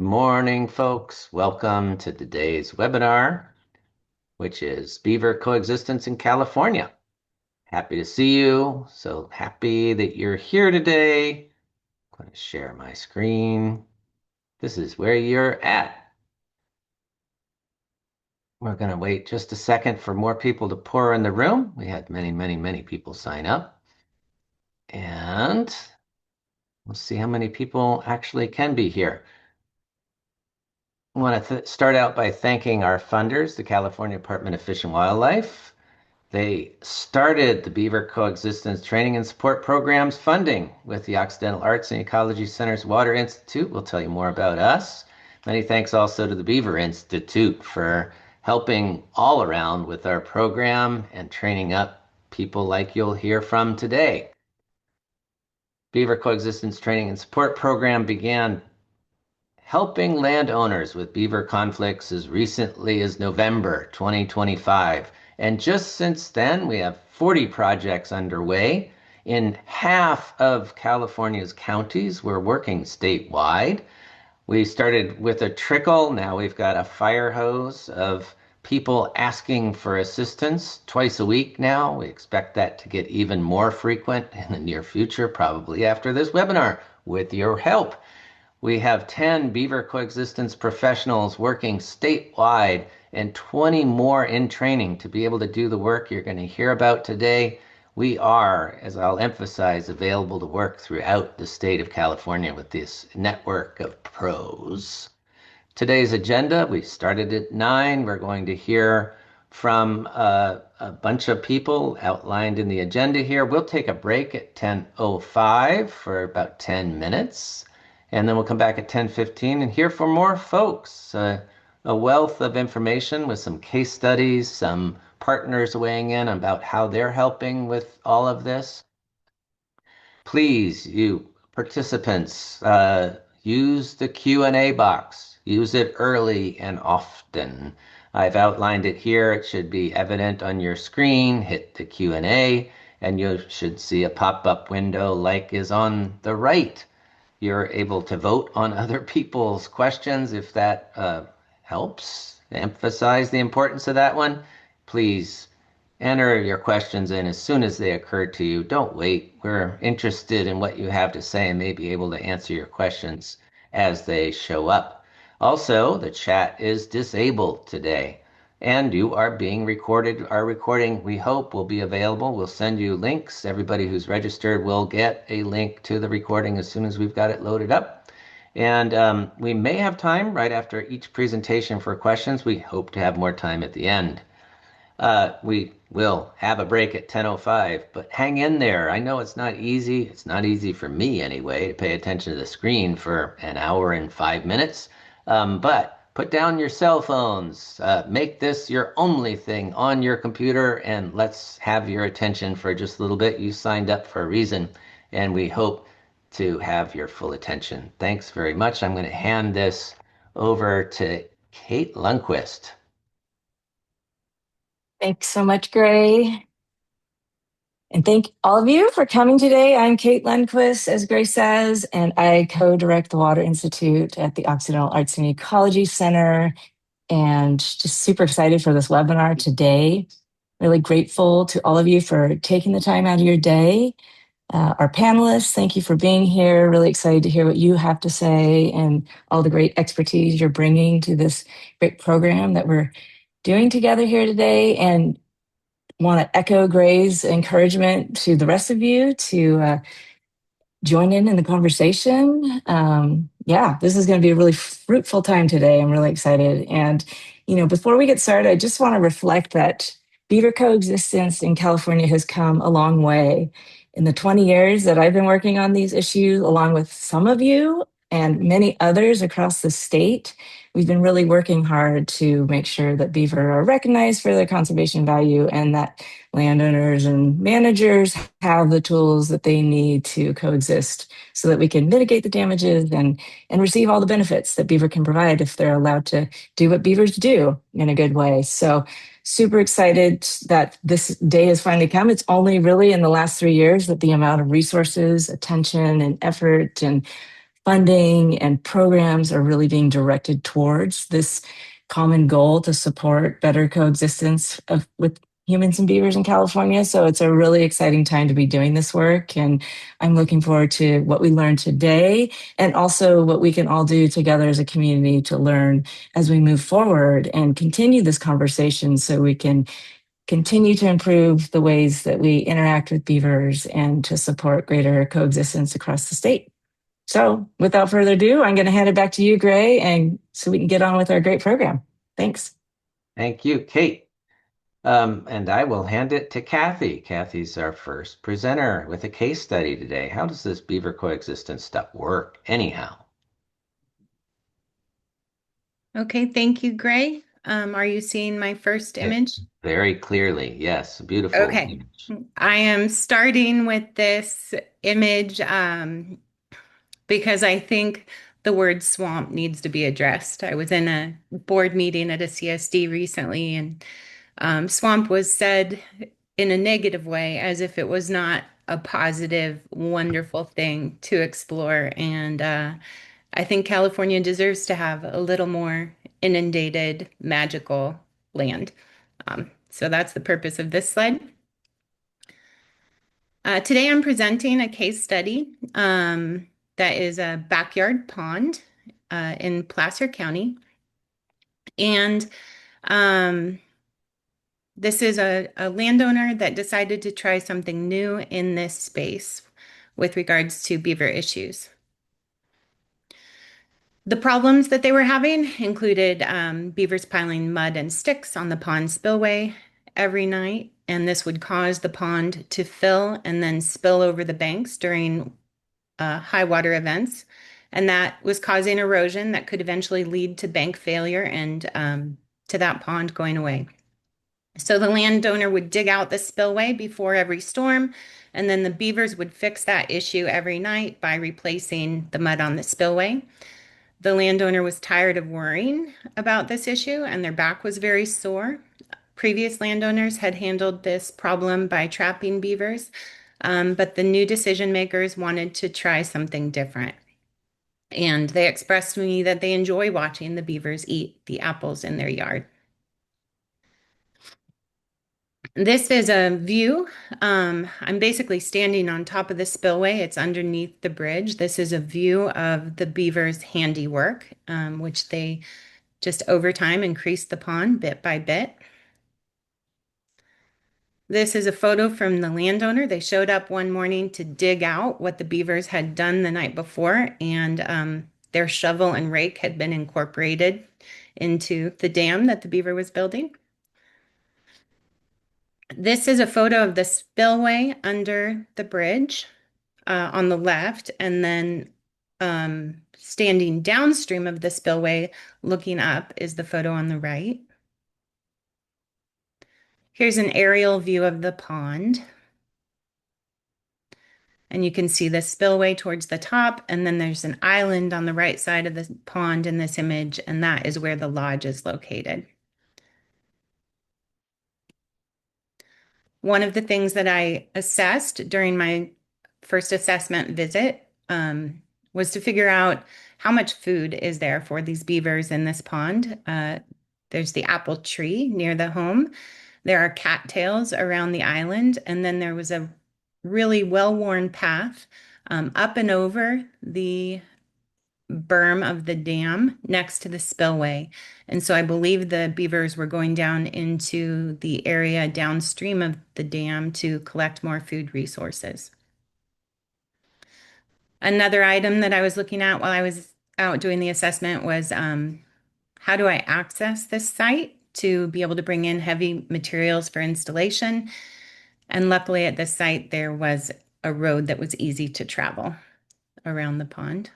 Morning, folks. Welcome to today's webinar, which is Beaver Coexistence in California. Happy to see you. So happy that you're here today. I'm going to share my screen. This is where you're at. We're going to wait just a second for more people to pour in the room. We had many people sign up. And we'll see how many people actually can be here. I want to start out by thanking our funders, the California Department of Fish and Wildlife. They started the Beaver Coexistence Training and Support Programs funding with the Occidental Arts and Ecology Center's Water Institute. We'll tell you more about us. Many thanks also to the Beaver Institute for helping all around with our program and training up people like you'll hear from today. Beaver Coexistence Training and Support Program began helping landowners with beaver conflicts as recently as November 2025. And just since then, we have 40 projects underway in half of California's counties. We're working statewide. We started with a trickle. Now we've got a fire hose of people asking for assistance twice a week now. We expect that to get even more frequent in the near future, probably after this webinar, with your help. We have 10 Beaver Coexistence professionals working statewide and 20 more in training to be able to do the work you're going to hear about today. We are, as I'll emphasize, available to work throughout the state of California with this network of pros. Today's agenda, we started at 9. We're going to hear from a bunch of people outlined in the agenda here. We'll take a break at 10:05 for about 10 minutes. And then we'll come back at 10:15 and hear from more folks. A wealth of information with some case studies, some partners weighing in about how they're helping with all of this. Please, you participants, use the Q&A box. Use it early and often. I've outlined it here. It should be evident on your screen. Hit the Q&A and you should see a pop-up window like is on the right. You're able to vote on other people's questions if that helps emphasize the importance of that one. Please enter your questions in as soon as they occur to you. Don't wait. We're interested in what you have to say and may be able to answer your questions as they show up. Also, the chat is disabled today and you are being recorded. Our recording, we hope, will be available. We'll send you links. Everybody who's registered will get a link to the recording as soon as we've got it loaded up. And we may have time right after each presentation for questions. We hope to have more time at the end. We will have a break at 10:05, but hang in there. I know it's not easy. It's not easy for me anyway to pay attention to the screen for an hour and 5 minutes. But put down your cell phones. Make this your only thing on your computer, and let's have your attention for just a little bit. You signed up for a reason, and we hope to have your full attention. Thanks very much. I'm going to hand this over to Kate Lundquist. Thanks so much, Gray. And thank all of you for coming today. I'm Kate Lundquist, as Gray says, and I co-direct the Water Institute at the Occidental Arts and Ecology Center, and just super excited for this webinar today. Really grateful to all of you for taking the time out of your day. Our panelists, thank you for being here. Really excited to hear what you have to say and all the great expertise you're bringing to this great program that we're doing together here today. And want to echo Gray's encouragement to the rest of you to join in the conversation. Yeah, this is going to be a really fruitful time today. I'm really excited. And, before we get started, I just want to reflect that beaver coexistence in California has come a long way. In the 20 years that I've been working on these issues, along with some of you and many others across the state, we've been really working hard to make sure that beaver are recognized for their conservation value and that landowners and managers have the tools that they need to coexist so that we can mitigate the damages and receive all the benefits that beaver can provide if they're allowed to do what beavers do in a good way. So super excited that this day has finally come. It's only really in the last 3 years that the amount of resources, attention, and effort and funding and programs are really being directed towards this common goal to support better coexistence with humans and beavers in California. So it's a really exciting time to be doing this work. And I'm looking forward to what we learned today and also what we can all do together as a community to learn as we move forward and continue this conversation so we can continue to improve the ways that we interact with beavers and to support greater coexistence across the state. So without further ado, I'm going to hand it back to you, Gray, and so we can get on with our great program. Thanks. Thank you, Kate. And I will hand it to Kathy. Kathy's our first presenter with a case study today. How does this beaver coexistence stuff work anyhow? Okay, thank you, Gray. Are you seeing my first image? Very clearly, yes, beautiful Okay, image. I am starting with this image because I think the word swamp needs to be addressed. I was in a board meeting at a CSD recently, and swamp was said in a negative way, as if it was not a positive, wonderful thing to explore. And I think California deserves to have a little more inundated, magical land. So that's the purpose of this slide. Today I'm presenting a case study that is a backyard pond in Placer County. And um, this is a landowner that decided to try something new in this space with regards to beaver issues. The problems that they were having included beavers piling mud and sticks on the pond spillway every night, and this would cause the pond to fill and then spill over the banks during high water events. And that was causing erosion that could eventually lead to bank failure and to that pond going away. So the landowner would dig out the spillway before every storm, and then the beavers would fix that issue every night by replacing the mud on the spillway. The landowner was tired of worrying about this issue, and their back was very sore. Previous landowners had handled this problem by trapping beavers, but the new decision makers wanted to try something different. And they expressed to me that they enjoy watching the beavers eat the apples in their yard. This is a view. I'm basically standing on top of the spillway. It's underneath the bridge. This is a view of the beavers' handiwork, which they just over time increased the pond bit by bit. This is a photo from the landowner. They showed up one morning to dig out what the beavers had done the night before, and their shovel and rake had been incorporated into the dam that the beaver was building. This is a photo of the spillway under the bridge on the left, and then standing downstream of the spillway, looking up, is the photo on the right. Here's an aerial view of the pond. And you can see the spillway towards the top, and then there's an island on the right side of the pond in this image, and that is where the lodge is located. One of the things that I assessed during my first assessment visit was to figure out how much food is there for these beavers in this pond. There's the apple tree near the home. There are cattails around the island, and then there was a really well-worn path up and over the berm of the dam next to the spillway. And so I believe the beavers were going down into the area downstream of the dam to collect more food resources. Another item that I was looking at while I was out doing the assessment was how do I access this site to be able to bring in heavy materials for installation? And luckily at this site, there was a road that was easy to travel around the pond.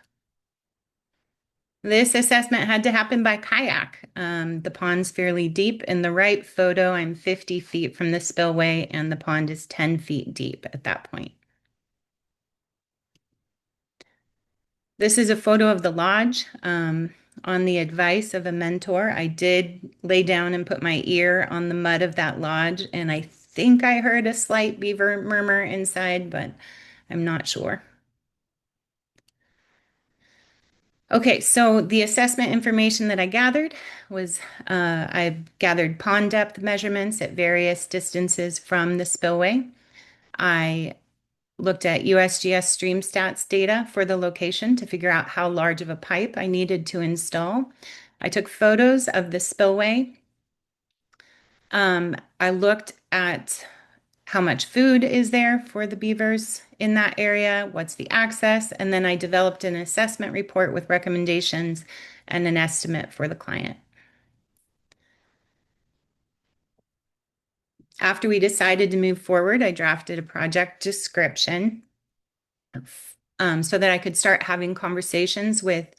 This assessment had to happen by kayak. The pond's fairly deep. In the right photo, I'm 50 feet from the spillway, and the pond is 10 feet deep at that point. This is a photo of the lodge. On the advice of a mentor, I did lay down and put my ear on the mud of that lodge, and I think I heard a slight beaver murmur inside, but I'm not sure. Okay, so the assessment information that I gathered was I gathered pond depth measurements at various distances from the spillway. I looked at USGS stream stats data for the location to figure out how large of a pipe I needed to install. I took photos of the spillway. I looked at how much food is there for the beavers in that area, what's the access, and then I developed an assessment report with recommendations and an estimate for the client. After we decided to move forward, I drafted a project description so that I could start having conversations with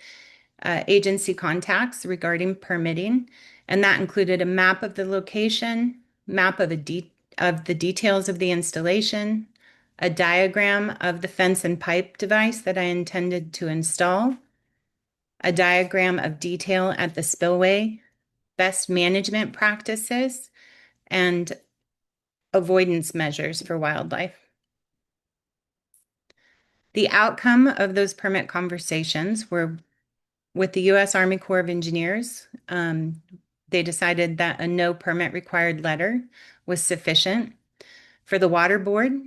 agency contacts regarding permitting. And that included a map of the location, map of the details of the installation, a diagram of the fence and pipe device that I intended to install, a diagram of detail at the spillway, best management practices, and avoidance measures for wildlife. The outcome of those permit conversations were with the U.S. Army Corps of Engineers. They decided that a no permit required letter was sufficient. For the Water Board,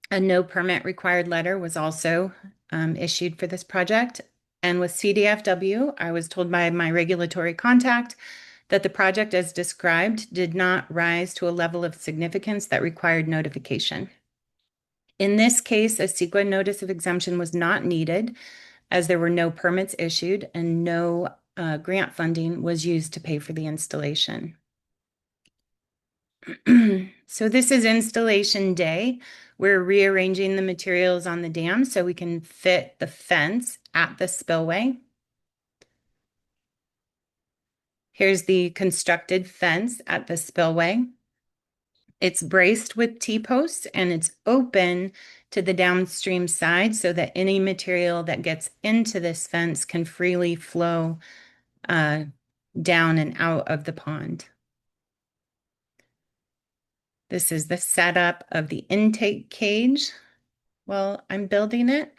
a no permit required letter was also issued for this project. And with CDFW, I was told by my regulatory contact that the project as described did not rise to a level of significance that required notification. In this case, a CEQA notice of exemption was not needed as there were no permits issued and no grant funding was used to pay for the installation. So this is installation day. We're rearranging the materials on the dam so we can fit the fence at the spillway. Here's the constructed fence at the spillway. It's braced with T-posts and it's open to the downstream side so that any material that gets into this fence can freely flow down and out of the pond. This is the setup of the intake cage while I'm building it.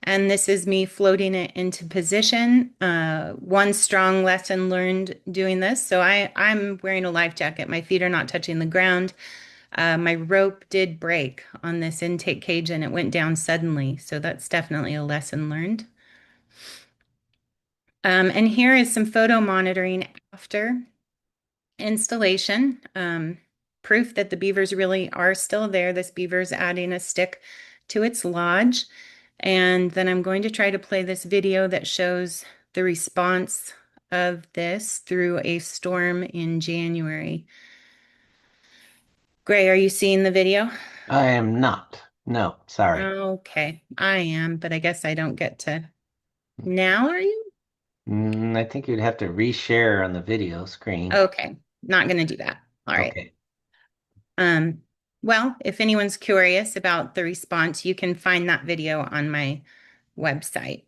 And this is me floating it into position. One strong lesson learned doing this. So I'm wearing a life jacket. My feet are not touching the ground. My rope did break on this intake cage and it went down suddenly. So that's definitely a lesson learned. And here is some photo monitoring after installation. Proof that the beavers really are still there. This beaver's adding a stick to its lodge. And then I'm going to try to play this video that shows the response of this through a storm in January. Gray, are you seeing the video? I am not. No, sorry. Okay, I am, but I guess I don't get to. Now, are you? I think you'd have to reshare on the video screen. Okay, not going to do that. All right. Okay. Well, if anyone's curious about the response, you can find that video on my website.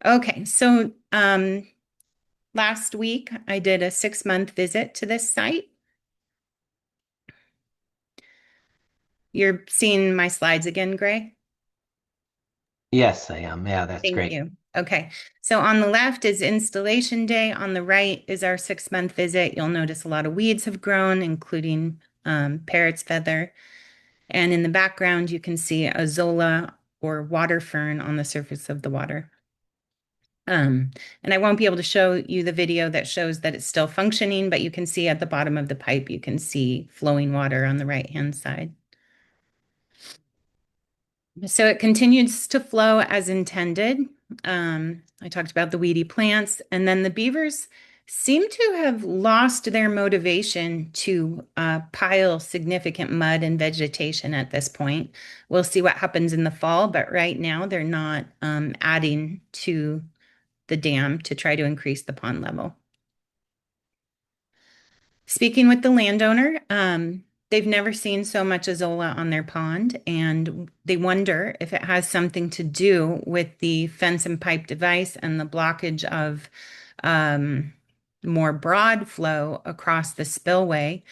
Okay, so last week I did a 6-month visit to this site. You're seeing my slides again, Gray? Yes, I am. Yeah, that's Thank great. you. Okay, so on the left is installation day. On the right is our 6-month visit. You'll notice a lot of weeds have grown, including parrot's feather. And in the background, you can see a zola or water fern on the surface of the water. And I won't be able to show you the video that shows that it's still functioning, but you can see at the bottom of the pipe, you can see flowing water on the right-hand side. So it continues to flow as intended. I talked about the weedy plants, and then the beavers seem to have lost their motivation to pile significant mud and vegetation at this point. We'll see what happens in the fall, but right now they're not adding to the dam to try to increase the pond level. Speaking with the landowner, they've never seen so much azolla on their pond, and they wonder if it has something to do with the fence and pipe device and the blockage of more broad flow across the spillway.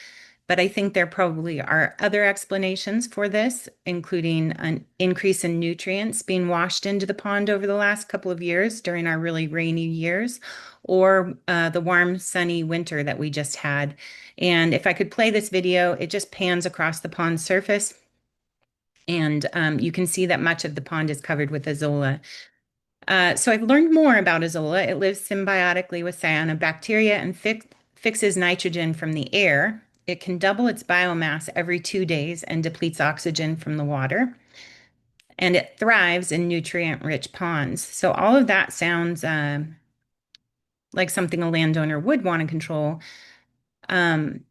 but I think there probably are other explanations for this, including an increase in nutrients being washed into the pond over the last couple of years during our really rainy years, or the warm, sunny winter that we just had. And if I could play this video, it just pans across the pond surface, and you can see that much of the pond is covered with azolla. So I've learned more about azolla. It lives symbiotically with cyanobacteria and fixes nitrogen from the air. It can double its biomass every 2 days and depletes oxygen from the water. And it thrives in nutrient-rich ponds. So all of that sounds like something a landowner would want to control. Um,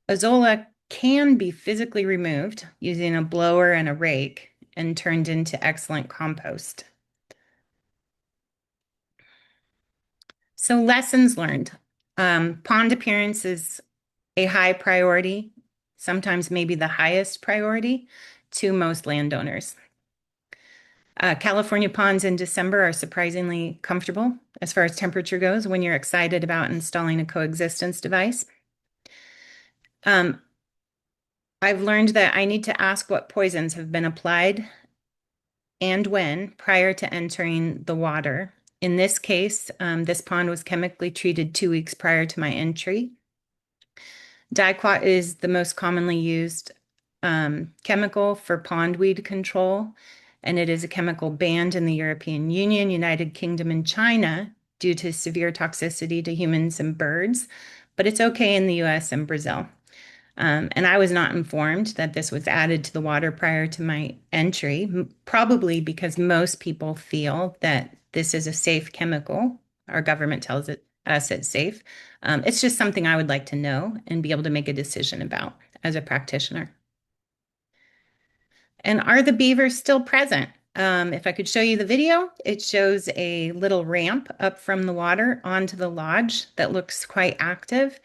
Azolla can be physically removed using a blower and a rake and turned into excellent compost. So lessons learned. Pond appearance is a high priority, sometimes maybe the highest priority to most landowners. California ponds in December are surprisingly comfortable as far as temperature goes when you're excited about installing a coexistence device. I've learned that I need to ask what poisons have been applied and when prior to entering the water. In this case, this pond was chemically treated 2 weeks prior to my entry. Diquat is the most commonly used chemical for pondweed control, and it is a chemical banned in the European Union, United Kingdom, and China due to severe toxicity to humans and birds, but it's okay in the US and Brazil. And I was not informed that this was added to the water prior to my entry, probably because most people feel that this is a safe chemical. Our government tells us it's safe. It's just something I would like to know and be able to make a decision about as a practitioner. And are the beavers still present? If I could show you the video, it shows a little ramp up from the water onto the lodge that looks quite active.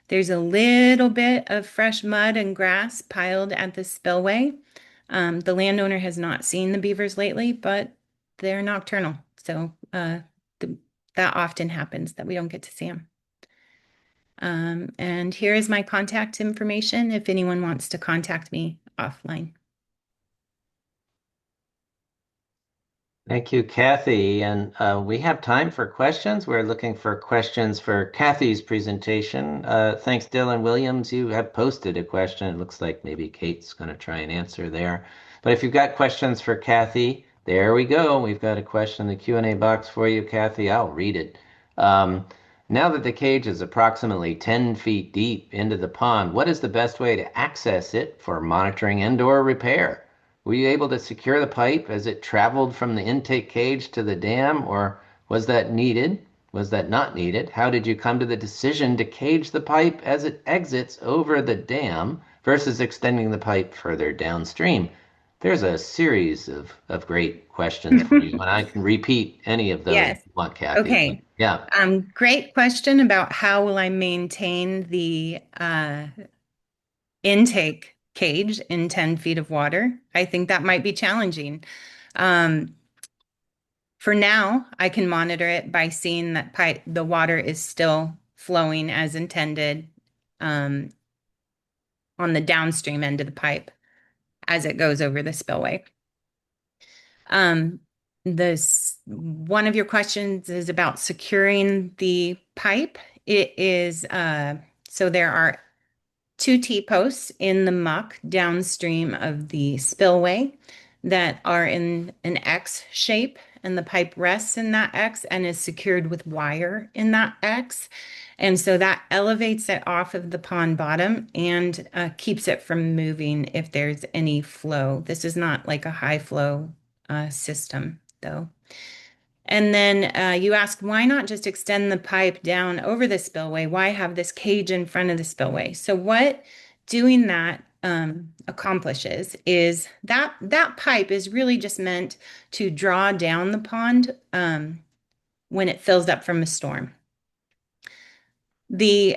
There's a little bit of fresh mud and grass piled at the spillway. The landowner has not seen the beavers lately, but they're nocturnal. So that often happens that we don't get to see them. And here is my contact information if anyone wants to contact me offline. Thank you, Kathy. And we have time for questions. We're looking for questions for Kathy's presentation. Thanks, Dylan Williams. You have posted a question. It looks like maybe Kate's going to try and answer there. But if you've got questions for Kathy, there we go. We've got a question in the Q&A box for you, Kathy. I'll read it. Now that the cage is approximately 10 feet deep into the pond, what is the best way to access it for monitoring and/or repair? Were you able to secure the pipe as it traveled from the intake cage to the dam, or was that needed? Was that not needed? How did you come to the decision to cage the pipe as it exits over the dam versus extending the pipe further downstream? There's a series of great questions for you, and I can repeat any of those if Yes. you want, Kathy. Okay. Yeah. Great question about how will I maintain the intake cage in 10 feet of water. I think that might be challenging. Um, for now, I can monitor it by seeing that the water is still flowing as intended on the downstream end of the pipe as it goes over the spillway. This one of your questions is about securing the pipe. It is so there are 2 T-posts in the muck downstream of the spillway that are in an X shape, and the pipe rests in that X and is secured with wire in that X. And so that elevates it off of the pond bottom and keeps it from moving if there's any flow. This is not like a high flow system, though. And then you ask, why not just extend the pipe down over the spillway? Why have this cage in front of the spillway? So what doing that accomplishes is that pipe is really just meant to draw down the pond when it fills up from a storm. The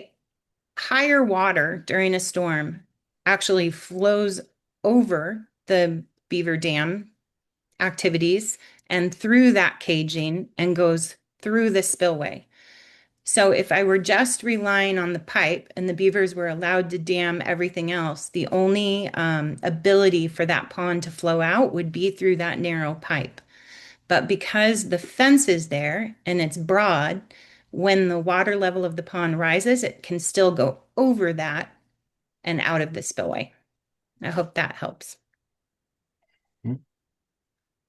higher water during a storm actually flows over the beaver dam activities and through that caging and goes through the spillway. So if I were just relying on the pipe and the beavers were allowed to dam everything else, the only ability for that pond to flow out would be through that narrow pipe. But because the fence is there and it's broad, when the water level of the pond rises, it can still go over that and out of the spillway. I hope that helps.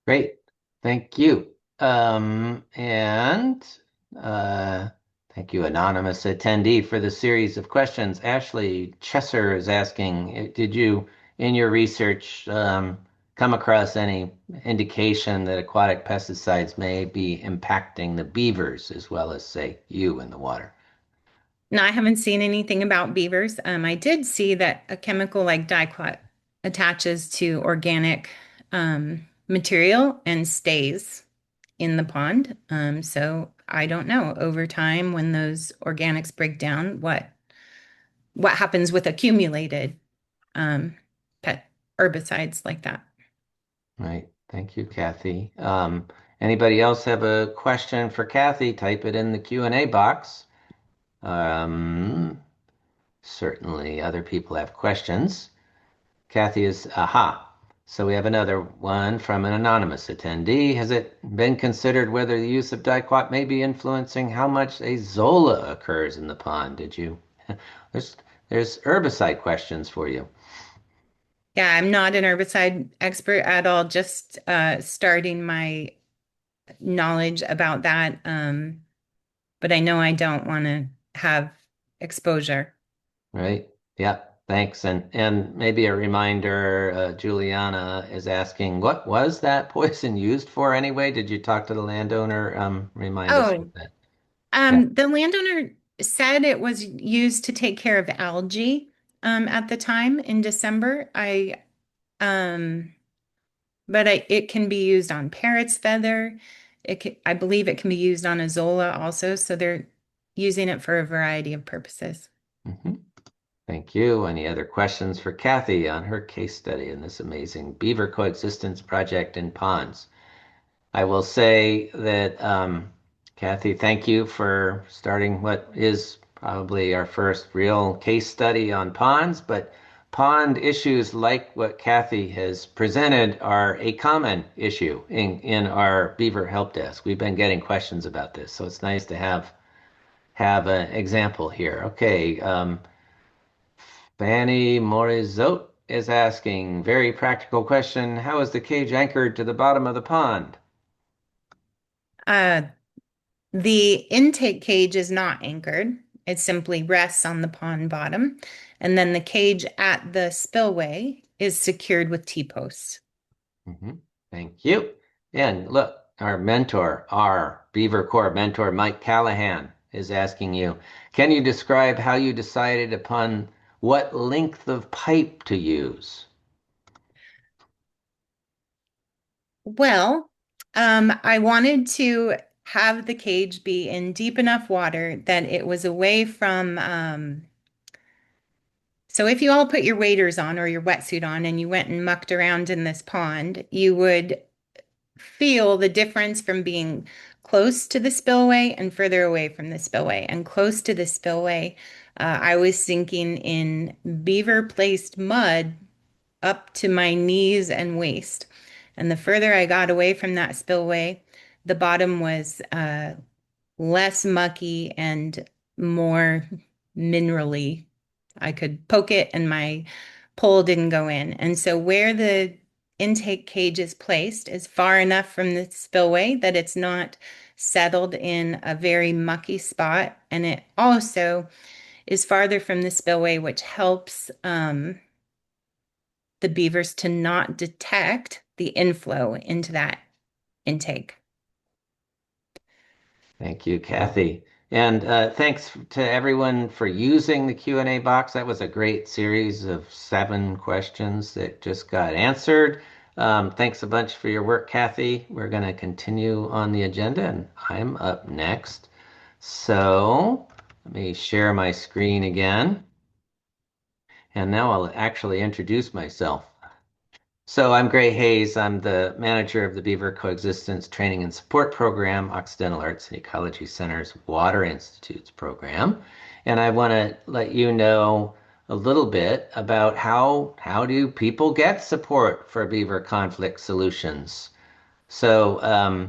Great. Thank you. And uh, thank you, anonymous attendee, for the series of questions. Ashley Chesser is asking, did you, in your research, come across any indication that aquatic pesticides may be impacting the beavers as well as, say, you in the water? No, I haven't seen anything about beavers. I did see that a chemical like diquat attaches to organic material and stays in the pond. So I don't know over time when those organics break down, what happens with accumulated um, pet herbicides like that. Right. Thank you, Kathy. Anybody else have a question for Kathy? Type it in the Q&A box. Um, Certainly, other people have questions. Kathy is, aha. So we have another one from an anonymous attendee. Has it been considered whether the use of diquat may be influencing how much azolla occurs in the pond? Did you? There's there's herbicide questions for you. Yeah, I'm not an herbicide expert at all, just starting my knowledge about that. But I know I don't want to have exposure. Right? Yep. Thanks. And maybe a reminder, Juliana is asking, what was that poison used for anyway? Did you talk to the landowner? Remind us Oh, what that. Yeah. the landowner said it was used to take care of algae at the time in December. Um, it can be used on parrot's feather. I believe it can be used on Azolla also. So they're using it for a variety of purposes. Mhm. Thank you. Any other questions for Kathy on her case study in this amazing beaver coexistence project in ponds? I will say that, Kathy, thank you for starting what is probably our first real case study on ponds, but pond issues like what Kathy has presented are a common issue in our beaver help desk. We've been getting questions about this, so it's nice to have an example here. Okay, Fanny Morizot is asking, very practical question. How is the cage anchored to the bottom of the pond? Uh, the intake cage is not anchored. It simply rests on the pond bottom. And then the cage at the spillway is secured with T-posts. Mhm. Thank you. And look, our mentor, our Beaver Corps mentor, Mike Callahan, is asking you, can you describe how you decided upon what length of pipe to use? Well, I wanted to have the cage be in deep enough water that it was away from. So if you all put your waders on or your wetsuit on and you went and mucked around in this pond, you would feel the difference from being close to the spillway and further away from the spillway. And close to the spillway, I was sinking in beaver placed mud up to my knees and waist. And the further I got away from that spillway, the bottom was less mucky and more minerally. I could poke it and my pole didn't go in. And so where the intake cage is placed is far enough from the spillway that it's not settled in a very mucky spot. And it also is farther from the spillway, which helps the beavers to not detect the inflow into that intake. Thank you, Kathy. And thanks to everyone for using the Q&A box. That was a great series of 7 questions that just got answered. Thanks a bunch for your work, Kathy. We're going to continue on the agenda, and I'm up next. So let me share my screen again. And now I'll actually introduce myself. So I'm Gray Hayes. I'm the manager of the Beaver Coexistence Training and Support Program, Occidental Arts and Ecology Center's Water Institutes program. And I want to let you know a little bit about how do people get support for beaver conflict solutions. So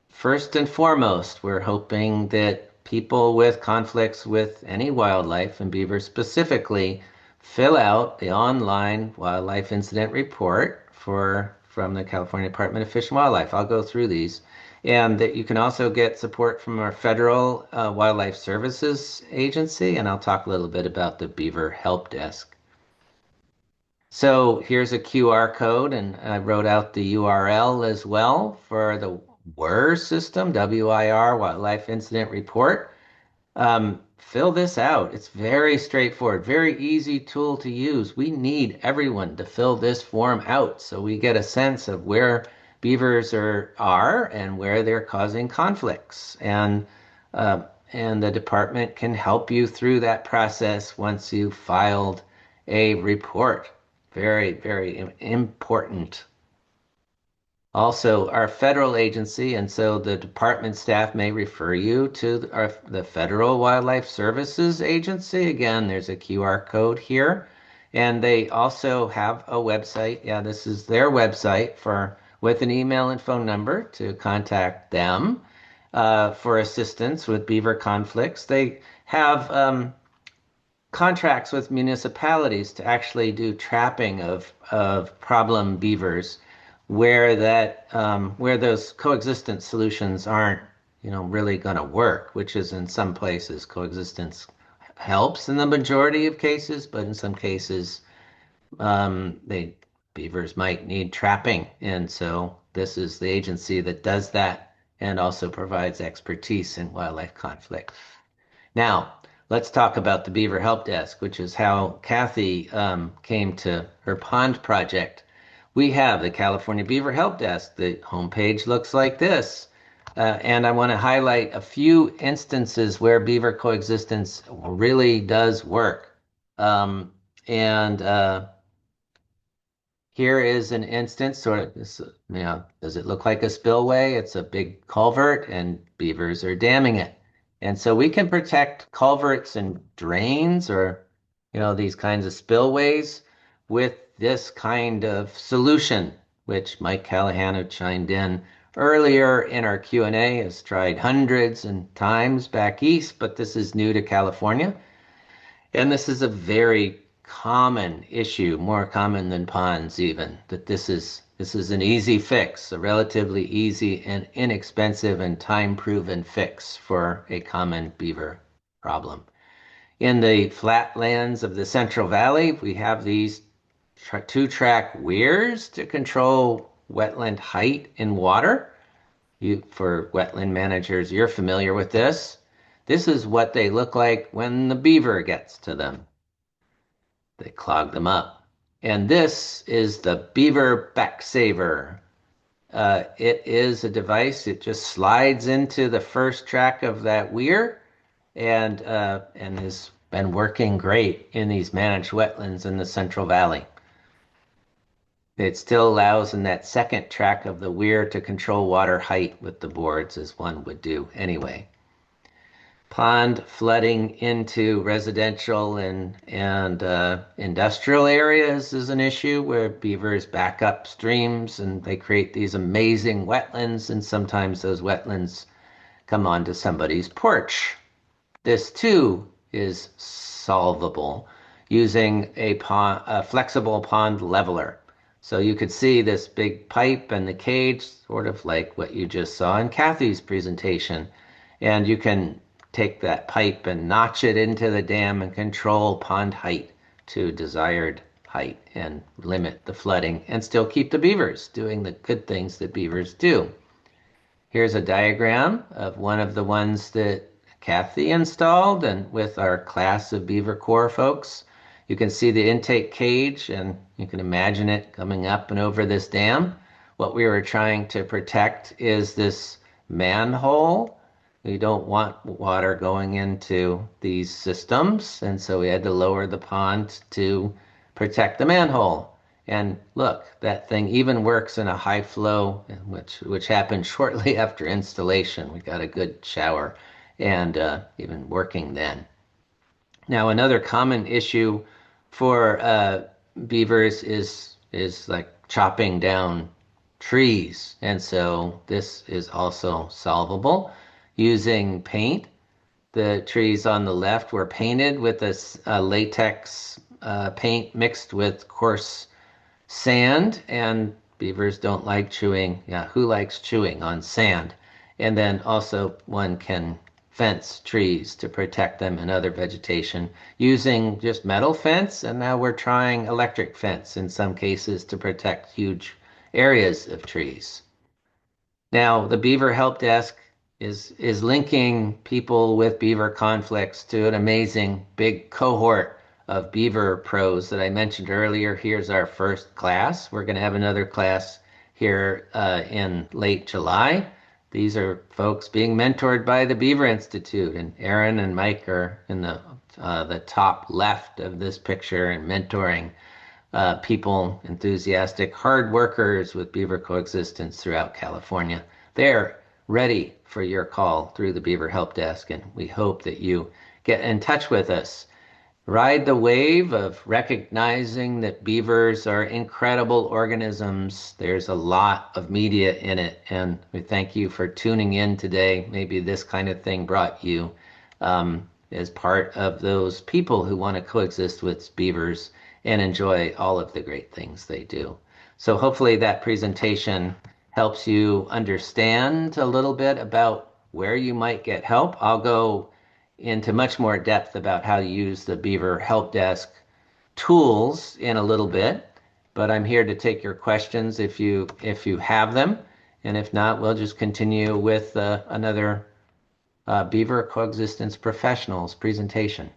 first and foremost, we're hoping that people with conflicts with any wildlife, and beavers specifically, fill out the online wildlife incident report from the California Department of Fish and Wildlife. I'll go through these. And that you can also get support from our federal Wildlife Services Agency, and I'll talk a little bit about the Beaver Help Desk. So here's a QR code, and I wrote out the URL as well for the WIR system, WIR, Wildlife Incident Report. Fill this out. It's very straightforward, very easy tool to use. We need everyone to fill this form out so we get a sense of where beavers are and where they're causing conflicts. And the department can help you through that process once you've filed a report. Very, very important. Also, our federal agency, and so the department staff may refer you to the Federal Wildlife Services Agency. Again, there's a QR code here. And they also have a website. Yeah, this is their website with an email and phone number to contact them for assistance with beaver conflicts. They have contracts with municipalities to actually do trapping of problem beavers where those coexistence solutions aren't really going to work, which is in some places coexistence helps in the majority of cases, but in some cases they beavers might need trapping, and so this is the agency that does that and also provides expertise in wildlife conflict. Now, let's talk about the Beaver Help Desk, which is how Kathy came to her pond project. We have the California Beaver Help Desk. The homepage looks like this. And I want to highlight a few instances where beaver coexistence really does work. And Here is an instance, sort of this, does it look like a spillway? It's a big culvert and beavers are damming it. And so we can protect culverts and drains or, these kinds of spillways with this kind of solution, which Mike Callahan, who chimed in earlier in our Q&A, has tried hundreds and times back east, but this is new to California. And this is a very common issue, more common than ponds even, that this is an easy fix, a relatively easy and inexpensive and time-proven fix for a common beaver problem. In the flatlands of the Central Valley, we have these two-track weirs to control wetland height in water. For wetland managers, you're familiar with this. This is what they look like when the beaver gets to them. They clog them up. And this is the Beaver Backsaver. It is a device, it just slides into the first track of that weir and has been working great in these managed wetlands in the Central Valley. It still allows in that second track of the weir to control water height with the boards as one would do anyway. Pond flooding into residential and industrial areas is an issue where beavers back up streams and they create these amazing wetlands, and sometimes those wetlands come onto somebody's porch. This too is solvable using a flexible pond leveler. So you could see this big pipe and the cage, sort of like what you just saw in Kathy's presentation, and you can take that pipe and notch it into the dam and control pond height to desired height and limit the flooding and still keep the beavers doing the good things that beavers do. Here's a diagram of one of the ones that Kathy installed, and with our class of Beaver Corps folks. You can see the intake cage, and you can imagine it coming up and over this dam. What we were trying to protect is this manhole. We don't want water going into these systems, and so we had to lower the pond to protect the manhole. And look, that thing even works in a high flow, which happened shortly after installation. We got a good shower and even working then. Now, another common issue for beavers is like chopping down trees, and so this is also solvable using paint. The trees on the left were painted with this latex paint mixed with coarse sand, and beavers don't like chewing. Yeah, who likes chewing on sand? And then also one can fence trees to protect them and other vegetation using just metal fence, and now we're trying electric fence in some cases to protect huge areas of trees. Now, the Beaver Help Desk is linking people with beaver conflicts to an amazing big cohort of beaver pros that I mentioned earlier. Here's our first class. We're going to have another class here in late July. These are folks being mentored by the Beaver Institute, and Aaron and Mike are in the top left of this picture and mentoring people, enthusiastic hard workers with beaver coexistence throughout California. They're ready for your call through the Beaver Help Desk, and we hope that you get in touch with us. Ride the wave of recognizing that beavers are incredible organisms. There's a lot of media in it, and we thank you for tuning in today. Maybe this kind of thing brought you as part of those people who want to coexist with beavers and enjoy all of the great things they do. So hopefully that presentation helps you understand a little bit about where you might get help. I'll go into much more depth about how to use the Beaver Help Desk tools in a little bit, but I'm here to take your questions if you have them, and if not, we'll just continue with another Beaver Coexistence Professionals presentation.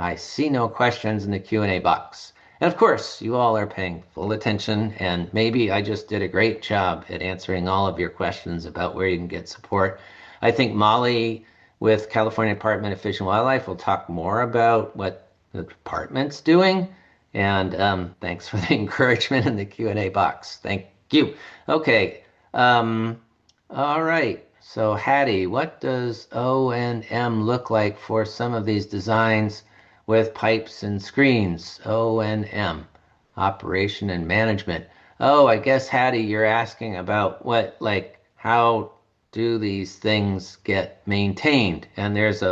I see no questions in the Q&A box. And of course, you all are paying full attention, and maybe I just did a great job at answering all of your questions about where you can get support. I think Molly with California Department of Fish and Wildlife will talk more about what the department's doing. And thanks for the encouragement in the Q&A box. Thank you. Okay. Um, all right. So Hattie, what does O&M look like for some of these designs with pipes and screens? O&M, operation and management. Oh, I guess Hattie, you're asking about what, like, how do these things get maintained? And there's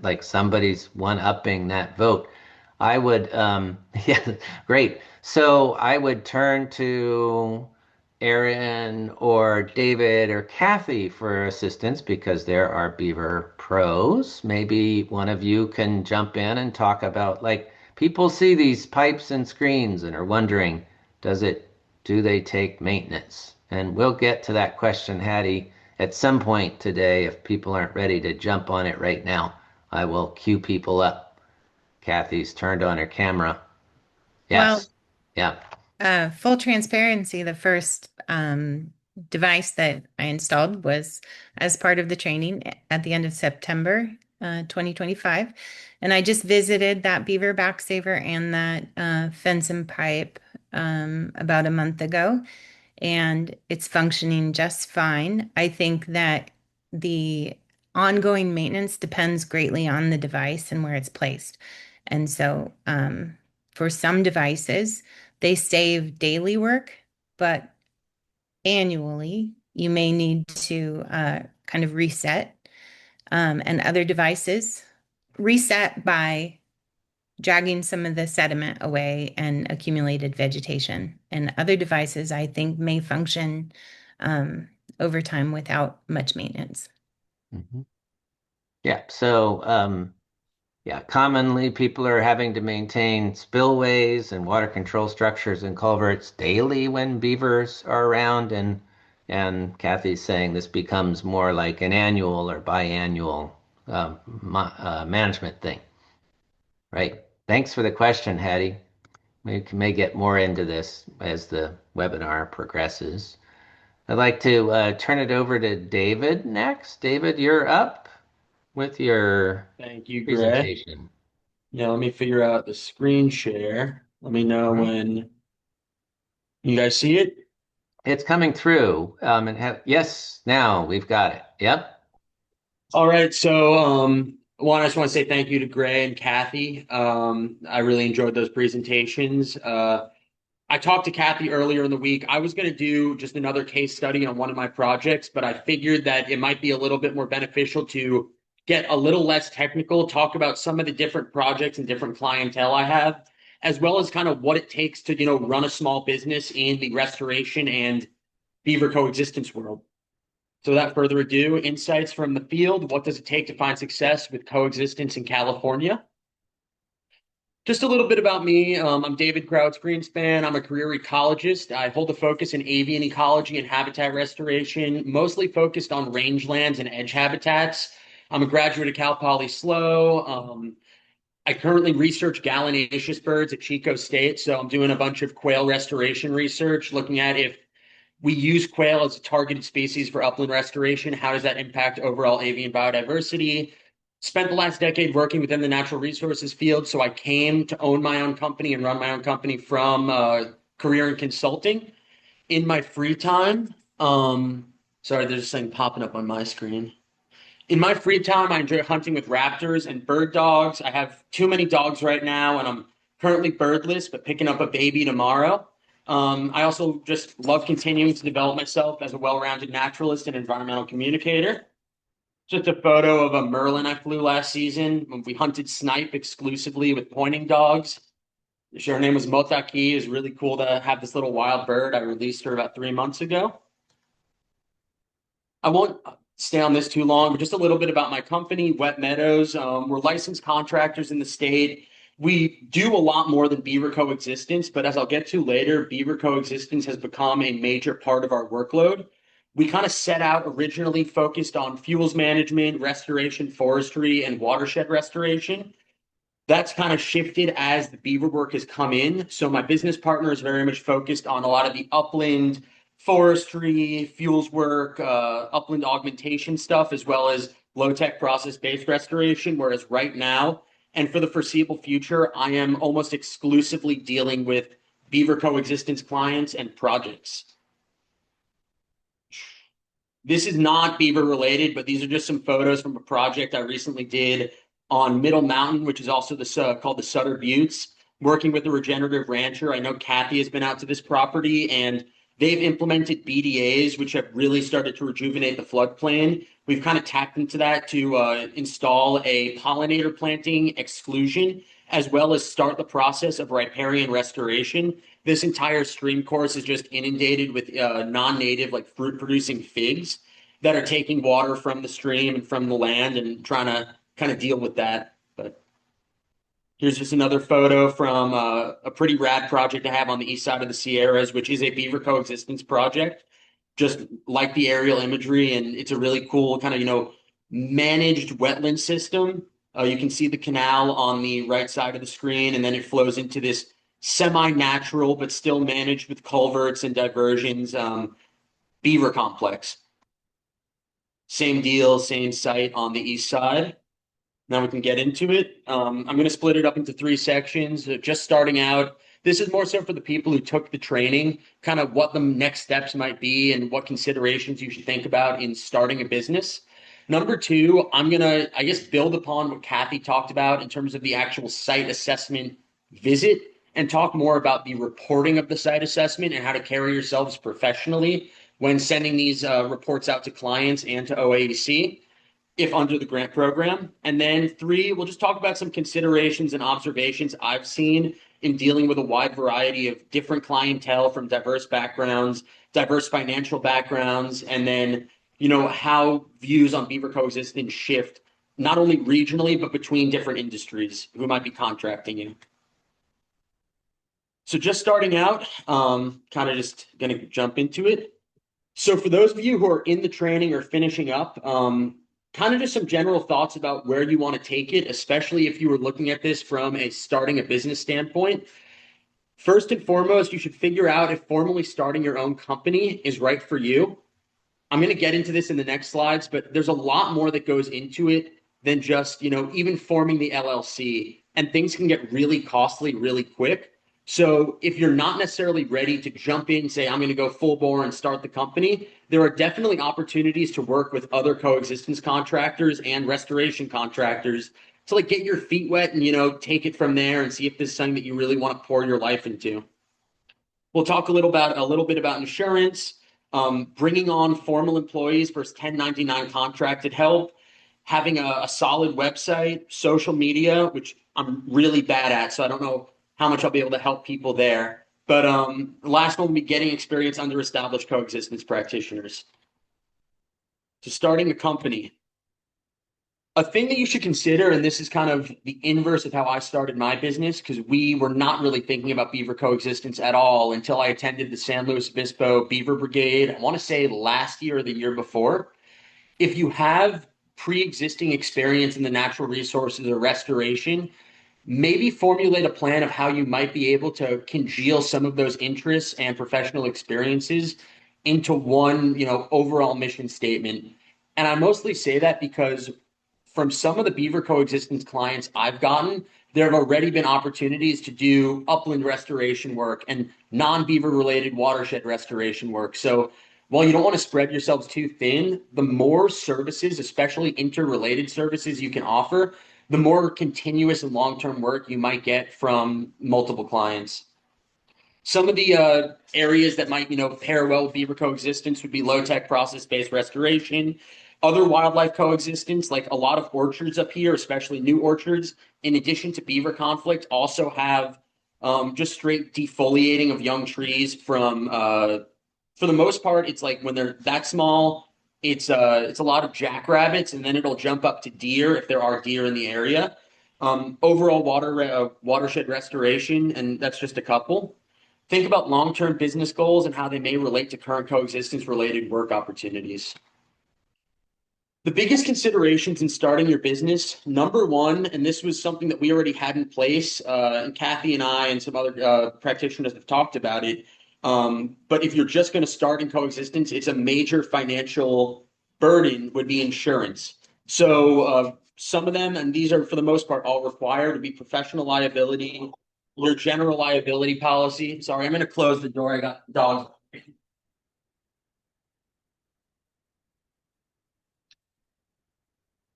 like somebody's one-upping that vote. I would, yeah, great. So I would turn to Aaron or David or Kathy for assistance because there are beaver pros. Maybe one of you can jump in and talk about like people see these pipes and screens and are wondering, do they take maintenance? And we'll get to that question, Hattie, at some point today. If people aren't ready to jump on it right now, I will cue people up. Kathy's turned on her camera. Well, Yes. Yeah. full transparency, the first device that I installed was as part of the training at the end of September 2025. And I just visited that beaver backsaver and that fence and pipe about a month ago, and it's functioning just fine. I think that the ongoing maintenance depends greatly on the device and where it's placed. And so for some devices, they save daily work, but annually, you may need to kind of reset. And other devices reset by dragging some of the sediment away and accumulated vegetation. And other devices, I think, may function over time without much maintenance. Mhm. Yeah. So, yeah, commonly people are having to maintain spillways and water control structures and culverts daily when beavers are around, and Kathy's saying this becomes more like an annual or biannual management thing, right? Thanks for the question, Hattie. We may get more into this as the webinar progresses. I'd like to turn it over to David next. David, you're up with your Thank you, Gray. presentation. Yeah, let me figure out the screen share. Let me know Mhm. when You guys see it? It's coming through. Yes, now we've got it. Yep. All right. So, one, I just want to say thank you to Gray and Kathy. I really enjoyed those presentations. I talked to Kathy earlier in the week. I was going to do just another case study on one of my projects, but I figured that it might be a little bit more beneficial to get a little less technical, talk about some of the different projects and different clientele I have, as well as kind of what it takes to, run a small business in the restoration and beaver coexistence world. So without further ado, insights from the field. What does it take to find success with coexistence in California? Just a little bit about me. I'm David Crouch Greenspan. I'm a career ecologist. I hold a focus in avian ecology and habitat restoration, mostly focused on rangelands and edge habitats. I'm a graduate of Cal Poly SLO. I currently research gallinaceous birds at Chico State, so I'm doing a bunch of quail restoration research, looking at if we use quail as a targeted species for upland restoration. How does that impact overall avian biodiversity? Spent the last decade working within the natural resources field, so I came to own my own company and run my own company from career in consulting. In my free time, sorry, there's this thing popping up on my screen. In my free time, I enjoy hunting with raptors and bird dogs. I have too many dogs right now, and I'm currently birdless, but picking up a baby tomorrow. I also just love continuing to develop myself as a well-rounded naturalist and environmental communicator. Just a photo of a merlin I flew last season when we hunted snipe exclusively with pointing dogs. Her name was Motaki. It was really cool to have this little wild bird. I released her about 3 months ago. I won't stay on this too long, but just a little bit about my company, Wet Meadows. We're licensed contractors in the state. We do a lot more than beaver coexistence, but as I'll get to later, beaver coexistence has become a major part of our workload. We kind of set out originally focused on fuels management, restoration, forestry, and watershed restoration. That's kind of shifted as the beaver work has come in. So my business partner is very much focused on a lot of the upland forestry, fuels work, upland augmentation stuff, as well as low-tech process-based restoration. Whereas right now, and for the foreseeable future, I am almost exclusively dealing with beaver coexistence clients and projects. This is not beaver related, but these are just some photos from a project I recently did on Middle Mountain, which is also called the Sutter Buttes, working with a regenerative rancher. I know Kathy has been out to this property and they've implemented BDAs, which have really started to rejuvenate the floodplain. We've kind of tapped into that to install a pollinator planting exclusion, as well as start the process of riparian restoration. This entire stream course is just inundated with non-native, like fruit producing figs that are taking water from the stream and from the land and trying to kind of deal with that. But here's just another photo from a pretty rad project I have on the east side of the Sierras, which is a beaver coexistence project. Just like the aerial imagery, and it's a really cool kind of, managed wetland system. You can see the canal on the right side of the screen, and then it flows into this semi-natural, but still managed with culverts and diversions, beaver complex. Same deal, same site on the east side. Now we can get into it. I'm going to split it up into 3 sections. Just starting out, this is more so for the people who took the training, kind of what the next steps might be and what considerations you should think about in starting a business. Number 2, I'm going to, I guess, build upon what Kathy talked about in terms of the actual site assessment visit and talk more about the reporting of the site assessment and how to carry yourselves professionally when sending these reports out to clients and to OAEC if under the grant program. And then 3, we'll just talk about some considerations and observations I've seen in dealing with a wide variety of different clientele from diverse backgrounds, diverse financial backgrounds, and then, how views on beaver coexistence shift not only regionally, but between different industries who might be contracting you. So just starting out, kind of just going to jump into it. So for those of you who are in the training or finishing up, kind of just some general thoughts about where you want to take it, especially if you were looking at this from starting a business standpoint. First and foremost, you should figure out if formally starting your own company is right for you. I'm going to get into this in the next slides, but there's a lot more that goes into it than just, even forming the LLC. And things can get really costly really quick. So if you're not necessarily ready to jump in, say, I'm going to go full bore and start the company, there are definitely opportunities to work with other coexistence contractors and restoration contractors to like get your feet wet and, take it from there and see if this is something that you really want to pour your life into. We'll talk a little bit about insurance, bringing on formal employees versus 1099 contracted help, having a solid website, social media, which I'm really bad at, so I don't know how much I'll be able to help people there. But the last one will be getting experience under established coexistence practitioners. So starting a company. A thing that you should consider, and this is kind of the inverse of how I started my business, because we were not really thinking about beaver coexistence at all until I attended the San Luis Obispo Beaver Brigade, I want to say last year or the year before. If you have pre-existing experience in the natural resources or restoration, maybe formulate a plan of how you might be able to congeal some of those interests and professional experiences into one, overall mission statement. And I mostly say that because from some of the beaver coexistence clients I've gotten, there have already been opportunities to do upland restoration work and non-beaver related watershed restoration work. So while you don't want to spread yourselves too thin, the more services, especially interrelated services you can offer, the more continuous and long-term work you might get from multiple clients. Some of the areas that might, pair well with beaver coexistence would be low-tech process-based restoration, other wildlife coexistence, like a lot of orchards up here, especially new orchards, in addition to beaver conflict, also have just straight defoliating of young trees from, for the most part, it's like when they're that small, it's a lot of jackrabbits, and then it'll jump up to deer if there are deer in the area. Overall watershed restoration, and that's just a couple. Think about long-term business goals and how they may relate to current coexistence-related work opportunities. The biggest considerations in starting your business, number one, and this was something that we already had in place, and Kathy and I and some other practitioners have talked about it. But if you're just going to start in coexistence, it's a major financial burden would be insurance. So some of them, and these are for the most part all required, would be professional liability, your general liability policy. Sorry, I'm going to close the door. I got dogs.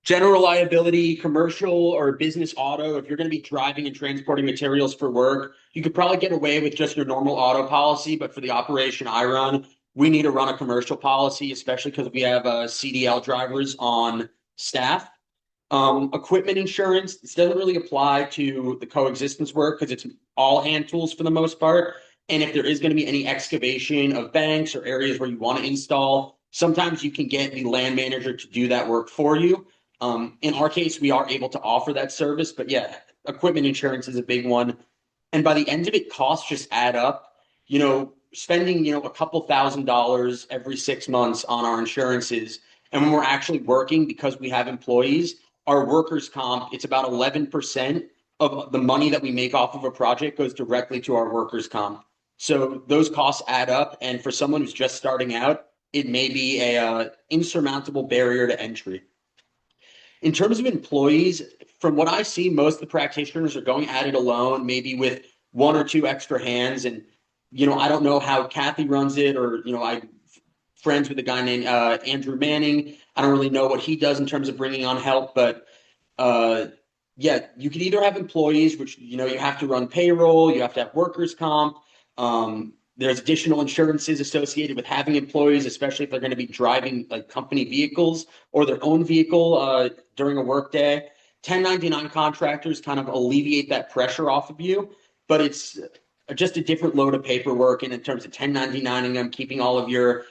General liability, commercial or business auto. If you're going to be driving and transporting materials for work, you could probably get away with just your normal auto policy. But for the operation I run, we need to run a commercial policy, especially because we have CDL drivers on staff. Equipment insurance, this doesn't really apply to the coexistence work because it's all hand tools for the most part. And if there is going to be any excavation of banks or areas where you want to install, sometimes you can get the land manager to do that work for you. In our case, we are able to offer that service, but yeah, equipment insurance is a big one. And by the end of it, costs just add up. Spending, a couple $1,000s every 6 months on our insurances. And when we're actually working, because we have employees, our workers' comp, it's about 11% of the money that we make off of a project goes directly to our workers' comp. So those costs add up. And for someone who's just starting out, it may be a insurmountable barrier to entry. In terms of employees, from what I see, most of the practitioners are going at it alone, maybe with one or two extra hands. And, I don't know how Kathy runs it, or, I'm friends with a guy named Andrew Manning. I don't really know what he does in terms of bringing on help, but yeah, you can either have employees, which, you have to run payroll, you have to have workers' comp. There's additional insurances associated with having employees, especially if they're going to be driving like company vehicles or their own vehicle during a workday. 1099 contractors kind of alleviate that pressure off of you, but it's just a different load of paperwork. And in terms of 1099ing them, keeping all of your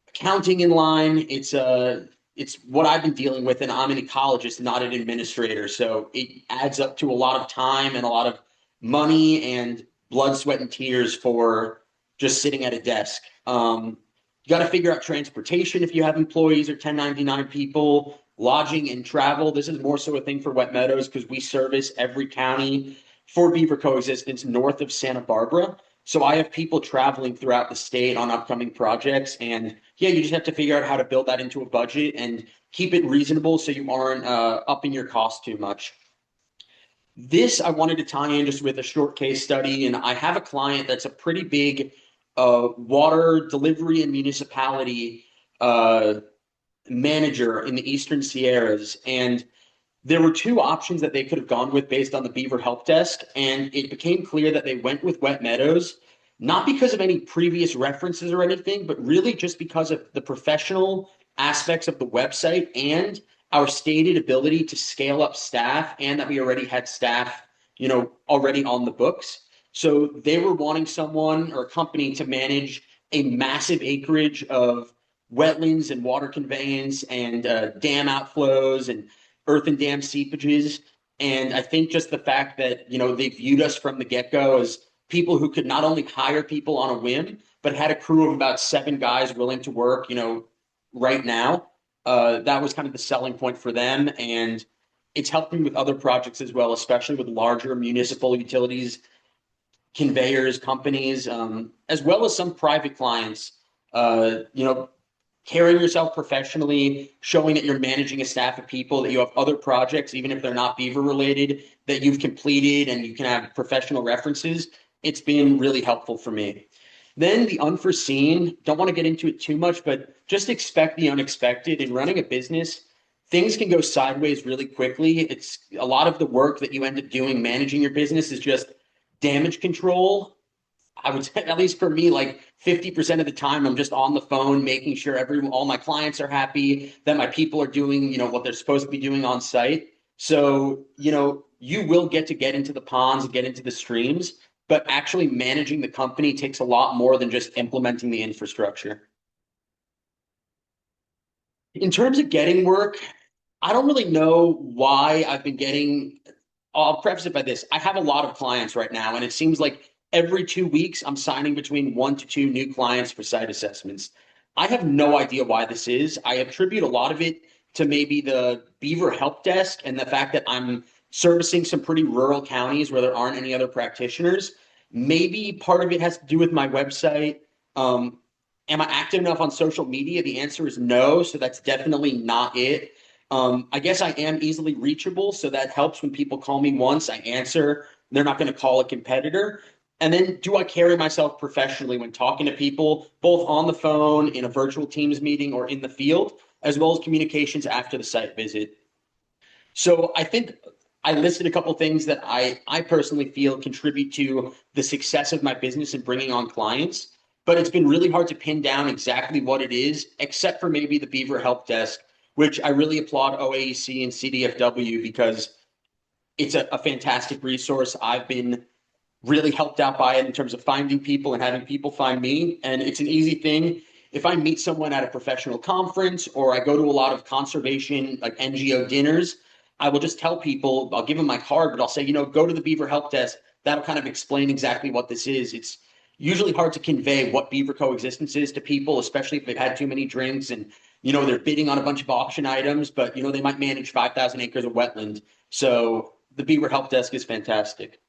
accounting in line, it's what I've been dealing with, and I'm an ecologist, not an administrator. So it adds up to a lot of time and a lot of money and blood, sweat, and tears for just sitting at a desk. You got to figure out transportation if you have employees or 1099 people, lodging and travel. This is more so a thing for Wet Meadows because we service every county for beaver coexistence north of Santa Barbara. So I have people traveling throughout the state on upcoming projects. And yeah, you just have to figure out how to build that into a budget and keep it reasonable so you aren't upping your cost too much. This I wanted to tie in just with a short case study, and I have a client that's a pretty big water delivery and municipality manager in the Eastern Sierras, and there were two options that they could have gone with based on the Beaver Help Desk, and it became clear that they went with Wet Meadows, not because of any previous references or anything, but really just because of the professional aspects of the website and our stated ability to scale up staff, and that we already had staff, already on the books. So they were wanting someone or a company to manage a massive acreage of wetlands and water conveyance and dam outflows and earth and dam seepages. And I think just the fact that, they viewed us from the get-go as people who could not only hire people on a whim, but had a crew of about 7 guys willing to work, right now. That was kind of the selling point for them. And it's helped me with other projects as well, especially with larger municipal utilities, conveyors, companies, as well as some private clients. Carrying yourself professionally, showing that you're managing a staff of people, that you have other projects, even if they're not Beaver related, that you've completed and you can have professional references. It's been really helpful for me. Then the unforeseen, don't want to get into it too much, but just expect the unexpected. In running a business, things can go sideways really quickly. It's a lot of the work that you end up doing managing your business is just damage control. I would say, at least for me, like 50% of the time, I'm just on the phone, making sure all my clients are happy, that my people are doing, what they're supposed to be doing on site. So, you will get into the ponds and get into the streams, but actually managing the company takes a lot more than just implementing the infrastructure. In terms of getting work, I don't really know why I've been getting. I'll preface it by this. I have a lot of clients right now, and it seems like every 2 weeks I'm signing between 1 to 2 new clients for site assessments. I have no idea why this is. I attribute a lot of it to maybe the Beaver Help Desk and the fact that I'm servicing some pretty rural counties where there aren't any other practitioners. Maybe part of it has to do with my website. Am I active enough on social media? The answer is no, so that's definitely not it. I guess I am easily reachable, so that helps. When people call me once, I answer. They're not going to call a competitor. And then, do I carry myself professionally when talking to people, both on the phone, in a virtual Teams meeting, or in the field, as well as communications after the site visit? So I think I listed a couple things that I personally feel contribute to the success of my business and bringing on clients, but it's been really hard to pin down exactly what it is, except for maybe the Beaver Help Desk, which I really applaud OAEC and CDFW because it's a fantastic resource. I've been really helped out by it in terms of finding people and having people find me. And it's an easy thing. If I meet someone at a professional conference or I go to a lot of conservation, like NGO dinners, I will just tell people, I'll give them my card, but I'll say, go to the Beaver Help Desk. That'll kind of explain exactly what this is. It's usually hard to convey what Beaver Coexistence is to people, especially if they've had too many drinks and, they're bidding on a bunch of auction items, but, they might manage 5,000 acres of wetland. So the Beaver Help Desk is fantastic.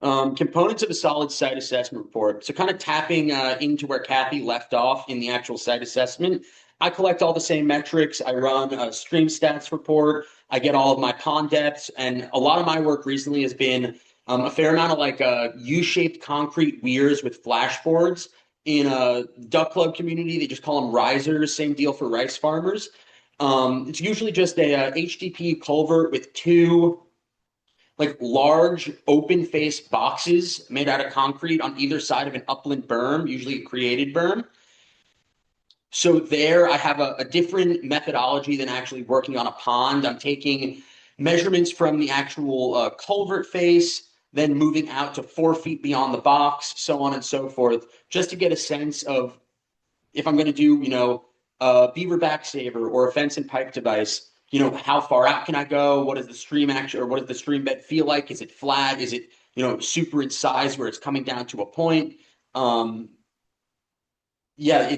Components of a solid site assessment report. So kind of tapping into where Kathy left off in the actual site assessment. I collect all the same metrics. I run a stream stats report. I get all of my pond depths. And a lot of my work recently has been a fair amount of like U-shaped concrete weirs with flashboards. In a duck club community, they just call them risers. Same deal for rice farmers. It's usually just a HDP culvert with 2 like large open face boxes made out of concrete on either side of an upland berm, usually a created berm. So there I have a different methodology than actually working on a pond. I'm taking measurements from the actual culvert face, then moving out to 4 feet beyond the box, so on and so forth, just to get a sense of if I'm going to do, a beaver backsaver or a fence and pipe device, how far out can I go? What does the stream action or what does the stream bed feel like? Is it flat? Is it, super in size where it's coming down to a point? Yeah,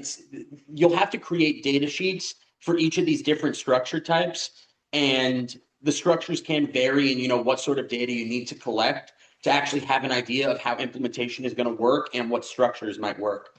you'll have to create data sheets for each of these different structure types, and the structures can vary in, what sort of data you need to collect to actually have an idea of how implementation is going to work and what structures might work.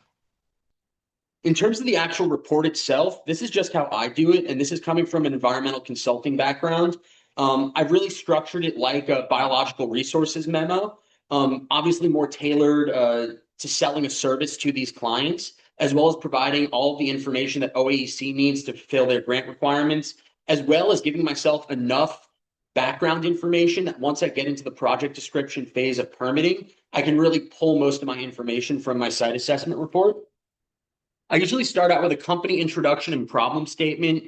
In terms of the actual report itself, this is just how I do it, and this is coming from an environmental consulting background. I've really structured it like a biological resources memo, obviously more tailored to selling a service to these clients, as well as providing all of the information that OAEC needs to fulfill their grant requirements, as well as giving myself enough background information that once I get into the project description phase of permitting, I can really pull most of my information from my site assessment report. I usually start out with a company introduction and problem statement.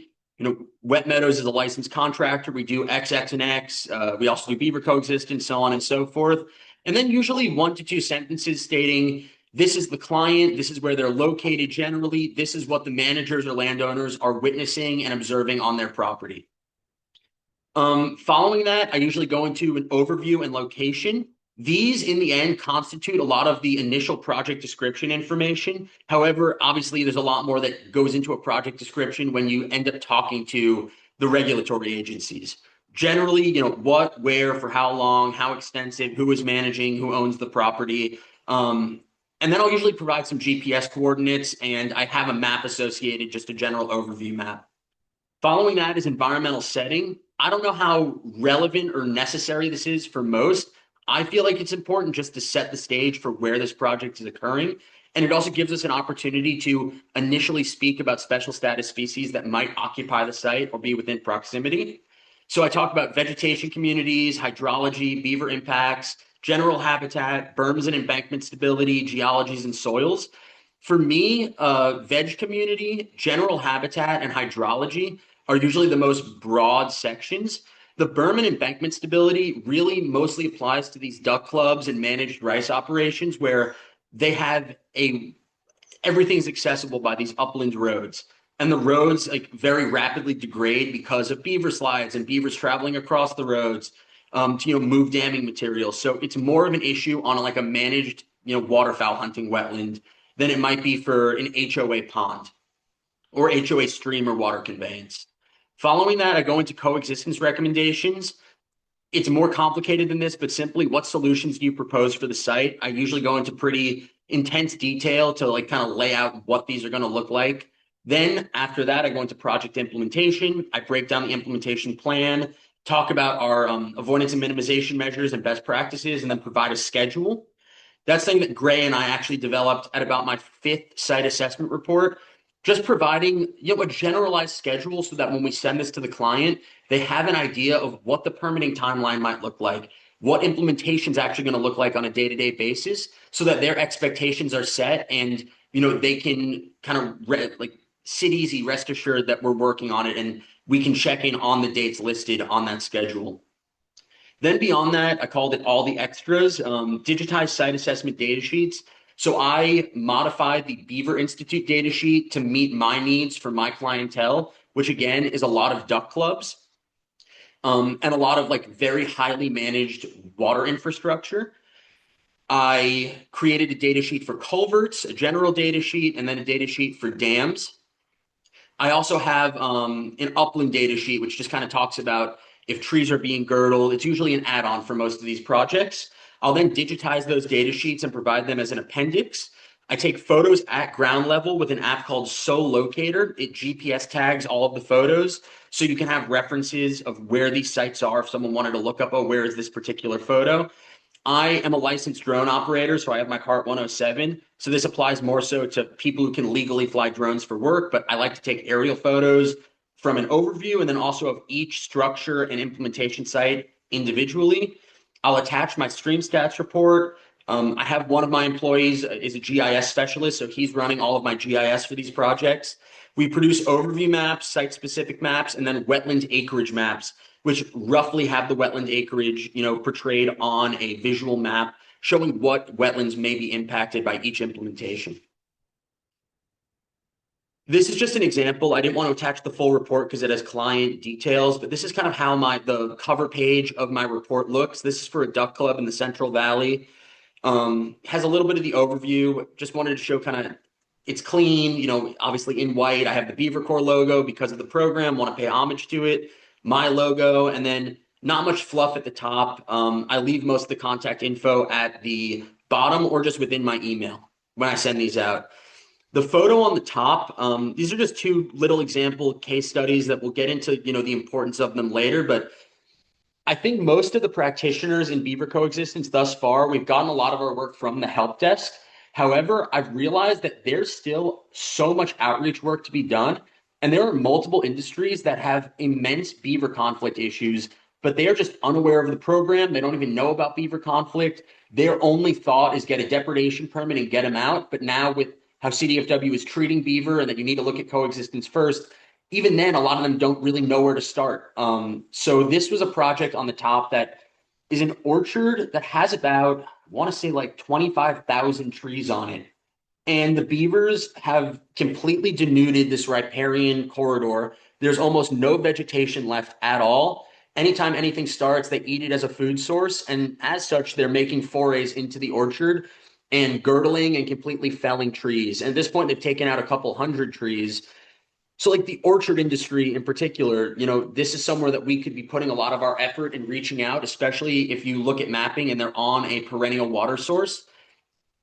Wet Meadows is a licensed contractor. We do X, X, and X. We also do Beaver Coexistence, so on and so forth. And then usually 1 to 2 sentences stating, this is the client, this is where they're located generally, this is what the managers or landowners are witnessing and observing on their property. Following that, I usually go into an overview and location. These, in the end, constitute a lot of the initial project description information. However, obviously, there's a lot more that goes into a project description when you end up talking to the regulatory agencies. Generally, what, where, for how long, how extensive, who is managing, who owns the property. And then I'll usually provide some GPS coordinates, and I have a map associated, just a general overview map. Following that is environmental setting. I don't know how relevant or necessary this is for most. I feel like it's important just to set the stage for where this project is occurring. And it also gives us an opportunity to initially speak about special status species that might occupy the site or be within proximity. So I talk about vegetation communities, hydrology, beaver impacts, general habitat, berms and embankment stability, geologies, and soils. For me, veg community, general habitat, and hydrology are usually the most broad sections. The berm and embankment stability really mostly applies to these duck clubs and managed rice operations where they have everything's accessible by these upland roads. And the roads very rapidly degrade because of beaver slides and beavers traveling across the roads to move damming materials. So it's more of an issue on a managed waterfowl hunting wetland than it might be for an HOA pond or HOA stream or water conveyance. Following that, I go into coexistence recommendations. It's more complicated than this, but simply what solutions do you propose for the site? I usually go into pretty intense detail to kind of lay out what these are going to look like. Then after that, I go into project implementation. I break down the implementation plan, talk about our avoidance and minimization measures and best practices, and then provide a schedule. That's something that Gray and I actually developed at about my 5th site assessment report. Just providing a generalized schedule so that when we send this to the client, they have an idea of what the permitting timeline might look like, what implementation is actually going to look like on a day-to-day basis, so that their expectations are set and they can kind of sit easy, rest assured that we're working on it, and we can check in on the dates listed on that schedule. Then beyond that, I called it all the extras, digitized site assessment data sheets. So I modified the Beaver Institute data sheet to meet my needs for my clientele, which again is a lot of duck clubs and a lot of very highly managed water infrastructure. I created a data sheet for culverts, a general data sheet, and then a data sheet for dams. I also have an upland data sheet, which just kind of talks about if trees are being girdled. It's usually an add-on for most of these projects. I'll then digitize those data sheets and provide them as an appendix. I take photos at ground level with an app called SoLocator. It GPS tags all of the photos, so you can have references of where these sites are if someone wanted to look up, oh, where is this particular photo? I am a licensed drone operator, so I have my CART 107. So this applies more so to people who can legally fly drones for work, but I like to take aerial photos from an overview and then also of each structure and implementation site individually. I'll attach my stream stats report. I have one of my employees is a GIS specialist, so he's running all of my GIS for these projects. We produce overview maps, site-specific maps, and then wetland acreage maps, which roughly have the wetland acreage, portrayed on a visual map showing what wetlands may be impacted by each implementation. This is just an example. I didn't want to attach the full report because it has client details, but this is kind of how the cover page of my report looks. This is for a duck club in the Central Valley. Has a little bit of the overview. Just wanted to show kind of it's clean, obviously in white. I have the Beaver Core logo because of the program, want to pay homage to it. My logo, and then not much fluff at the top. I leave most of the contact info at the bottom or just within my email when I send these out. The photo on the top, these are just 2 little example case studies that we'll get into, the importance of them later, but I think most of the practitioners in Beaver Coexistence thus far, we've gotten a lot of our work from the help desk. However, I've realized that there's still so much outreach work to be done. And there are multiple industries that have immense beaver conflict issues, but they are just unaware of the program. They don't even know about beaver conflict. Their only thought is get a depredation permit and get them out. But now with how CDFW is treating beaver and that you need to look at coexistence first, even then, a lot of them don't really know where to start. So this was a project on the top that is an orchard that has about, I want to say like 25,000 trees on it. And the beavers have completely denuded this riparian corridor. There's almost no vegetation left at all. Anytime anything starts, they eat it as a food source. And as such, they're making forays into the orchard and girdling and completely felling trees. And at this point, they've taken out a couple hundred trees. So like the orchard industry in particular, this is somewhere that we could be putting a lot of our effort in reaching out, especially if you look at mapping and they're on a perennial water source.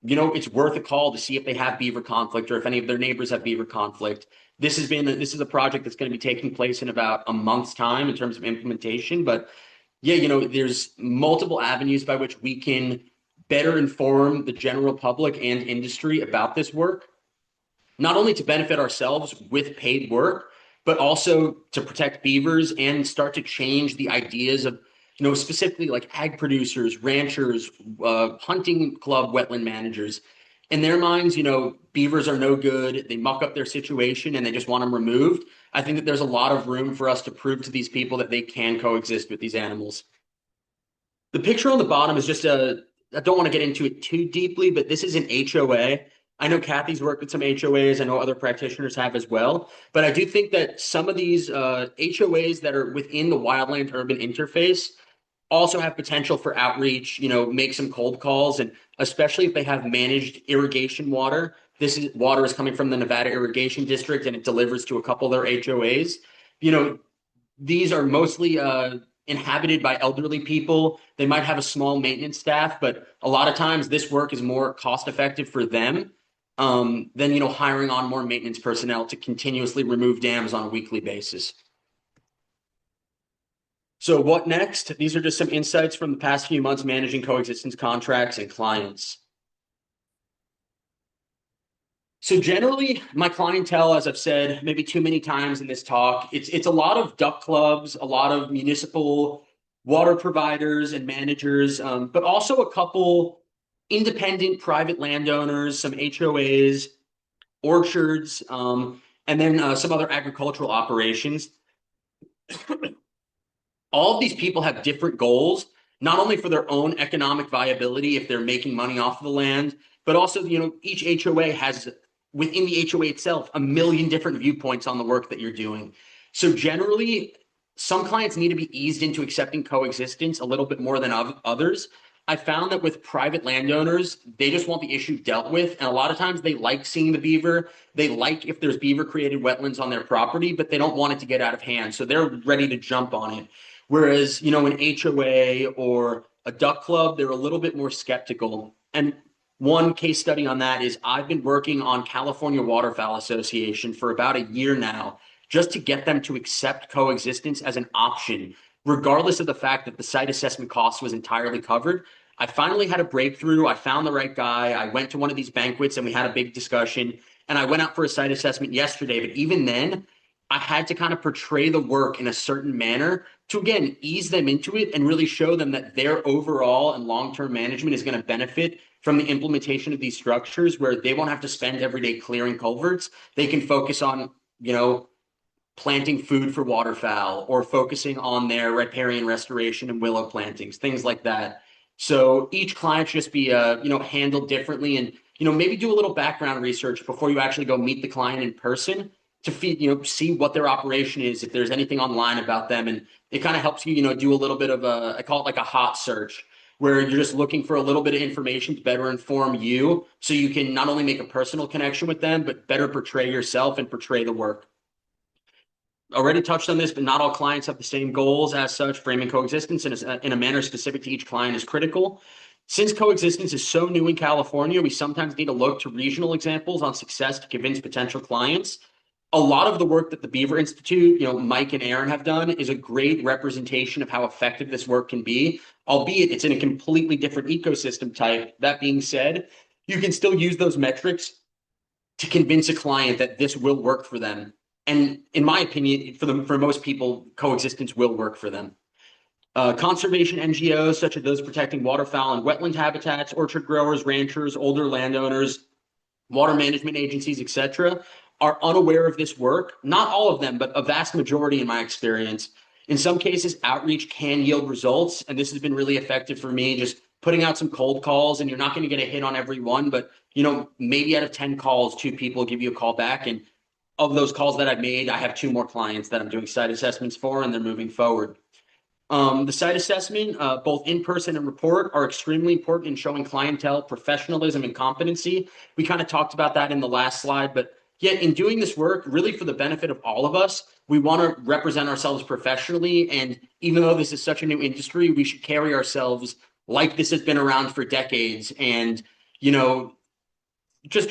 It's worth a call to see if they have beaver conflict or if any of their neighbors have beaver conflict. This is a project that's going to be taking place in about a month's time in terms of implementation. But yeah, there's multiple avenues by which we can better inform the general public and industry about this work, not only to benefit ourselves with paid work, but also to protect beavers and start to change the ideas of, specifically like ag producers, ranchers, hunting club wetland managers. In their minds, beavers are no good. They muck up their situation and they just want them removed. I think that there's a lot of room for us to prove to these people that they can coexist with these animals. The picture on the bottom is just I don't want to get into it too deeply, but this is an HOA. I know Kathy's worked with some HOAs. I know other practitioners have as well. But I do think that some of these HOAs that are within the wildland urban interface also have potential for outreach, make some cold calls, and especially if they have managed irrigation water. Water is coming from the Nevada Irrigation District and it delivers to a couple of their HOAs. These are mostly inhabited by elderly people. They might have a small maintenance staff, but a lot of times this work is more cost effective for them than hiring on more maintenance personnel to continuously remove dams on a weekly basis. So what next? These are just some insights from the past few months managing coexistence contracts and clients. So generally, my clientele, as I've said maybe too many times in this talk, it's a lot of duck clubs, a lot of municipal water providers and managers, but also a couple independent private landowners, some HOAs, orchards, and then some other agricultural operations. All of these people have different goals, not only for their own economic viability if they're making money off of the land, but also, each HOA has within the HOA itself a million different viewpoints on the work that you're doing. So generally, some clients need to be eased into accepting coexistence a little bit more than others. I found that with private landowners, they just want the issue dealt with. And a lot of times they like seeing the beaver. They like if there's beaver created wetlands on their property, but they don't want it to get out of hand. So they're ready to jump on it. Whereas, an HOA or a duck club, they're a little bit more skeptical. And one case study on that is I've been working on California Waterfowl Association for about a year now, just to get them to accept coexistence as an option, regardless of the fact that the site assessment cost was entirely covered. I finally had a breakthrough. I found the right guy. I went to one of these banquets and we had a big discussion. And I went out for a site assessment yesterday. But even then, I had to kind of portray the work in a certain manner to, again, ease them into it and really show them that their overall and long-term management is going to benefit from the implementation of these structures where they won't have to spend every day clearing culverts. They can focus on, planting food for waterfowl or focusing on their riparian restoration and willow plantings, things like that. So each client should just be, handled differently and, maybe do a little background research before you actually go meet the client in person to see what their operation is, if there's anything online about them. And it kind of helps you, do a little bit of I call it like a hot search, where you're just looking for a little bit of information to better inform you so you can not only make a personal connection with them, but better portray yourself and portray the work. Already touched on this, but not all clients have the same goals. As such, framing coexistence in a manner specific to each client is critical. Since coexistence is so new in California, we sometimes need to look to regional examples on success to convince potential clients. a lot of the work that the Beaver Institute, Mike and Aaron have done is a great representation of how effective this work can be, albeit it's in a completely different ecosystem type. That being said, you can still use those metrics to convince a client that this will work for them. And in my opinion, for most people, coexistence will work for them. Conservation NGOs, such as those protecting waterfowl and wetland habitats, orchard growers, ranchers, older landowners, water management agencies, etc., are unaware of this work. Not all of them, but a vast majority in my experience. In some cases, outreach can yield results, and this has been really effective for me, just putting out some cold calls, and you're not going to get a hit on every one, but maybe out of 10 calls, 2 people give you a call back. And of those calls that I've made, I have 2 more clients that I'm doing site assessments for, and they're moving forward. The site assessment, both in person and report, are extremely important in showing clientele professionalism and competency. We kind of talked about that in the last slide, but yet in doing this work, really for the benefit of all of us, we want to represent ourselves professionally. And even though this is such a new industry, we should carry ourselves like this has been around for decades. And, just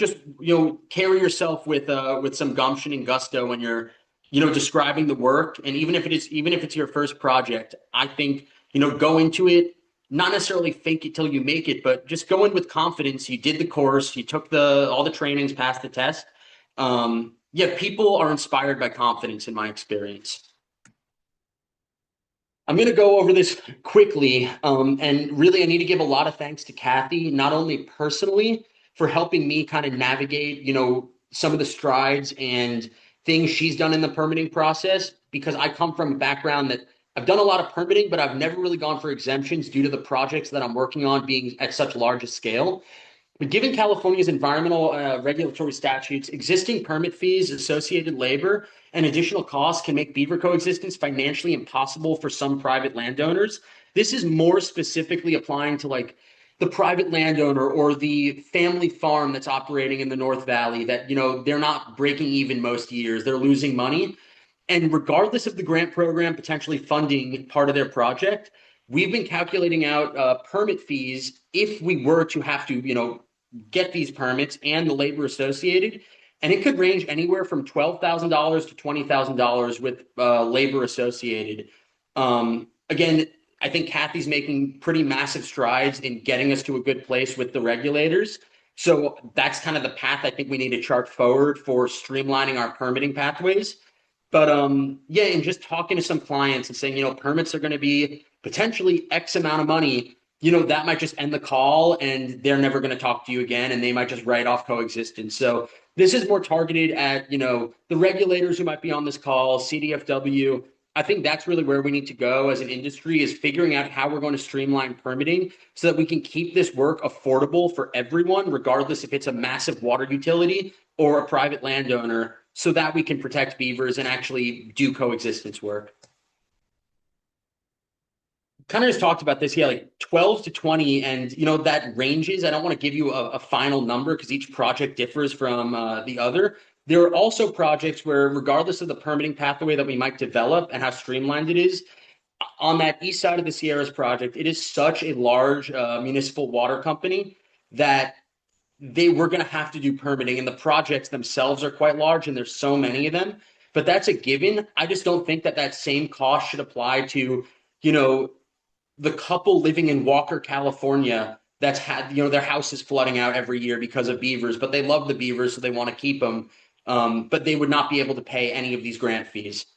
carry yourself with some gumption and gusto when you're describing the work. And even if it's your first project, I think go into it, not necessarily fake it till you make it, but just go in with confidence. You did the course, you took all the trainings, passed the test. People are inspired by confidence in my experience. I'm going to go over this quickly, and really I need to give a lot of thanks to Kathy, not only personally for helping me kind of navigate, some of the strides and things she's done in the permitting process, because I come from a background that I've done a lot of permitting, but I've never really gone for exemptions due to the projects that I'm working on being at such large a scale. But given California's environmental regulatory statutes, existing permit fees, associated labor, and additional costs can make beaver coexistence financially impossible for some private landowners. This is more specifically applying to like the private landowner or the family farm that's operating in the North Valley that, they're not breaking even most years, they're losing money. And regardless of the grant program potentially funding part of their project, we've been calculating out permit fees if we were to have to, get these permits and the labor associated. And it could range anywhere from $12,000 to $20,000 with labor associated. Again, I think Kathy's making pretty massive strides in getting us to a good place with the regulators. So that's kind of the path I think we need to chart forward for streamlining our permitting pathways. But and just talking to some clients and saying, permits are going to be potentially X amount of money, that might just end the call and they're never going to talk to you again and they might just write off coexistence. So this is more targeted at, the regulators who might be on this call, CDFW. I think that's really where we need to go as an industry, is figuring out how we're going to streamline permitting so that we can keep this work affordable for everyone, regardless if it's a massive water utility or a private landowner, so that we can protect beavers and actually do coexistence work. Kind of just talked about this, like 12 to 20, and that ranges. I don't want to give you a final number because each project differs from the other. There are also projects where, regardless of the permitting pathway that we might develop and how streamlined it is, on that east side of the Sierras project, it is such a large municipal water company that we're going to have to do permitting, and the projects themselves are quite large and there's so many of them, but that's a given. I just don't think that same cost should apply to, the couple living in Walker, California, that's had, their house is flooding out every year because of beavers, but they love the beavers, so they want to keep them. But they would not be able to pay any of these grant fees.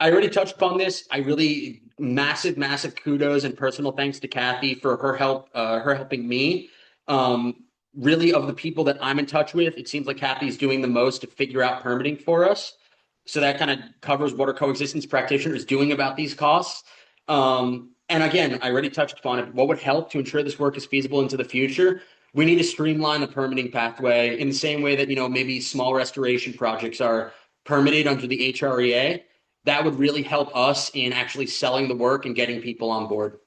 I already touched upon this. I really massive kudos and personal thanks to Kathy for her help, her helping me. Really, of the people that I'm in touch with, it seems like Kathy's doing the most to figure out permitting for us. So that kind of covers what our coexistence practitioner is doing about these costs. And again, I already touched upon it. What would help to ensure this work is feasible into the future? We need to streamline the permitting pathway in the same way that, maybe small restoration projects are permitted under the HREA. That would really help us in actually selling the work and getting people on board.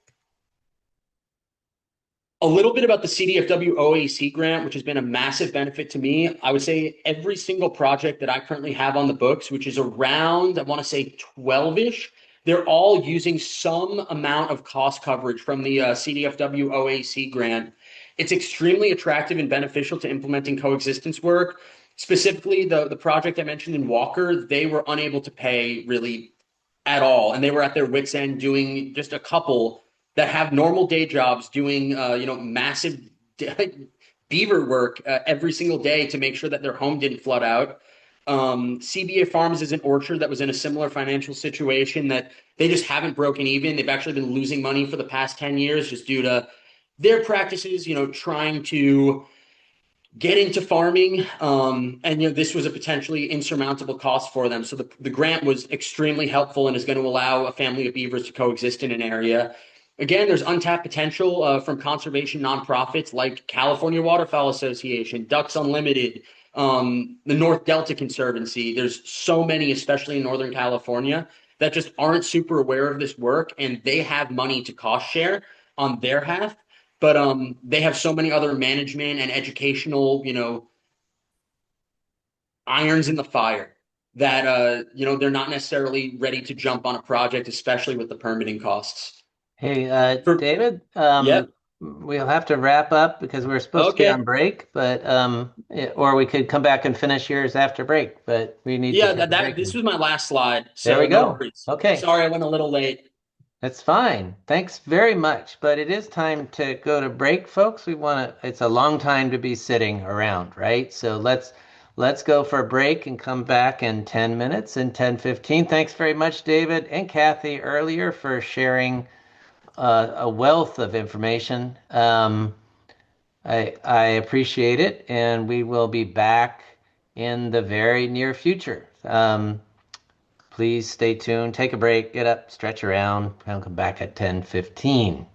A little bit about the CDFW OAC grant, which has been a massive benefit to me. I would say every single project that I currently have on the books, which is around, I want to say 12-ish, they're all using some amount of cost coverage from the CDFW OAC grant. It's extremely attractive and beneficial to implementing coexistence work. Specifically, the project I mentioned in Walker, they were unable to pay really at all, and they were at their wits' end doing just a couple that have normal day jobs doing massive beaver work every single day to make sure that their home didn't flood out. CBA Farms is an orchard that was in a similar financial situation that they just haven't broken even. They've actually been losing money for the past 10 years just due to their practices, trying to get into farming. And this was a potentially insurmountable cost for them. So the grant was extremely helpful and is going to allow a family of beavers to coexist in an area. Again, there's untapped potential from conservation nonprofits like California Waterfowl Association, Ducks Unlimited, the North Delta Conservancy. There's so many, especially in Northern California, that just aren't super aware of this work, and they have money to cost share on their half. But they have so many other management and educational, irons in the fire that they're not necessarily ready to jump on a project, especially with the permitting costs. Hey, For David, Yep. we'll have to wrap up because we're supposed to be on Okay. break, but or we could come back and finish yours after break, but we need to Yeah, take a that break. this was my last slide, There so we no go. worries. Okay. Sorry I went a little late. That's fine. Thanks very much. But it is time to go to break, folks. It's a long time to be sitting around, right? So let's go for a break and come back in 10 minutes and 10:15. Thanks very much, David and Kathy, earlier for sharing a wealth of information. I appreciate it, and we will be back in the very near future. Please stay tuned, take a break, get up, stretch around. I'll come back at 10:15.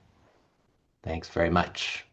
Thanks very much.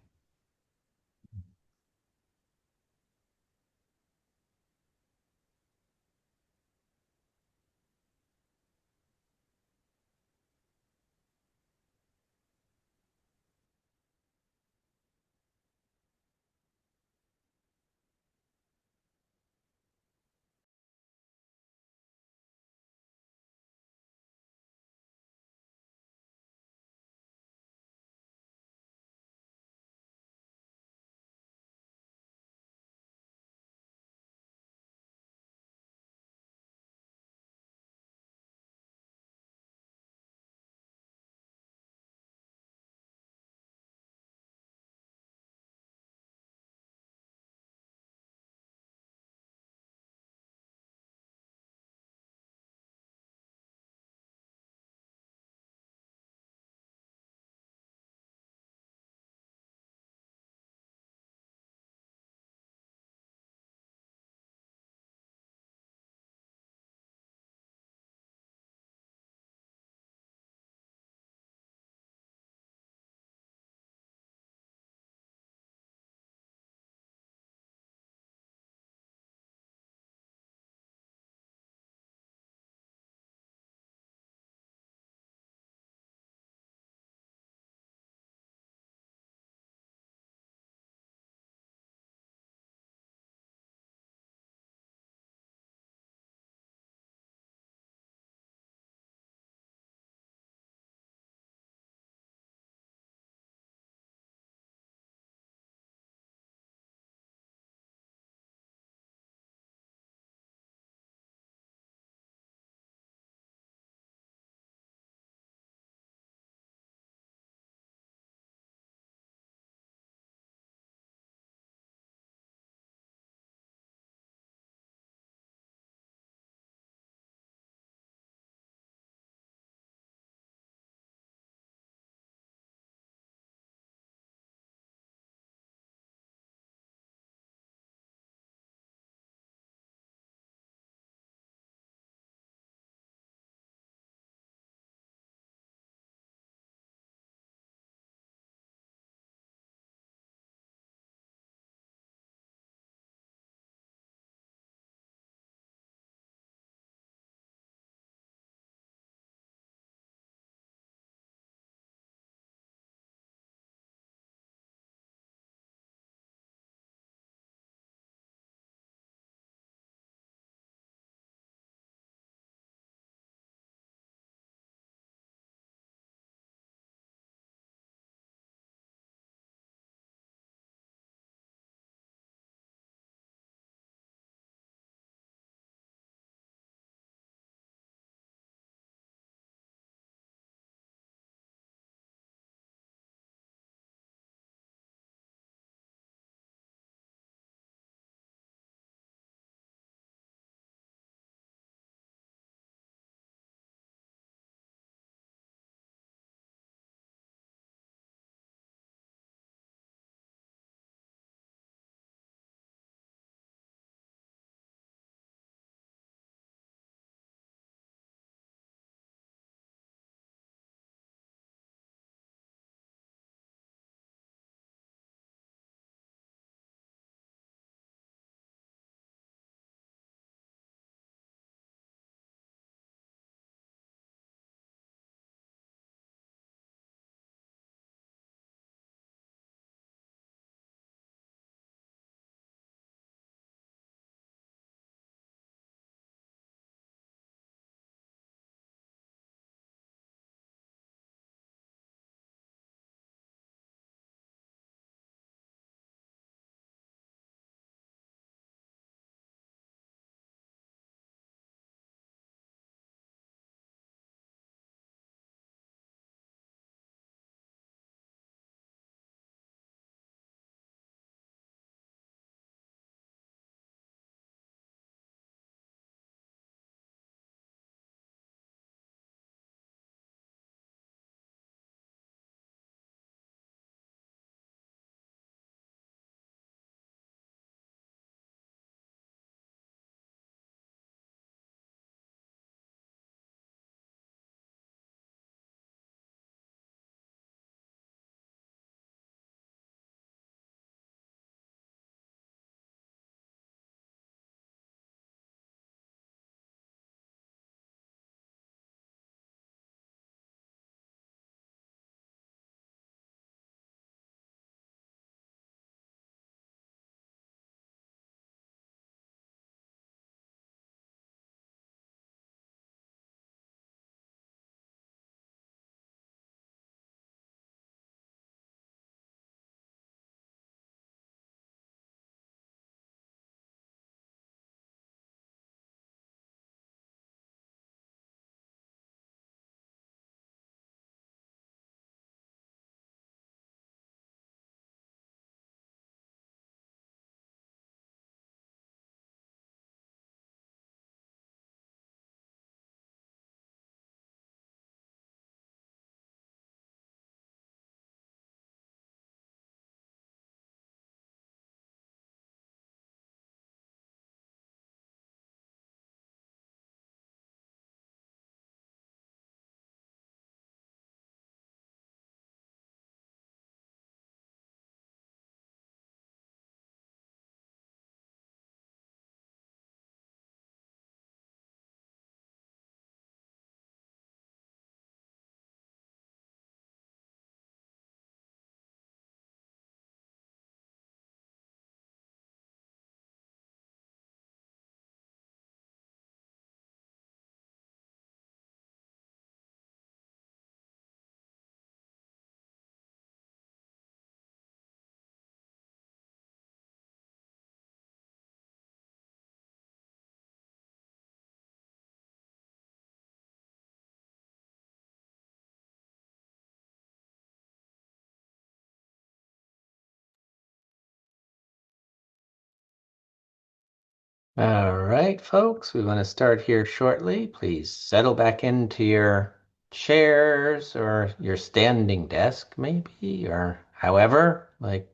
All right, folks, we want to start here shortly. Please settle back into your chairs or your standing desk, maybe, or however, like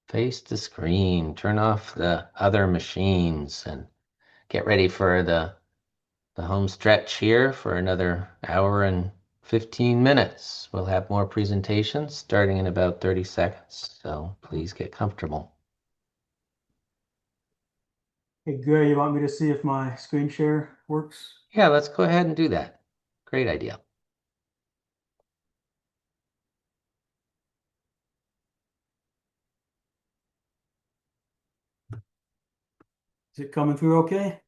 face the screen, turn off the other machines, and get ready for the home stretch here for another hour and 15 minutes. We'll have more presentations starting in about 30 seconds, so please get comfortable. Hey, Gray, you want me to see if my screen share works? Yeah, let's go ahead and do that. Great idea. Is it coming through okay?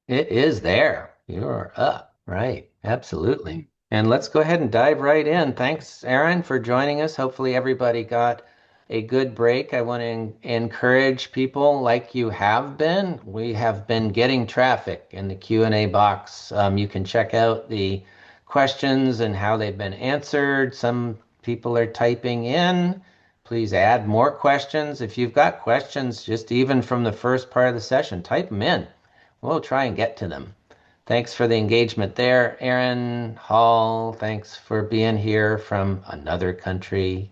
It is there. You're up. Right. Absolutely. And let's go ahead and dive right in. Thanks, Aaron, for joining us. Hopefully everybody got a good break. I want to encourage people like you have been. We have been getting traffic in the Q&A box. You can check out the questions and how they've been answered. Some people are typing in. Please add more questions. If you've got questions, just even from the first part of the session, type them in. We'll try and get to them. Thanks for the engagement there, Aaron Hall. Thanks for being here from another country.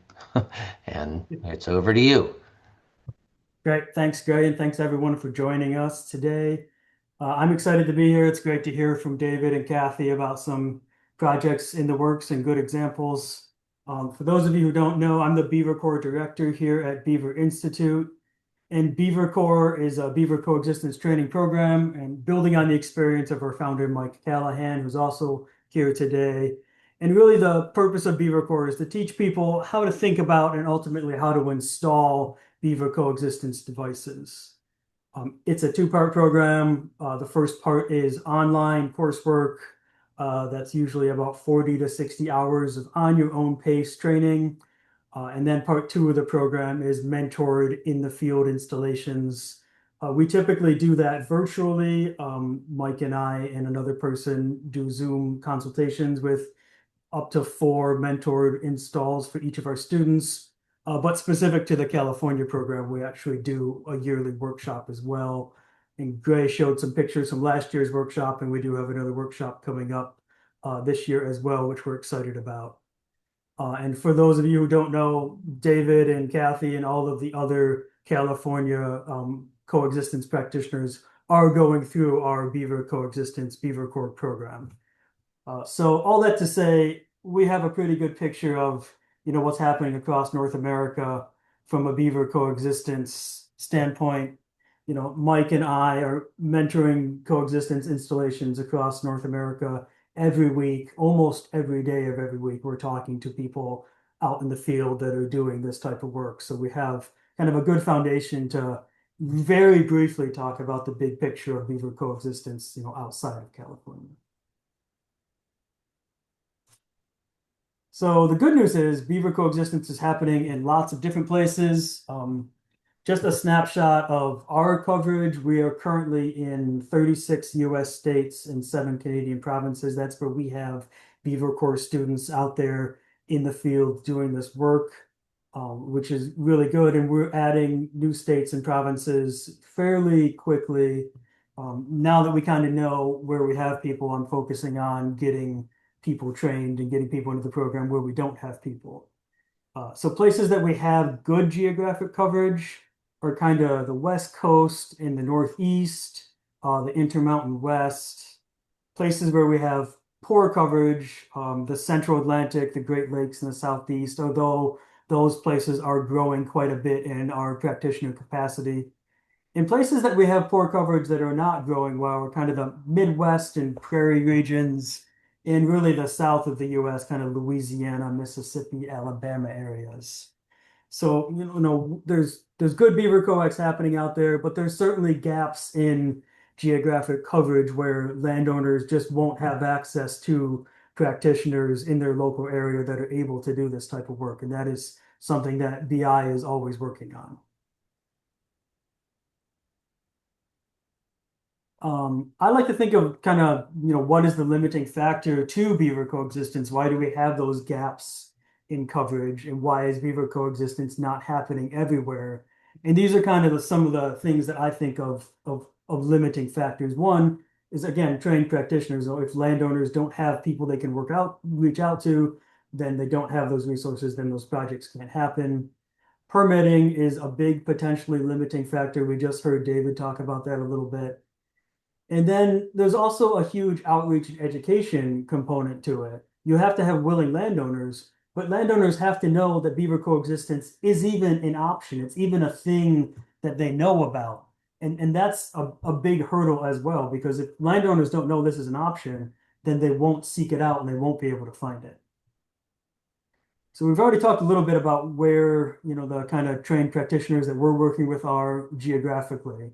And it's over to you. Great. Thanks, Gray, and thanks everyone for joining us today. I'm excited to be here. It's great to hear from David and Kathy about some projects in the works and good examples. For those of you who don't know, I'm the Beaver Core director here at Beaver Institute. And Beaver Core is a Beaver Coexistence training program, and building on the experience of our founder, Mike Callahan, who's also here today. And really the purpose of Beaver Core is to teach people how to think about and ultimately how to install Beaver Coexistence devices. It's a two-part program. The first part is online coursework. That's usually about 40 to 60 hours of on your own pace training. And then part two of the program is mentored in the field installations. We typically do that virtually. Mike and I and another person do Zoom consultations with up to 4 mentored installs for each of our students. But specific to the California program, we actually do a yearly workshop as well. And Gray showed some pictures from last year's workshop, and we do have another workshop coming up this year as well, which we're excited about. And for those of you who don't know, David and Kathy and all of the other California coexistence practitioners are going through our Beaver Coexistence Beaver Core program. So all that to say, we have a pretty good picture of what's happening across North America from a Beaver Coexistence standpoint. Mike and I are mentoring coexistence installations across North America every week, almost every day of every week. We're talking to people out in the field that are doing this type of work. So we have kind of a good foundation to very briefly talk about the big picture of Beaver Coexistence, outside of California. So the good news is Beaver Coexistence is happening in lots of different places. Just a snapshot of our coverage. We are currently in 36 US states and 7 Canadian provinces. That's where we have Beaver Core students out there in the field doing this work, which is really good. And we're adding new states and provinces fairly quickly. Now that we kind of know where we have people, I'm focusing on getting people trained and getting people into the program where we don't have people. So places that we have good geographic coverage are kind of the West Coast and the Northeast, the Intermountain West. Places where we have poor coverage, the Central Atlantic, the Great Lakes, and the Southeast, although those places are growing quite a bit in our practitioner capacity. In places that we have poor coverage that are not growing well, we're kind of the Midwest and prairie regions, and really the south of the US, kind of Louisiana, Mississippi, Alabama areas. So, there's good Beaver Coex happening out there, but there's certainly gaps in geographic coverage where landowners just won't have access to practitioners in their local area that are able to do this type of work. And that is something that BI is always working on. I like to think of kind of, what is the limiting factor to Beaver Coexistence? Why do we have those gaps in coverage, and why is Beaver Coexistence not happening everywhere? And these are kind of some of the things that I think of limiting factors. One is, again, trained practitioners. Or if landowners don't have people they can reach out to, then they don't have those resources, then those projects can't happen. Permitting is a big potentially limiting factor. We just heard David talk about that a little bit. And then there's also a huge outreach and education component to it. You have to have willing landowners, but landowners have to know that beaver coexistence is even an option. It's even a thing that they know about. And that's a big hurdle as well, because if landowners don't know this is an option, then they won't seek it out and they won't be able to find it. So we've already talked a little bit about where, the kind of trained practitioners that we're working with are geographically.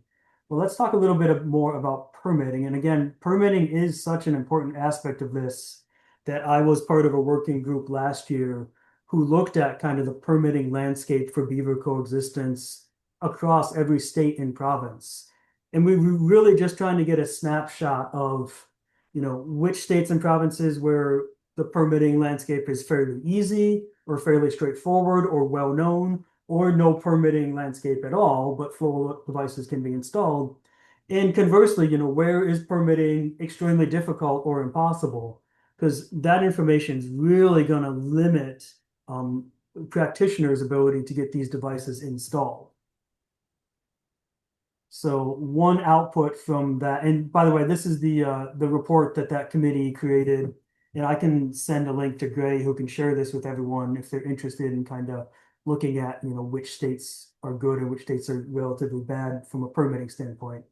Well, let's talk a little bit more about permitting. And again, permitting is such an important aspect of this that I was part of a working group last year who looked at kind of the permitting landscape for beaver coexistence across every state and province. And we were really just trying to get a snapshot of, which states and provinces where the permitting landscape is fairly easy or fairly straightforward or well known, or no permitting landscape at all, but full devices can be installed. And conversely, where is permitting extremely difficult or impossible? Because that information is really going to limit practitioners' ability to get these devices installed. So one output from that, and by the way, this is the report that committee created, and I can send a link to Gray who can share this with everyone if they're interested in kind of looking at which states are good and which states are relatively bad from a permitting standpoint.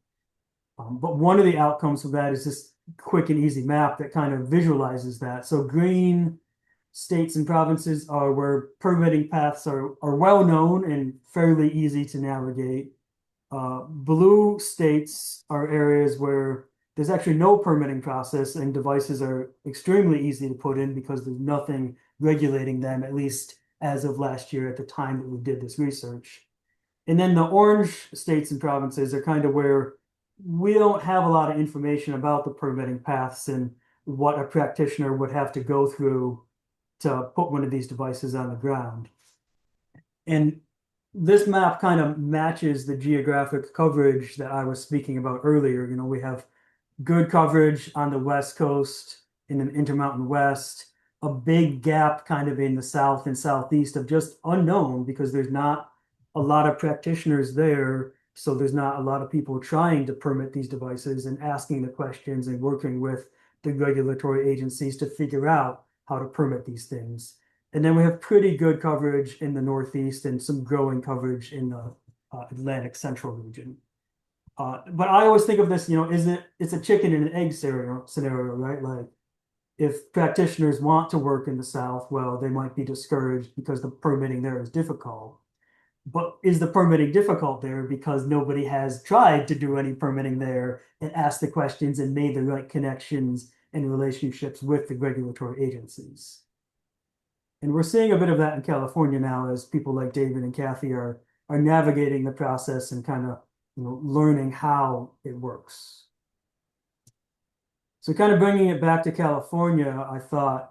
But one of the outcomes of that is this quick and easy map that kind of visualizes that. So green states and provinces are where permitting paths are well known and fairly easy to navigate. Blue states are areas where there's actually no permitting process and devices are extremely easy to put in because there's nothing regulating them, at least as of last year at the time that we did this research. And then the orange states and provinces are kind of where we don't have a lot of information about the permitting paths and what a practitioner would have to go through to put one of these devices on the ground. And this map kind of matches the geographic coverage that I was speaking about earlier. We have good coverage on the West Coast in the Intermountain West, a big gap kind of in the South and Southeast of just unknown because there's not a lot of practitioners there. So there's not a lot of people trying to permit these devices and asking the questions and working with the regulatory agencies to figure out how to permit these things. And then we have pretty good coverage in the Northeast and some growing coverage in the Atlantic Central region. But I always think of this, it's a chicken and an egg scenario, right? Like if practitioners want to work in the South, well, they might be discouraged because the permitting there is difficult. But is the permitting difficult there because nobody has tried to do any permitting there and asked the questions and made the right connections and relationships with the regulatory agencies? And we're seeing a bit of that in California now as people like David and Kathy are navigating the process and kind of learning how it works. So kind of bringing it back to California, I thought,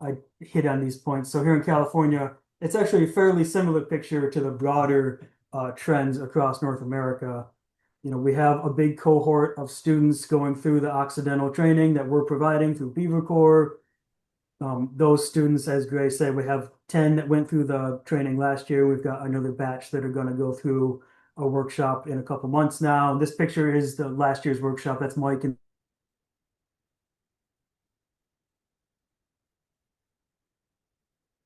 I'd hit on these points. So here in California, it's actually a fairly similar picture to the broader trends across North America. We have a big cohort of students going through the Occidental training that we're providing through Beaver Core. Those students, as Gray said, we have 10 that went through the training last year. We've got another batch that are going to go through a workshop in a couple months now. This picture is the last year's workshop. That's Mike and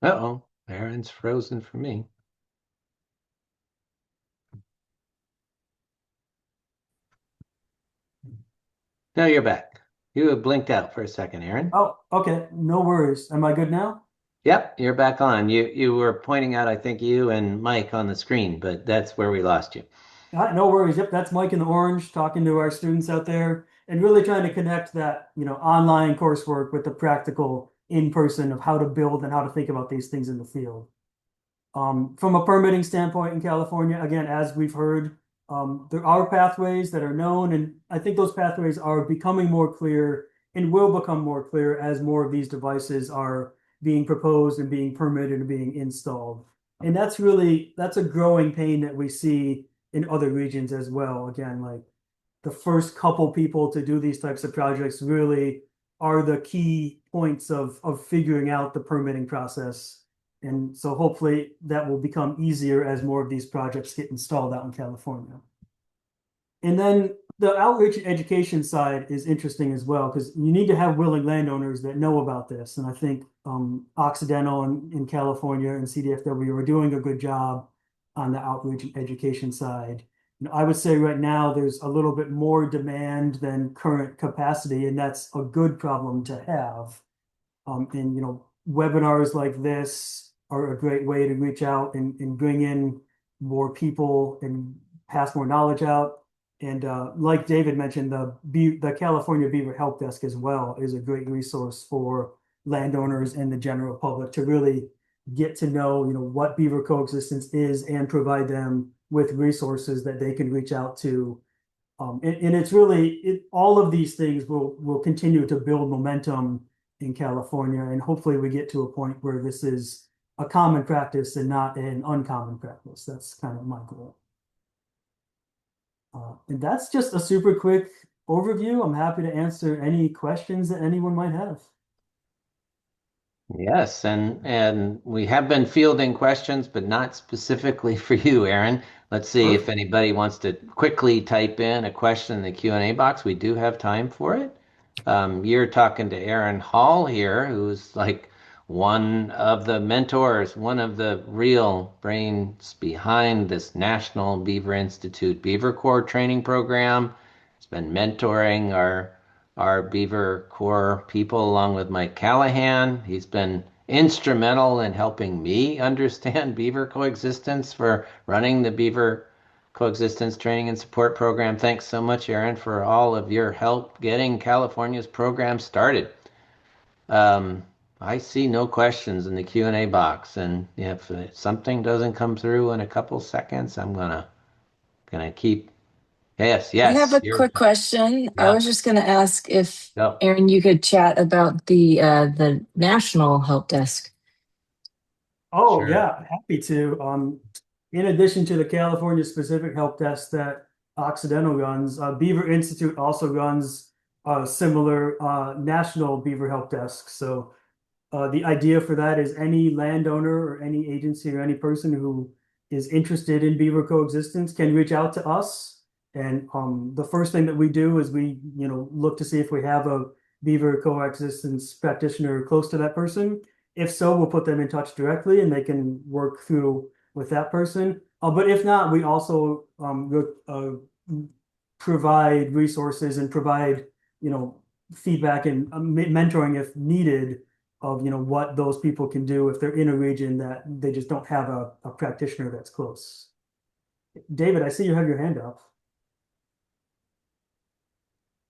Uh-oh, Aaron's frozen for me. No, you're back. You have blinked out for a second, Aaron. Oh, okay. No worries. Am I good now? Yep, you're back on. You were pointing out, I think, you and Mike on the screen, but that's where we lost you. No worries. Yep, that's Mike in the orange talking to our students out there and really trying to connect that, online coursework with the practical in-person of how to build and how to think about these things in the field. From a permitting standpoint in California, again, as we've heard, there are pathways that are known, and I think those pathways are becoming more clear and will become more clear as more of these devices are being proposed and being permitted and being installed. And that's a growing pain that we see in other regions as well. Again, like the first couple people to do these types of projects really are the key points of figuring out the permitting process. And so hopefully that will become easier as more of these projects get installed out in California. And then the outreach and education side is interesting as well, because you need to have willing landowners that know about this. And I think Occidental in California and CDFW are doing a good job on the outreach and education side. And I would say right now there's a little bit more demand than current capacity, and that's a good problem to have. And webinars like this are a great way to reach out and bring in more people and pass more knowledge out. And like David mentioned, the California Beaver Help Desk as well is a great resource for landowners and the general public to really get to know, what beaver coexistence is and provide them with resources that they can reach out to. And it's really all of these things will continue to build momentum in California, and hopefully we get to a point where this is a common practice and not an uncommon practice. That's kind of my goal. And that's just a super quick overview. I'm happy to answer any questions that anyone might have. Yes, and we have been fielding questions, but not specifically for you, Aaron. Let's see if Perfect. anybody wants to quickly type in a question in the Q&A box. We do have time for it. You're talking to Aaron Hall here, who's like one of the mentors, one of the real brains behind this National Beaver Institute Beaver Corps training program. He's been mentoring our Beaver Corps people along with Mike Callahan. He's been instrumental in helping me understand beaver coexistence for running the Beaver Coexistence Training and Support Program. Thanks so much, Aaron, for all of your help getting California's program started. Um, I see no questions in the Q&A box, and if something doesn't come through in a couple seconds, I'm gonna keep. Yes, I have yes, a you're. quick question. I Yeah. was just going to ask if Yep. Aaron, you could chat about the national help desk. Oh Sure. yeah, happy to. In addition to the California specific help desk that Occidental runs, Beaver Institute also runs a similar national beaver help desk. So the idea for that is any landowner or any agency or any person who is interested in beaver coexistence can reach out to us. And the first thing that we do is we, look to see if we have a beaver coexistence practitioner close to that person. If so, we'll put them in touch directly and they can work through with that person. But if not, we also provide resources and provide, feedback and mentoring if needed of what those people can do if they're in a region that they just don't have a practitioner that's close. David, I see you have your hand up.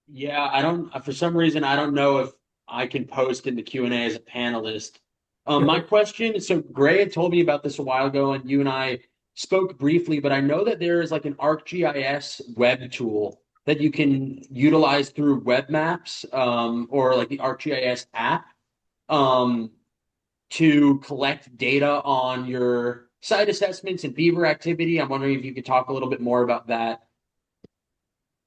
Yeah, I don't, for some reason, I don't know if I can post in the Q&A as a panelist. My Sure. question, so Gray had told me about this a while ago, and you and I spoke briefly, but I know that there is like an ArcGIS web tool that you can utilize through web maps, or like the ArcGIS app, um, to collect data on your site assessments and beaver activity. I'm wondering if you could talk a little bit more about that.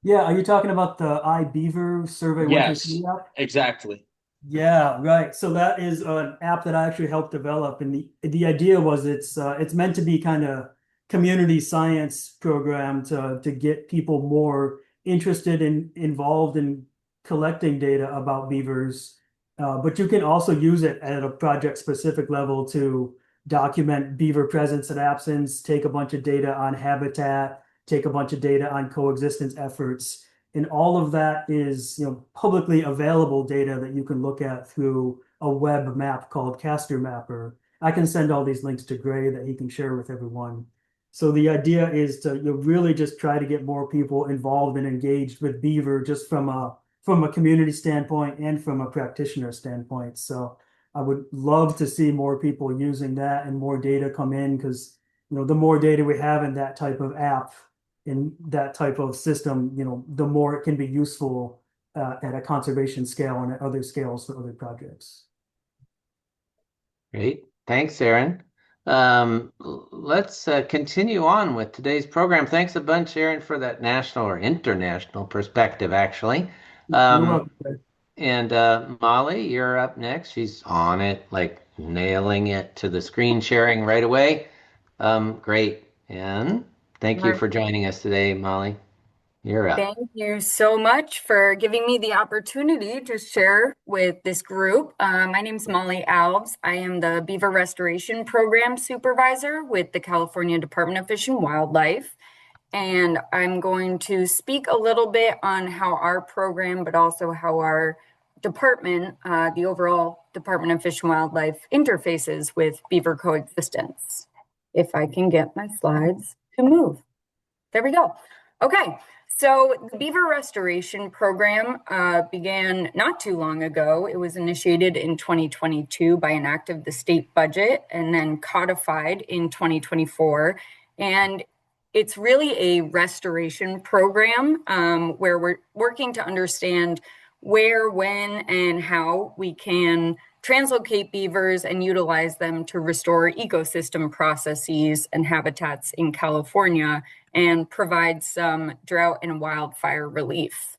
Yeah, are you talking about the iBeaver Survey Yes, 123 app? exactly. Yeah, right. So that is an app that I actually helped develop, and the idea was it's meant to be kind of community science program to get people more interested and involved in collecting data about beavers. But you can also use it at a project specific level to document beaver presence and absence, take a bunch of data on habitat, take a bunch of data on coexistence efforts. And all of that is, publicly available data that you can look at through a web map called Caster Mapper. I can send all these links to Gray that he can share with everyone. So the idea is to really just try to get more people involved and engaged with Beaver just from a community standpoint and from a practitioner standpoint. So I would love to see more people using that and more data come in because the more data we have in that type of app, in that type of system, the more it can be useful at a conservation scale and at other scales for other projects. Great. Thanks, Aaron. Let's continue on with today's program. Thanks a bunch, Aaron, for that national or international perspective, actually. You're Um, welcome, Greg. and Molly, you're up next. She's on it, like nailing it to the screen sharing right away. Great. And thank you Right. for joining us today, Molly. You're up. Thank you so much for giving me the opportunity to share with this group. My name is Molly Alves. I am the Beaver Restoration Program Supervisor with the California Department of Fish and Wildlife. And I'm going to speak a little bit on how our program, but also how our department, the overall Department of Fish and Wildlife, interfaces with Beaver Coexistence. If I can get my slides to move. There we go. Okay, so the Beaver Restoration Program began not too long ago. It was initiated in 2022 by an act of the state budget and then codified in 2024. And it's really a restoration program where we're working to understand where, when, and how we can translocate beavers and utilize them to restore ecosystem processes and habitats in California and provide some drought and wildfire relief.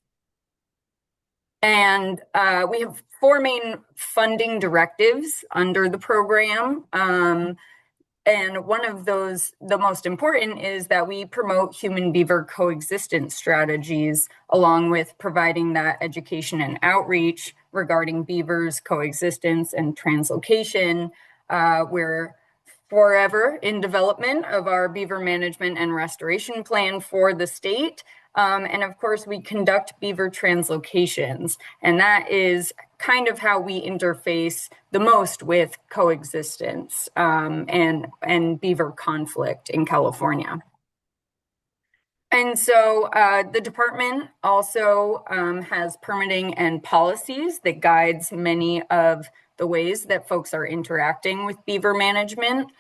And we have four main funding directives under the program. And one of those, the most important, is that we promote human-beaver coexistence strategies, along with providing that education and outreach regarding beavers, coexistence, and translocation. We're forever in development of our beaver management and restoration plan for the state. And of course, we conduct beaver translocations, and that is kind of how we interface the most with coexistence and beaver conflict in California. And so the department also has permitting and policies that guides many of the ways that folks are interacting with beaver management.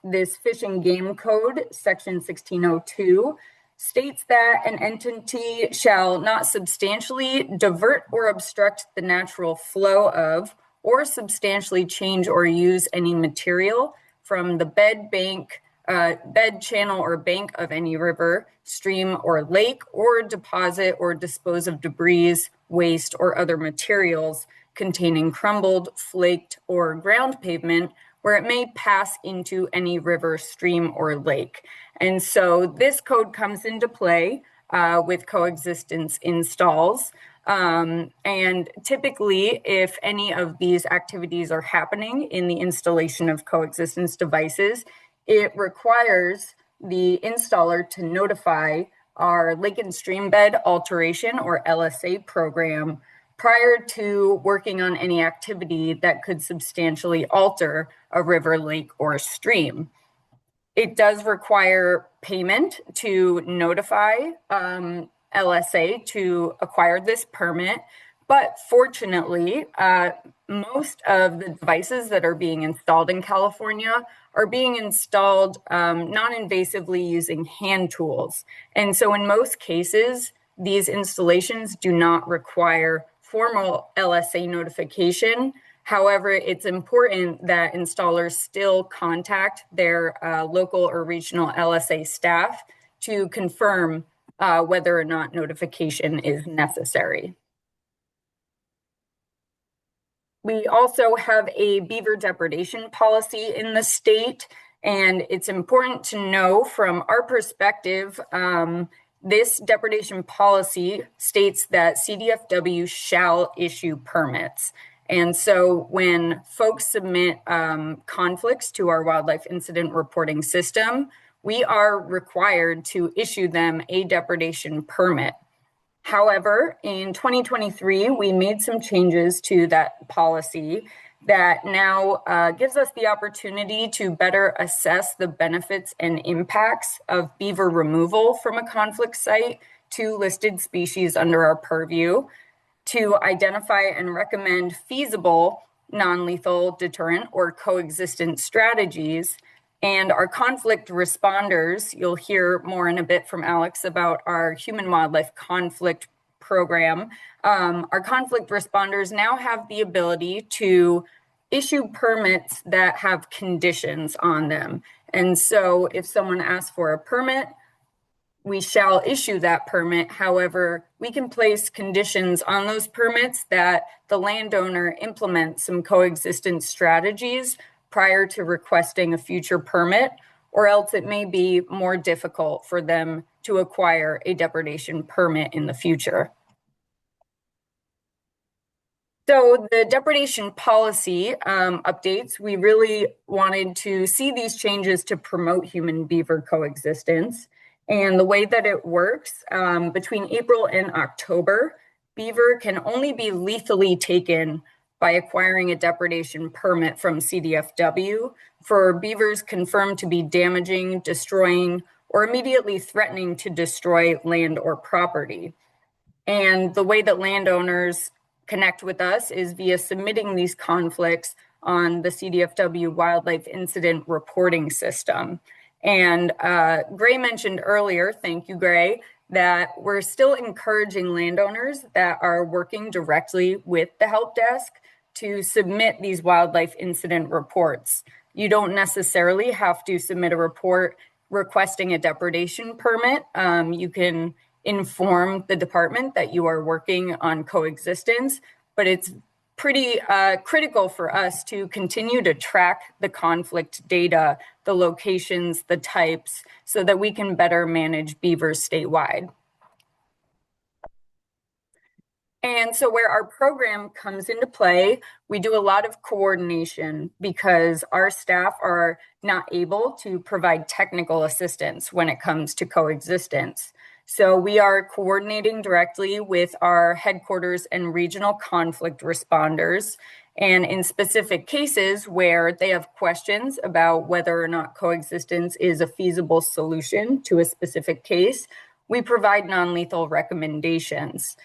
This Fish and Game Code, section 1602, states that an entity shall not substantially divert or obstruct the natural flow of, or substantially change or use any material from the bed, bank, bed, channel, or bank of any river, stream, or lake, or deposit or dispose of debris, waste, or other materials containing crumbled, flaked, or ground pavement where it may pass into any river, stream, or lake. And so this code comes into play with coexistence installs. And typically, if any of these activities are happening in the installation of coexistence devices, it requires the installer to notify our lake and stream bed alteration, or LSA program, prior to working on any activity that could substantially alter a river, lake, or stream. It does require payment to notify LSA to acquire this permit, but fortunately, most of the devices that are being installed in California are being installed non-invasively using hand tools. And so in most cases, these installations do not require formal LSA notification. However, it's important that installers still contact their local or regional LSA staff to confirm whether or not notification is necessary. We also have a beaver depredation policy in the state, and it's important to know from our perspective, this depredation policy states that CDFW shall issue permits. And so when folks submit conflicts to our wildlife incident reporting system, we are required to issue them a depredation permit. However, in 2023, we made some changes to that policy that now gives us the opportunity to better assess the benefits and impacts of beaver removal from a conflict site to listed species under our purview, to identify and recommend feasible non-lethal deterrent or coexistence strategies. And our conflict responders, you'll hear more in a bit from Alex about our human-wildlife conflict program. Our conflict responders now have the ability to issue permits that have conditions on them. And so if someone asks for a permit, we shall issue that permit. However, we can place conditions on those permits that the landowner implement some coexistence strategies prior to requesting a future permit, or else it may be more difficult for them to acquire a depredation permit in the future. So the depredation policy updates, we really wanted to see these changes to promote human-beaver coexistence. And the way that it works, between April and October, beaver can only be lethally taken by acquiring a depredation permit from CDFW for beavers confirmed to be damaging, destroying, or immediately threatening to destroy land or property. And the way that landowners connect with us is via submitting these conflicts on the CDFW Wildlife Incident Reporting System. And Gray mentioned earlier, thank you, Gray, that we're still encouraging landowners that are working directly with the help desk to submit these wildlife incident reports. You don't necessarily have to submit a report requesting a depredation permit. You can inform the department that you are working on coexistence, but it's pretty critical for us to continue to track the conflict data, the locations, the types, so that we can better manage beavers statewide. And so where our program comes into play, we do a lot of coordination because our staff are not able to provide technical assistance when it comes to coexistence. So we are coordinating directly with our headquarters and regional conflict responders. And in specific cases where they have questions about whether or not coexistence is a feasible solution to a specific case, we provide non-lethal recommendations.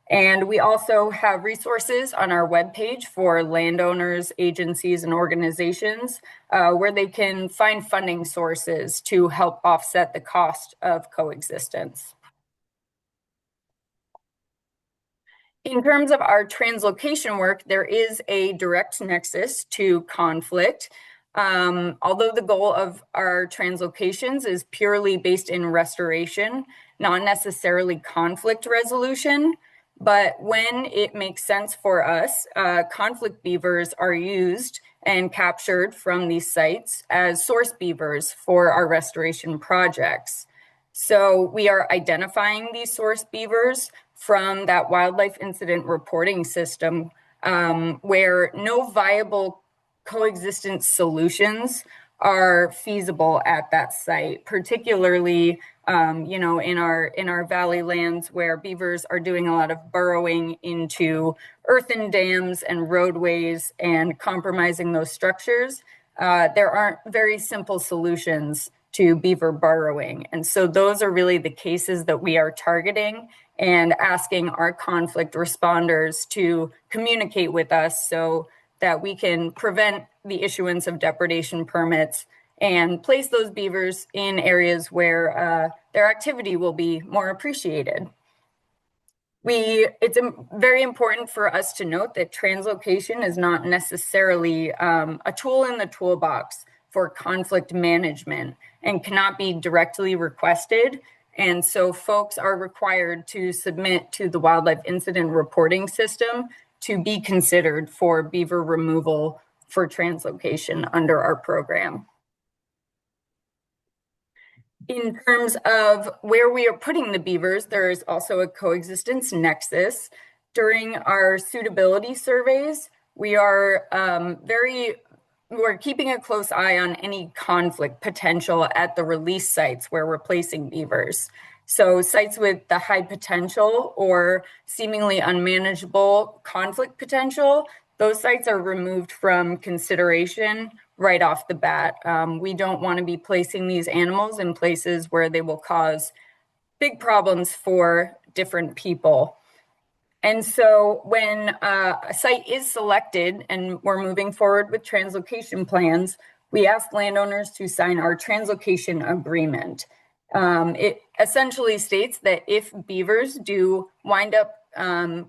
And we also have resources on our webpage for landowners, agencies, and organizations where they can find funding sources to help offset the cost of coexistence. In terms of our translocation work, there is a direct nexus to conflict. Although the goal of our translocations is purely based in restoration, not necessarily conflict resolution, but when it makes sense for us, conflict beavers are used and captured from these sites as source beavers for our restoration projects. So we are identifying these source beavers from that wildlife incident reporting system where no viable coexistence solutions are feasible at that site, particularly in our valley lands where beavers are doing a lot of burrowing into earthen dams and roadways and compromising those structures. There aren't very simple solutions to beaver burrowing. And so those are really the cases that we are targeting and asking our conflict responders to communicate with us so that we can prevent the issuance of depredation permits and place those beavers in areas where their activity will be more appreciated. It's very important for us to note that translocation is not necessarily a tool in the toolbox for conflict management and cannot be directly requested. And so folks are required to submit to the Wildlife Incident Reporting System to be considered for beaver removal for translocation under our program. In terms of where we are putting the beavers, there is also a coexistence nexus. During our suitability surveys, we're keeping a close eye on any conflict potential at the release sites where we're placing beavers. So sites with the high potential or seemingly unmanageable conflict potential, those sites are removed from consideration right off the bat. We don't want to be placing these animals in places where they will cause big problems for different people. And so when a site is selected and we're moving forward with translocation plans, we ask landowners to sign our translocation agreement. It essentially states that if beavers do wind up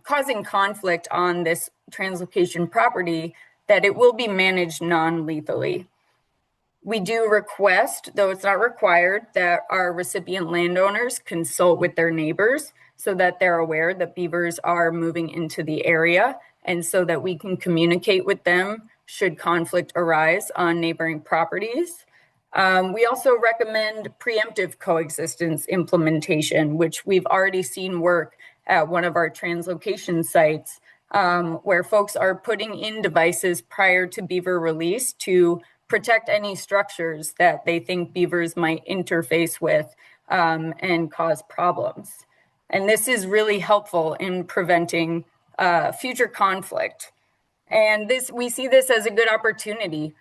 causing conflict on this translocation property, that it will be managed non-lethally. We do request, though it's not required, that our recipient landowners consult with their neighbors so that they're aware that beavers are moving into the area, and so that we can communicate with them should conflict arise on neighboring properties. We also recommend preemptive coexistence implementation, which we've already seen work at one of our translocation sites, where folks are putting in devices prior to beaver release to protect any structures that they think beavers might interface with and cause problems. And this is really helpful in preventing future conflict. And we see this as a good opportunity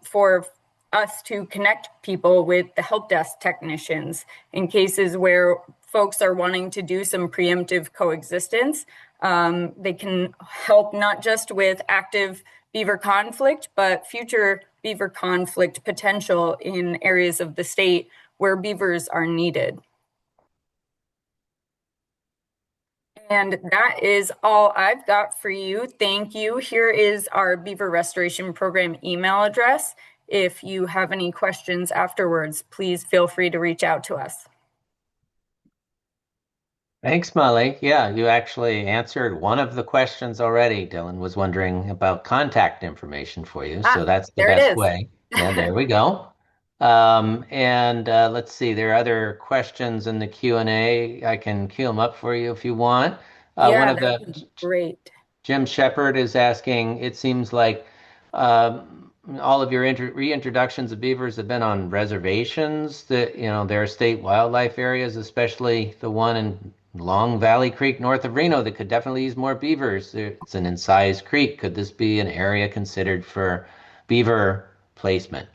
for us to connect people with the help desk technicians in cases where folks are wanting to do some preemptive coexistence. They can help not just with active beaver conflict, but future beaver conflict potential in areas of the state where beavers are needed. And that is all I've got for you. Thank you. Here is our Beaver Restoration Program email address. If you have any questions afterwards, please feel free to reach out to us. Thanks, Molly. Yeah, you actually answered one of the questions already. Dylan was wondering about contact information for you, so that's the best way. Yeah, there we go. Let's see, there are other questions in the Q&A. I can queue them up for you if you want. Yeah, that would be great. Jim Shepard is asking, it seems like all of your reintroductions of beavers have been on reservations that, they're state wildlife areas, especially the one in Long Valley Creek north of Reno that could definitely use more beavers. It's an incised creek. Could this be an area considered for beaver placement?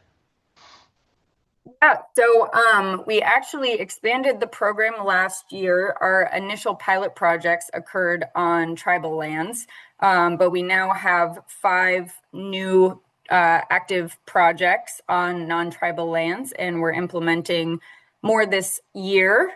Yeah, so we actually expanded the program last year. Our initial pilot projects occurred on tribal lands, but we now have 5 new active projects on non-tribal lands, and we're implementing more this year.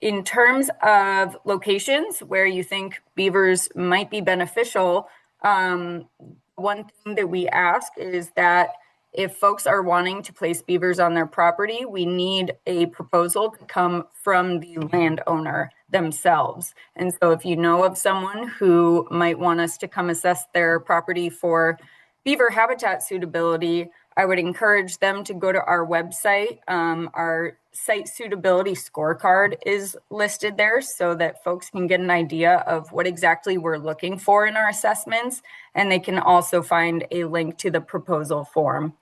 In terms of locations where you think beavers might be beneficial, one thing that we ask is that if folks are wanting to place beavers on their property, we need a proposal to come from the landowner themselves. And so if you know of someone who might want us to come assess their property for beaver habitat suitability, I would encourage them to go to our website. Our site suitability scorecard is listed there so that folks can get an idea of what exactly we're looking for in our assessments. And they can also find a link to the proposal form.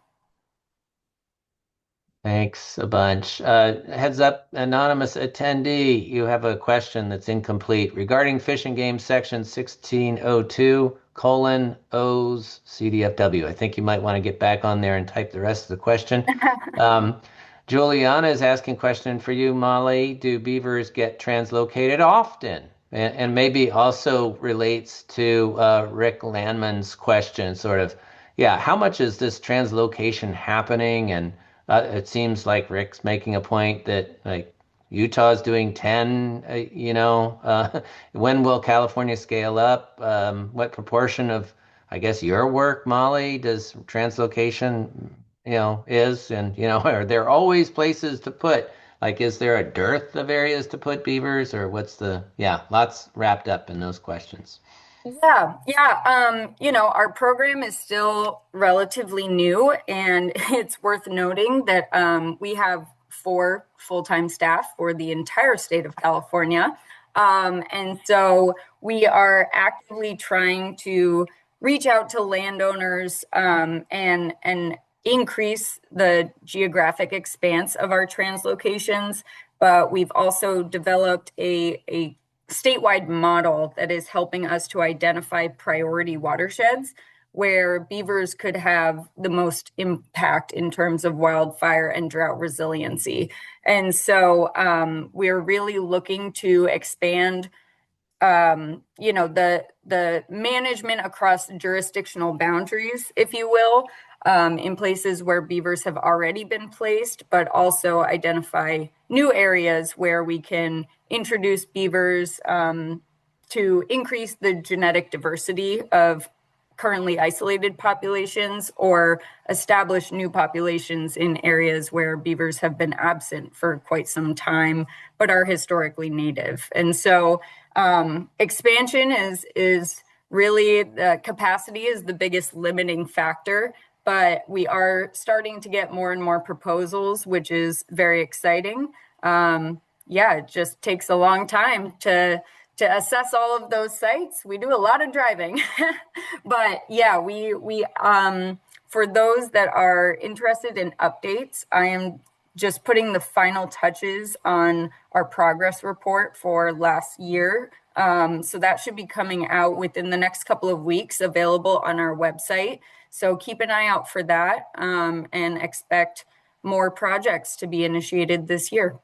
Thanks a bunch. Heads up, anonymous attendee, you have a question that's incomplete regarding Fish and Game section 1602:O's CDFW. I think you might want to get back on there and type the rest of the question. Juliana is asking a question for you, Molly. Do beavers get translocated often? And maybe also relates to Rick Landman's question, sort of, yeah, how much is this translocation happening? And it seems like Rick's making a point that like Utah's doing 10, when will California scale up? What proportion of, I guess, your work, Molly, does translocation, is? And, are there always places to put, like, is there a dearth of areas to put beavers or lots wrapped up in those questions. Yeah. Our program is still relatively new, and it's worth noting that we have 4 full-time staff for the entire state of California. And so we are actively trying to reach out to landowners and increase the geographic expanse of our translocations. But we've also developed a statewide model that is helping us to identify priority watersheds where beavers could have the most impact in terms of wildfire and drought resiliency. And so we're really looking to expand the management across jurisdictional boundaries, if you will, in places where beavers have already been placed, but also identify new areas where we can introduce beavers to increase the genetic diversity of currently isolated populations or establish new populations in areas where beavers have been absent for quite some time but are historically native. And so expansion is really, the capacity is the biggest limiting factor, but we are starting to get more and more proposals, which is very exciting. Yeah, it just takes a long time to assess all of those sites. We do a lot of driving, but yeah, we for those that are interested in updates, I am just putting the final touches on our progress report for last year. So that should be coming out within the next couple of weeks, available on our website. So keep an eye out for that, and expect more projects to be initiated this year.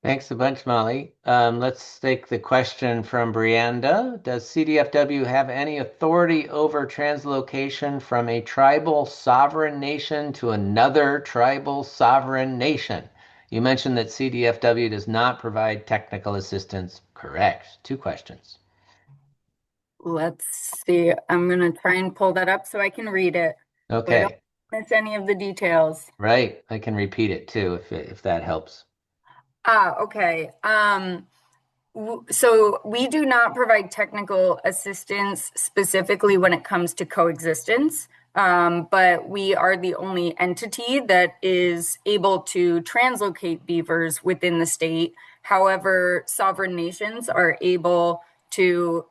Thanks a bunch, Molly. Let's take the question from Brianda. Does CDFW have any authority over translocation from a tribal sovereign nation to another tribal sovereign nation? You mentioned that CDFW does not provide technical assistance. Correct. 2 questions. Let's see. I'm going to try and pull that up so I can read it. Okay. I don't miss any of the details. Right. I can repeat it too if that helps. Okay. So we do not provide technical assistance specifically when it comes to coexistence, but we are the only entity that is able to translocate beavers within the state. However, sovereign nations are able to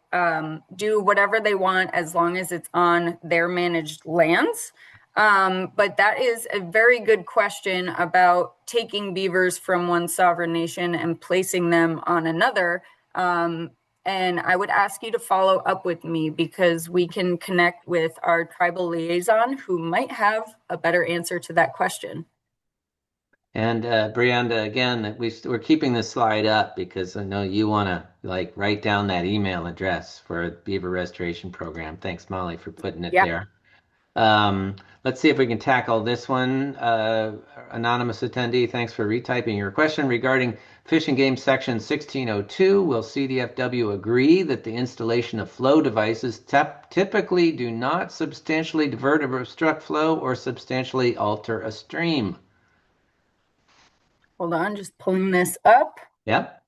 do whatever they want as long as it's on their managed lands. But that is a very good question about taking beavers from one sovereign nation and placing them on another. And I would ask you to follow up with me because we can connect with our tribal liaison who might have a better answer to that question. And Brianda, again, we're keeping this slide up because I know you want to write down that email address for a beaver restoration program. Thanks, Molly, for putting it there. Let's see if we can tackle this one. Anonymous attendee, thanks for retyping your question regarding Fish and Game Section 1602. Will CDFW agree that the installation of flow devices typically do not substantially divert or obstruct flow or substantially alter a stream? Hold on, just pulling this up. Yep.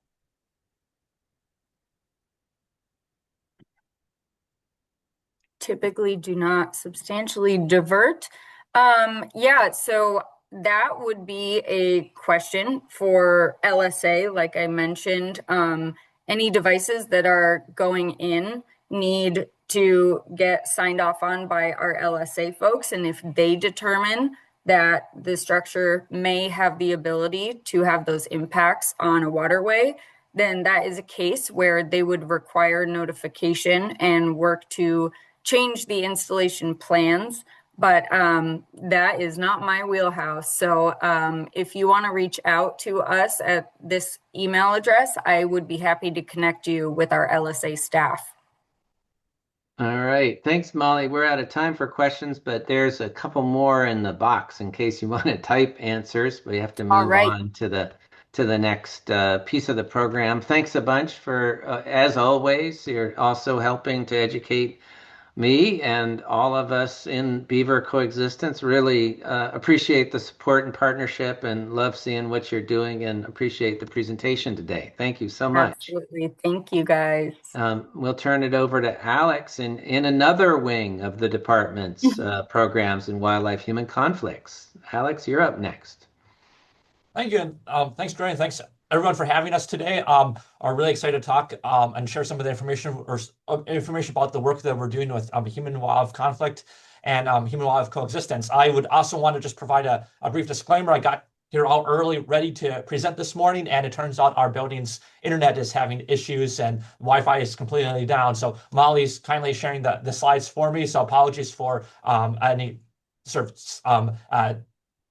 Typically do not substantially divert. Yeah, so that would be a question for LSA. Like I mentioned, any devices that are going in need to get signed off on by our LSA folks. And if they determine that the structure may have the ability to have those impacts on a waterway, then that is a case where they would require notification and work to change the installation plans, but that is not my wheelhouse. So if you want to reach out to us at this email address, I would be happy to connect you with our LSA staff. All right. Thanks, Molly. We're out of time for questions, but there's a couple more in the box in case you want to type answers. We have to move on to the next piece of the program. Thanks a bunch for, as always, you're also helping to educate me and all of us in Beaver Coexistence. Really appreciate the support and partnership and love seeing what you're doing and appreciate the presentation today. Thank you so much. Absolutely. Thank you, guys. We'll turn it over to Alex in another wing of the department's programs in wildlife human conflicts. Alex, you're up next. Thank you. Thanks, Gray, and thanks everyone for having us today. Are really excited to talk and share some of the information about the work that we're doing with human-wildlife conflict and human-wildlife coexistence. I would also want to just provide a brief disclaimer. I got here all early, ready to present this morning, and it turns out our building's internet is having issues and Wi-Fi is completely down. So Molly's kindly sharing the slides for me. So apologies for any sort of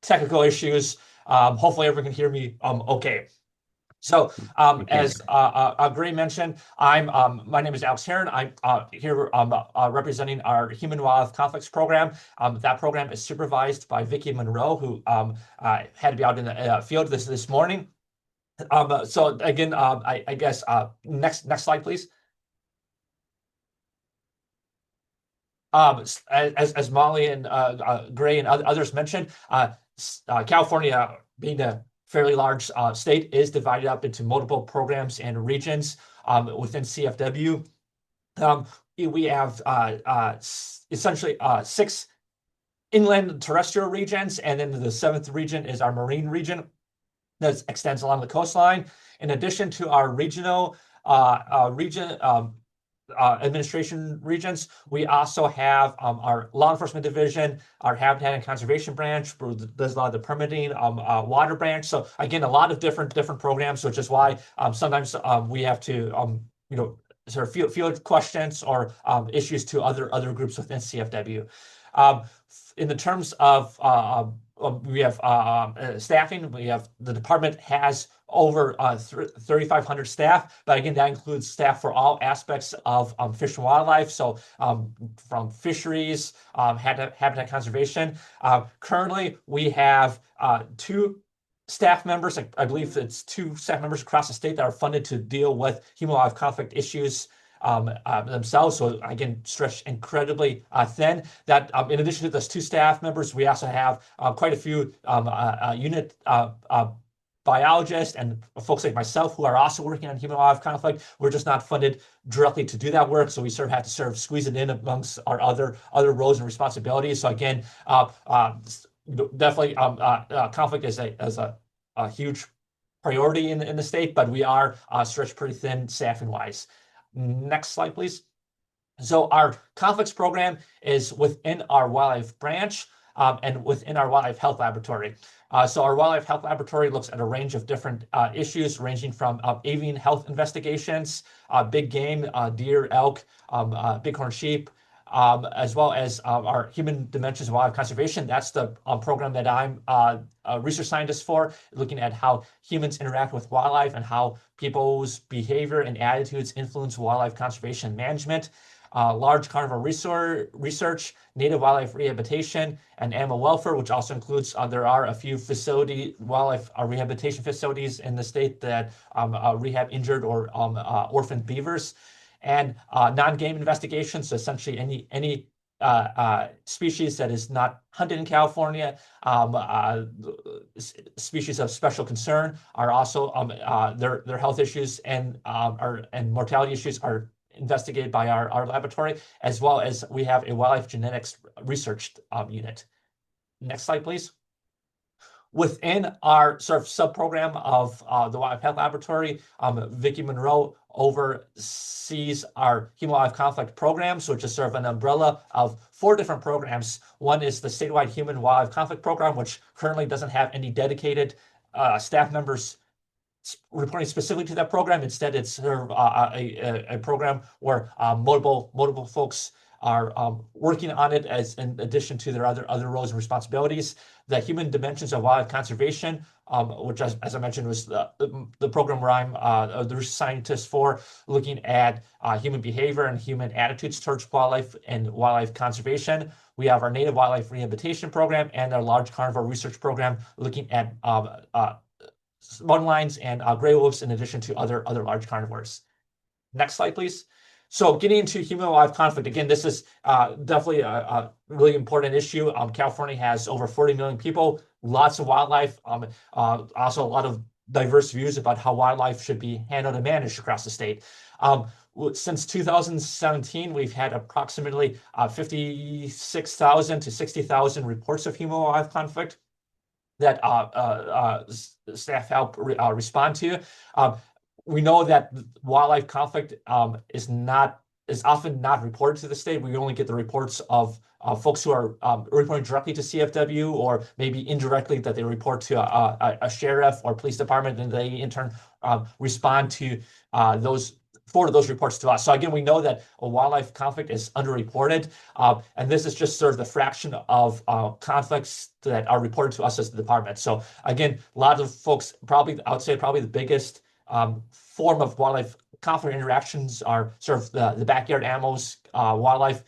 technical issues. Hopefully everyone can hear me okay. So as Gray mentioned, my name is Alex Heron. I'm here representing our Human Wildlife Conflicts program. That program is supervised by Vicki Monroe, who had to be out in the field this morning. So again, I guess next slide, please. as Molly and Gray and others mentioned, California, being a fairly large state, is divided up into multiple programs and regions within CFW. We have essentially 6 inland terrestrial regions, and then the 7th region is our marine region that extends along the coastline. In addition to our regional administration regions, we also have our law enforcement division, our habitat and conservation branch, who does a lot of the permitting, water branch. So again, a lot of different programs, which is why sometimes we have to sort of field questions or issues to other groups within CFW. In the terms of we have staffing. The department has over 3,500 staff, but again, that includes staff for all aspects of fish and wildlife. So from fisheries, habitat conservation. Currently, we have 2 staff members. I believe it's 2 staff members across the state that are funded to deal with human-wildlife conflict issues themselves. So again, stretched incredibly thin. That in addition to those 2 staff members, we also have quite a few unit biologists and folks like myself who are also working on human-wildlife conflict. We're just not funded directly to do that work, so we sort of have to squeeze it in amongst our other roles and responsibilities. So again, definitely conflict is a huge priority in the state, but we are stretched pretty thin staffing wise. Next slide, please. So our conflicts program is within our wildlife branch and within our wildlife health laboratory. So our wildlife health laboratory looks at a range of different issues, ranging from avian health investigations, big game, deer, elk, bighorn sheep, as well as our human dimensions of wildlife conservation. That's the program that I'm a research scientist for, looking at how humans interact with wildlife and how people's behavior and attitudes influence wildlife conservation management. Large carnivore research, native wildlife rehabilitation, and animal welfare, which also includes there are a few wildlife rehabilitation facilities in the state that rehab injured or orphaned beavers, and non-game investigations. So essentially any species that is not hunted in California, species of special concern are also their health issues and mortality issues are investigated by our laboratory, as well as we have a wildlife genetics research unit. Next slide, please. Within our sort of sub-program of the Wildlife Health Laboratory, Vicki Monroe oversees our human-wildlife conflict programs, which is sort of an umbrella of 4 different programs. One is the statewide human-wildlife conflict program, which currently doesn't have any dedicated staff members reporting specifically to that program. Instead, it's sort of a program where multiple folks are working on it as in addition to their other roles and responsibilities. The human dimensions of wildlife conservation, which as I mentioned was the program where I'm the research scientist for, looking at human behavior and human attitudes towards wildlife and wildlife conservation. We have our native wildlife rehabilitation program and our large carnivore research program, looking at mountain lions and gray wolves, in addition to other large carnivores. Next slide, please. So getting into human-wildlife conflict, again, this is definitely a really important issue. California has over 40 million people, lots of wildlife, also a lot of diverse views about how wildlife should be handled and managed across the state. Since 2017, we've had approximately 56,000 to 60,000 reports of human-wildlife conflict that staff help respond to. We know that wildlife conflict is often not reported to the state. We only get the reports of folks who are reporting directly to CFW, or maybe indirectly that they report to a sheriff or police department, and they in turn respond to forward those reports to us. So again, we know that a wildlife conflict is underreported, and this is just sort of the fraction of conflicts that are reported to us as the department. So again, a lot of folks, I would say probably the biggest form of wildlife conflict interactions are sort of the backyard animals, wildlife,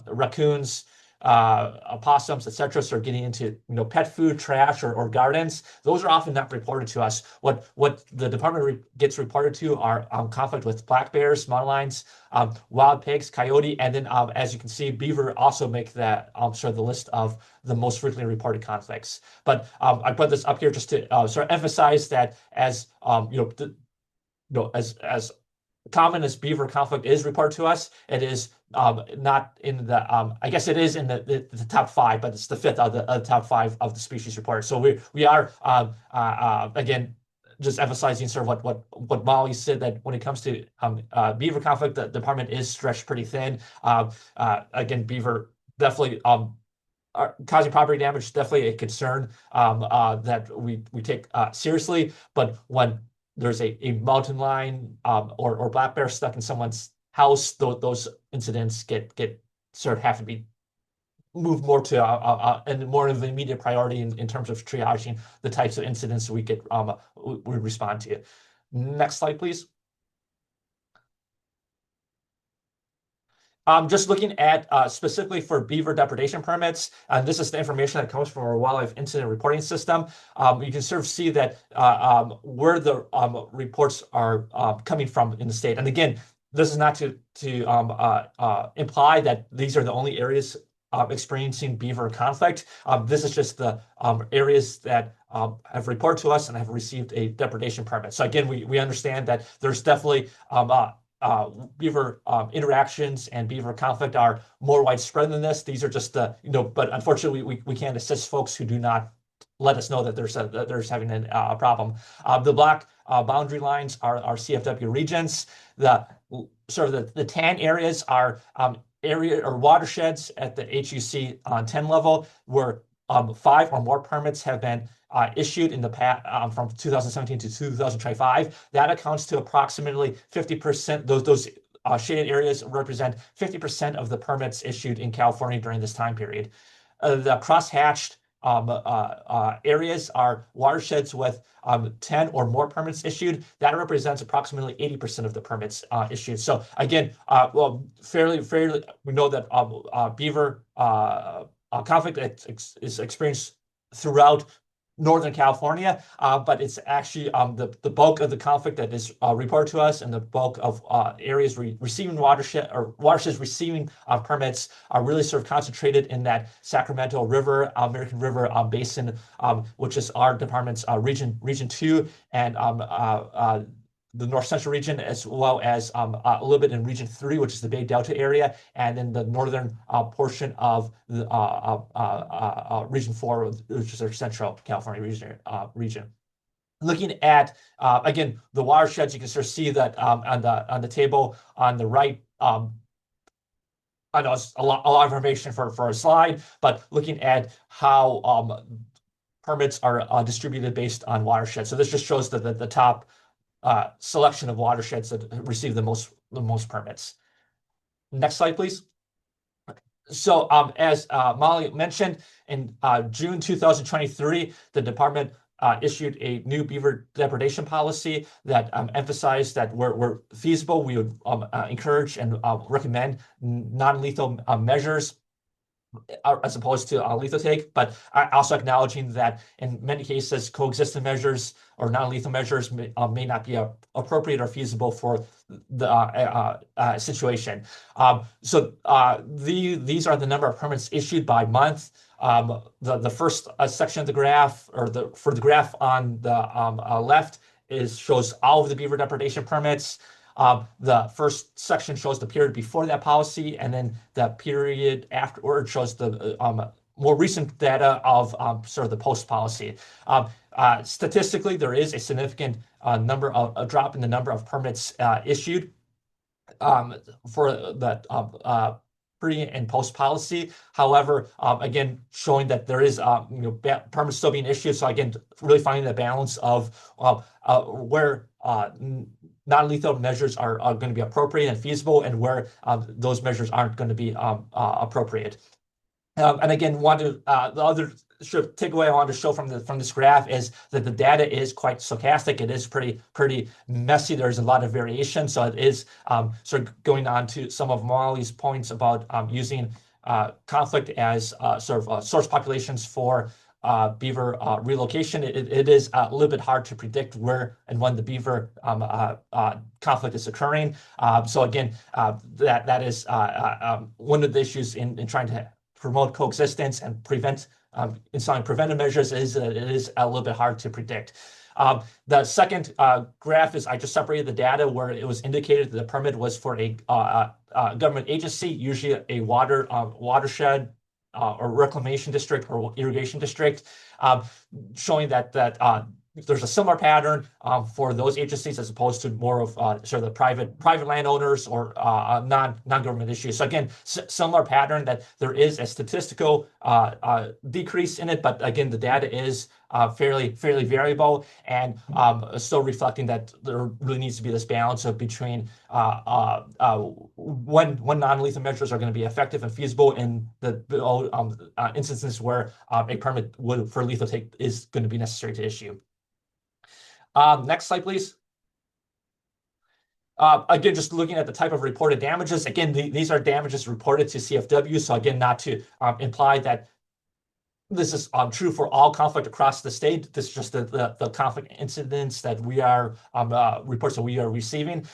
raccoons, opossums, etc., start getting into pet food, trash, or gardens, those are often not reported to us. What the department gets reported to are conflict with black bears, mountain lions, wild pigs, coyote, and then as you can see, beaver also make that sort of the list of the most frequently reported conflicts. But I put this up here just to sort of emphasize that as as common as beaver conflict is reported to us, it is not in the I guess it is in the top 5, but it's the 5th of the top 5 of the species reported. So we are again just emphasizing sort of what Molly said, that when it comes to beaver conflict, the department is stretched pretty thin. Again, beaver definitely causing property damage is definitely a concern that we take seriously. But when there's a mountain lion or black bear stuck in someone's house, those incidents get sort of have to be moved more to and more of an immediate priority in terms of triaging the types of incidents we respond to. Next slide, please. Just looking at specifically for beaver depredation permits, this is the information that comes from our wildlife incident reporting system. You can sort of see that where the reports are coming from in the state. And again, this is not to imply that these are the only areas experiencing beaver conflict. This is just the areas that have reported to us and have received a depredation permit. So again, we understand that there's definitely beaver interactions and beaver conflict are more widespread than this. These are just the, but unfortunately we can't assist folks who do not let us know that there's having a problem. The black boundary lines are CFW regions. The sort of the tan areas are area or watersheds at the HUC on 10 level, where 5 or more permits have been issued in the past from 2017 to 2025. That accounts to approximately 50%. Those shaded areas represent 50% of the permits issued in California during this time period. The cross-hatched areas are watersheds with 10 or more permits issued. That represents approximately 80% of the permits issued. So again, well, fairly, we know that beaver conflict is experienced throughout Northern California, but it's actually the bulk of the conflict that is reported to us, and the bulk of areas receiving watersheds receiving permits are really sort of concentrated in that Sacramento River, American River basin, which is our department's region 2, and the North Central region, as well as a little bit in region 3, which is the Bay Delta area, and then the northern portion of the region 4, which is our Central California region. Looking at again the watersheds, you can sort of see that on the table on the right. I know it's a lot of information for a slide, but looking at how permits are distributed based on watersheds. So this just shows the top selection of watersheds that receive the most permits. Next slide, please. So as Molly mentioned, in June 2023, the department issued a new beaver depredation policy that emphasized that where feasible, we would encourage and recommend non-lethal measures as opposed to lethal take, but also acknowledging that in many cases, coexistence measures or non-lethal measures may not be appropriate or feasible for the situation. So these are the number of permits issued by month. The first section of the graph, or for the graph on the left, shows all of the beaver depredation permits. The first section shows the period before that policy, and then the period afterward shows the more recent data of sort of the post policy. Statistically, there is a significant a drop in the number of permits issued for the pre and post policy. However, again, showing that there is permits still being issued. So again, really finding the balance of where non-lethal measures are going to be appropriate and feasible, and where those measures aren't going to be appropriate. And again, the other takeaway I wanted to show from this graph is that the data is quite stochastic. It is pretty messy. There's a lot of variation. So it is sort of going on to some of Molly's points about using conflict as sort of source populations for beaver relocation. It is a little bit hard to predict where and when the beaver conflict is occurring. So again, that is one of the issues in trying to promote coexistence and prevent installing preventive measures is that it is a little bit hard to predict. The second graph is I just separated the data where it was indicated that the permit was for a government agency, usually a watershed or reclamation district or irrigation district, showing that there's a similar pattern for those agencies as opposed to more of sort of the private landowners or non-government issues. So again, similar pattern that there is a statistical decrease in it, but again, the data is fairly variable and still reflecting that there really needs to be this balance of between when non-lethal measures are going to be effective and feasible in the instances where a permit for lethal take is going to be necessary to issue. Next slide, please. Again, just looking at the type of reported damages. Again, these are damages reported to CFW. So again, not to imply that this is true for all conflict across the state. This is just the conflict incidents that we are reports that we are receiving.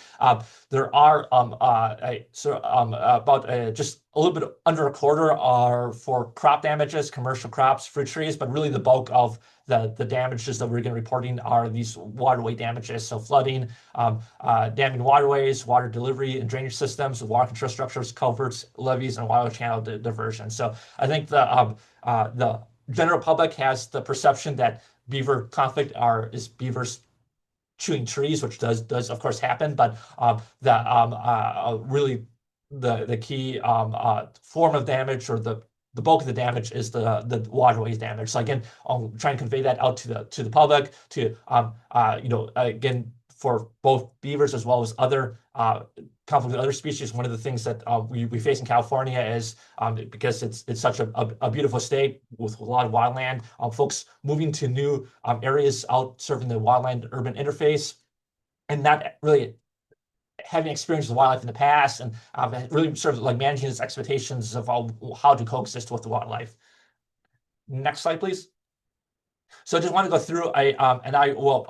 There are about just a little bit under a quarter are for crop damages, commercial crops, fruit trees, but really the bulk of the damages that we're going to reporting are these waterway damages. So flooding, damming waterways, water delivery and drainage systems, water control structures, culverts, levees, and water channel diversion. So I think the general public has the perception that beaver conflict is beavers chewing trees, which does of course happen, but really the key form of damage or the bulk of the damage is the waterways damage. So again, I'll try and convey that out to the public to again, for both beavers as well as other conflict with other species. One of the things that we face in California is because it's such a beautiful state with a lot of wildland, folks moving to new areas out serving the wildland urban interface and not really having experience with wildlife in the past and really sort of like managing its expectations of how to coexist with the wildlife. Next slide, please. So I just want to go through and I will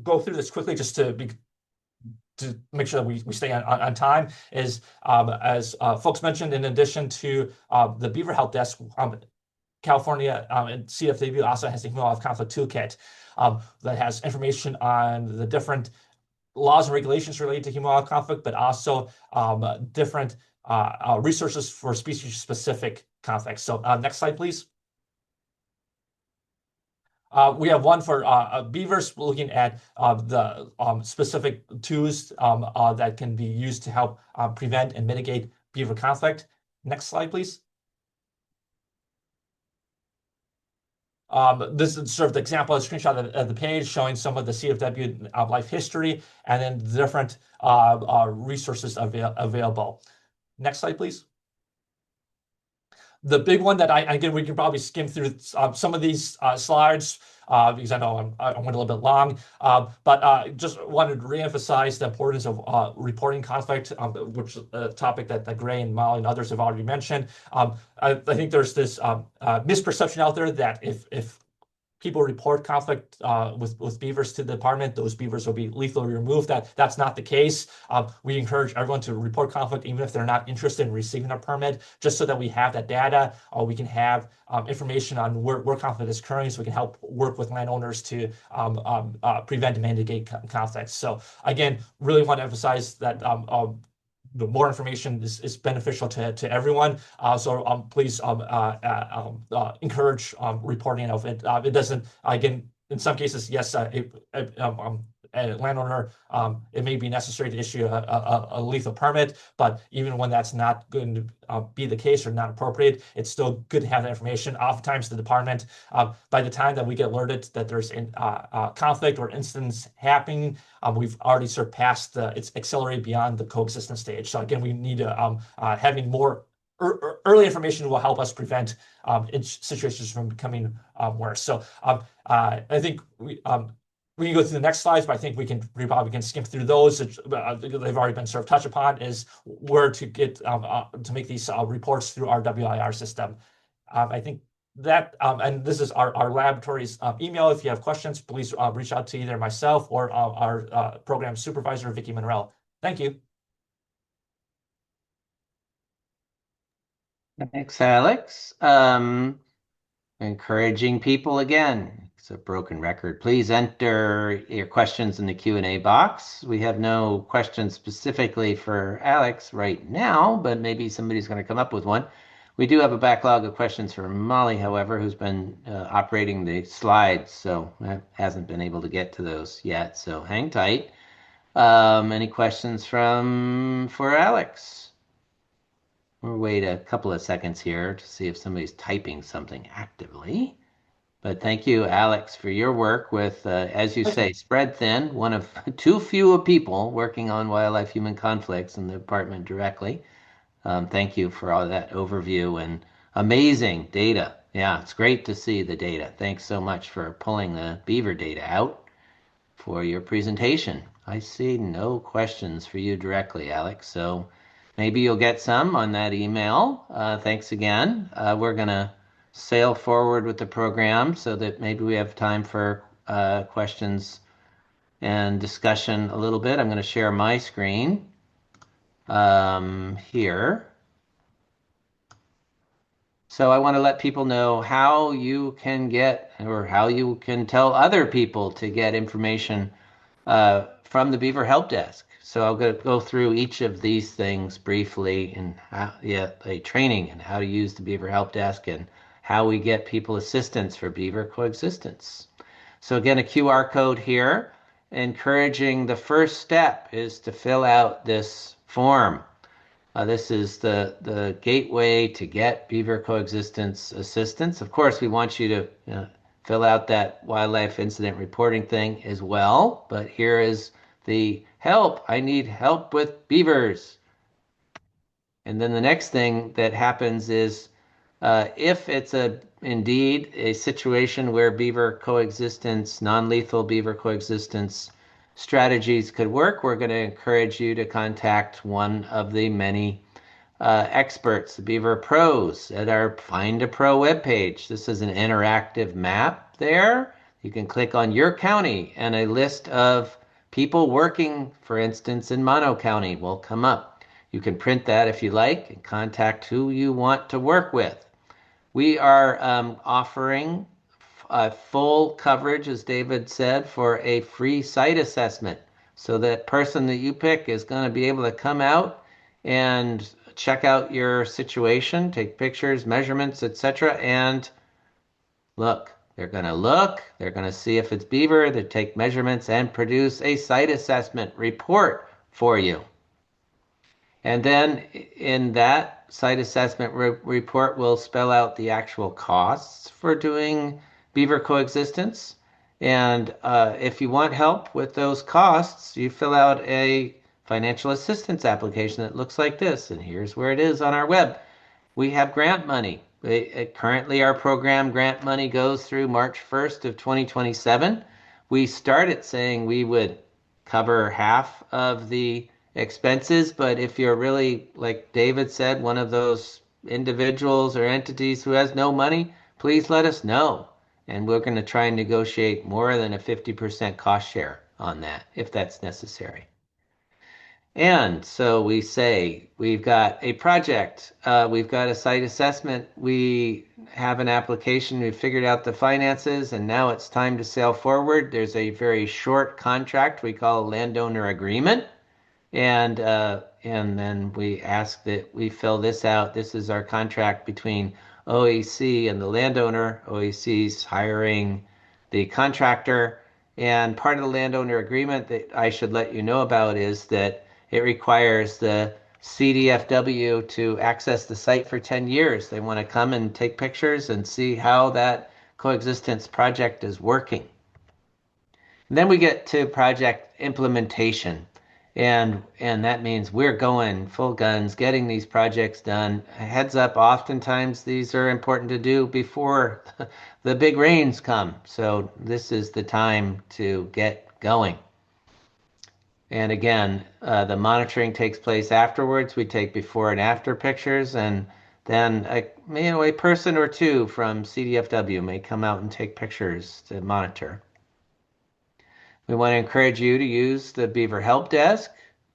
go through this quickly just to make sure that we stay on time. Is as folks mentioned, in addition to the Beaver Help Desk, California and CFW also has the Human Wildlife Conflict Toolkit that has information on the different laws and regulations related to human wildlife conflict, but also different resources for species-specific conflicts. So next slide, please. We have one for beavers, looking at the specific tools that can be used to help prevent and mitigate beaver conflict. Next slide, please. This is sort of the example, a screenshot of the page showing some of the CFW life history and then the different resources available. Next slide, please. The big one that again, we can probably skim through some of these slides because I know I went a little bit long, but just wanted to reemphasize the importance of reporting conflict, which is a topic that Gray and Molly and others have already mentioned. I think there's this misperception out there that if people report conflict with beavers to the department, those beavers will be lethally removed. That's not the case. We encourage everyone to report conflict, even if they're not interested in receiving a permit, just so that we have that data, or we can have information on where conflict is occurring, so we can help work with landowners to prevent and mitigate conflicts. So again, really want to emphasize that the more information is beneficial to everyone. So please encourage reporting of it. It doesn't, again, in some cases, yes, a landowner, it may be necessary to issue a lethal permit, but even when that's not going to be the case or not appropriate, it's still good to have that information. Oftentimes the department, by the time that we get alerted that there's a conflict or incidents happening, we've already surpassed it's accelerated beyond the coexistence stage. So again, we need to having more early information will help us prevent situations from becoming worse. So I think we we can go through the next slides, but I think we probably can skim through those. They've already been sort of touched upon, is where to get to make these reports through our WIR system. I think that, and this is our laboratory's email. If you have questions, please reach out to either myself or our program supervisor, Vicki Monreal. Thank you. Thanks, Alex. Encouraging people again. It's a broken record. Please enter your questions in the Q&A box. We have no questions specifically for Alex right now, but maybe somebody's going to come up with one. We do have a backlog of questions for Molly, however, who's been operating the slides, so hasn't been able to get to those yet. So hang tight. Any questions for Alex? We'll wait a couple of seconds here to see if somebody's typing something actively. But thank you, Alex, for your work with, as you say, spread thin, one of too few people working on wildlife-human conflicts in the department directly. Thank you for all that overview and amazing data. Yeah, it's great to see the data. Thanks so much for pulling the beaver data out for your presentation. I see no questions for you directly, Alex, so maybe you'll get some on that email. Thanks again. We're going to sail forward with the program so that maybe we have time for questions and discussion a little bit. I'm going to share my screen here. So I want to let people know how you can get, or how you can tell other people to get information from the Beaver Help Desk. So I'll go through each of these things briefly, and a training and how to use the Beaver Help Desk and how we get people assistance for Beaver Coexistence. So again, a QR code here, encouraging the first step is to fill out this form. This is the gateway to get Beaver Coexistence assistance. Of course, we want you to fill out that wildlife incident reporting thing as well. But here is the help. I need help with beavers. And then the next thing that happens is if it's indeed a situation where beaver coexistence, non-lethal beaver coexistence strategies could work, we're going to encourage you to contact one of the many experts, the Beaver Pros, at our Find a Pro webpage. This is an interactive map there. You can click on your county, and a list of people working, for instance, in Mono County will come up. You can print that if you like and contact who you want to work with. We are offering full coverage, as David said, for a free site assessment. So that person that you pick is going to be able to come out and check out your situation, take pictures, measurements, etc. And look, they're going to see if it's beaver, they take measurements and produce a site assessment report for you. And then in that site assessment report, we'll spell out the actual costs for doing beaver coexistence. And if you want help with those costs, you fill out a financial assistance application that looks like this. And here's where it is on our web. We have grant money. Currently, our program grant money goes through March 1st of 2027. We started saying we would cover half of the expenses, but if you're really, like David said, one of those individuals or entities who has no money, please let us know. And we're going to try and negotiate more than a 50% cost share on that, if that's necessary. And so we say, we've got a project, we've got a site assessment, we have an application, we've figured out the finances, and now it's time to sail forward. There's a very short contract we call a landowner agreement. And then we ask that we fill this out. This is our contract between OEC and the landowner. OEC's hiring the contractor. And part of the landowner agreement that I should let you know about is that it requires the CDFW to access the site for 10 years. They want to come and take pictures and see how that coexistence project is working. And then we get to project implementation. And that means we're going full guns, getting these projects done. Heads up, oftentimes these are important to do before the big rains come. So this is the time to get going. And again, the monitoring takes place afterwards. We take before and after pictures, and then a person or two from CDFW may come out and take pictures to monitor. We want to encourage you to use the Beaver Help Desk.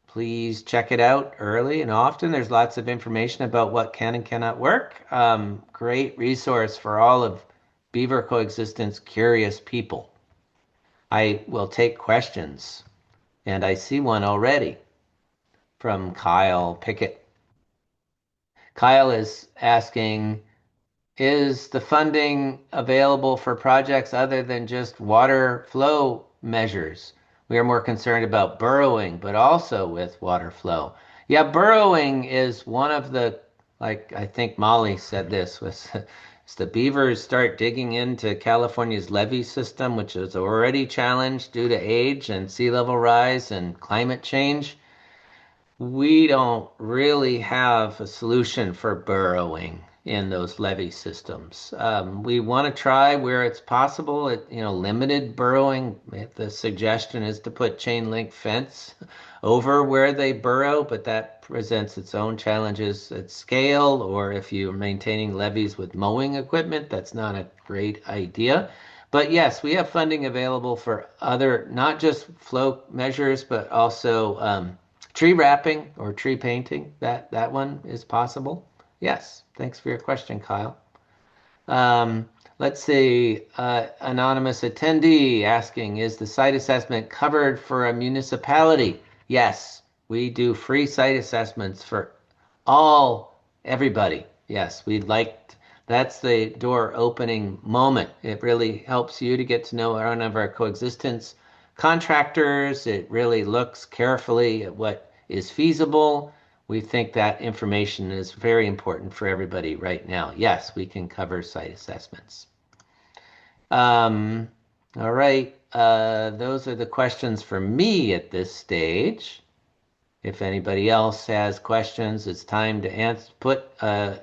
Please check it out early and often. There's lots of information about what can and cannot work. Great resource for all of Beaver Coexistence curious people. I will take questions, and I see one already from Kyle Pickett. Kyle is asking, is the funding available for projects other than just water flow measures? We are more concerned about burrowing, but also with water flow. Yeah, burrowing is one of the, like I think Molly said this, was as the beavers start digging into California's levee system, which is already challenged due to age and sea level rise and climate change. We don't really have a solution for burrowing in those levee systems. We want to try where it's possible at, limited burrowing. The suggestion is to put chain link fence over where they burrow, but that presents its own challenges at scale, or if you're maintaining levees with mowing equipment, that's not a great idea. But yes, we have funding available for other, not just flow measures, but also tree wrapping or tree painting. That one is possible. Yes, thanks for your question, Kyle. Let's see, anonymous attendee asking, is the site assessment covered for a municipality? Yes, we do free site assessments for everybody. Yes, that's the door opening moment. It really helps you to get to know one of our coexistence contractors. It really looks carefully at what is feasible. We think that information is very important for everybody right now. Yes, we can cover site assessments. All right, those are the questions for me at this stage. If anybody else has questions, it's time to put a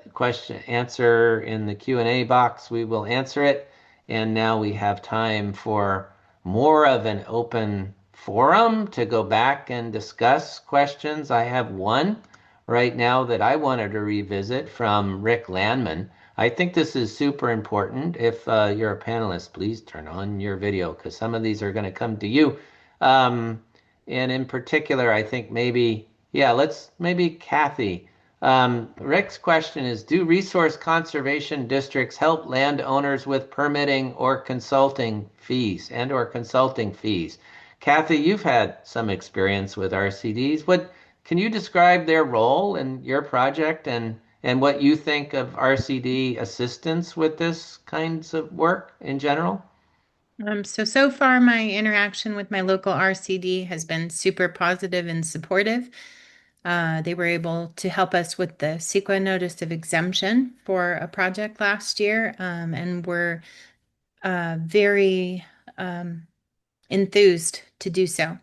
answer in the Q&A box. We will answer it. And now we have time for more of an open forum to go back and discuss questions. I have one right now that I wanted to revisit from Rick Landman. I think this is super important. If you're a panelist, please turn on your video because some of these are going to come to you. And in particular, I think maybe Kathy. Rick's question is, do resource conservation districts help landowners with permitting or consulting fees? Kathy, you've had some experience with RCDs. Can you describe their role in your project and what you think of RCD assistance with this kinds of work in general? So far, my interaction with my local RCD has been super positive and supportive. They were able to help us with the CEQA notice of exemption for a project last year, and were very enthused to do so,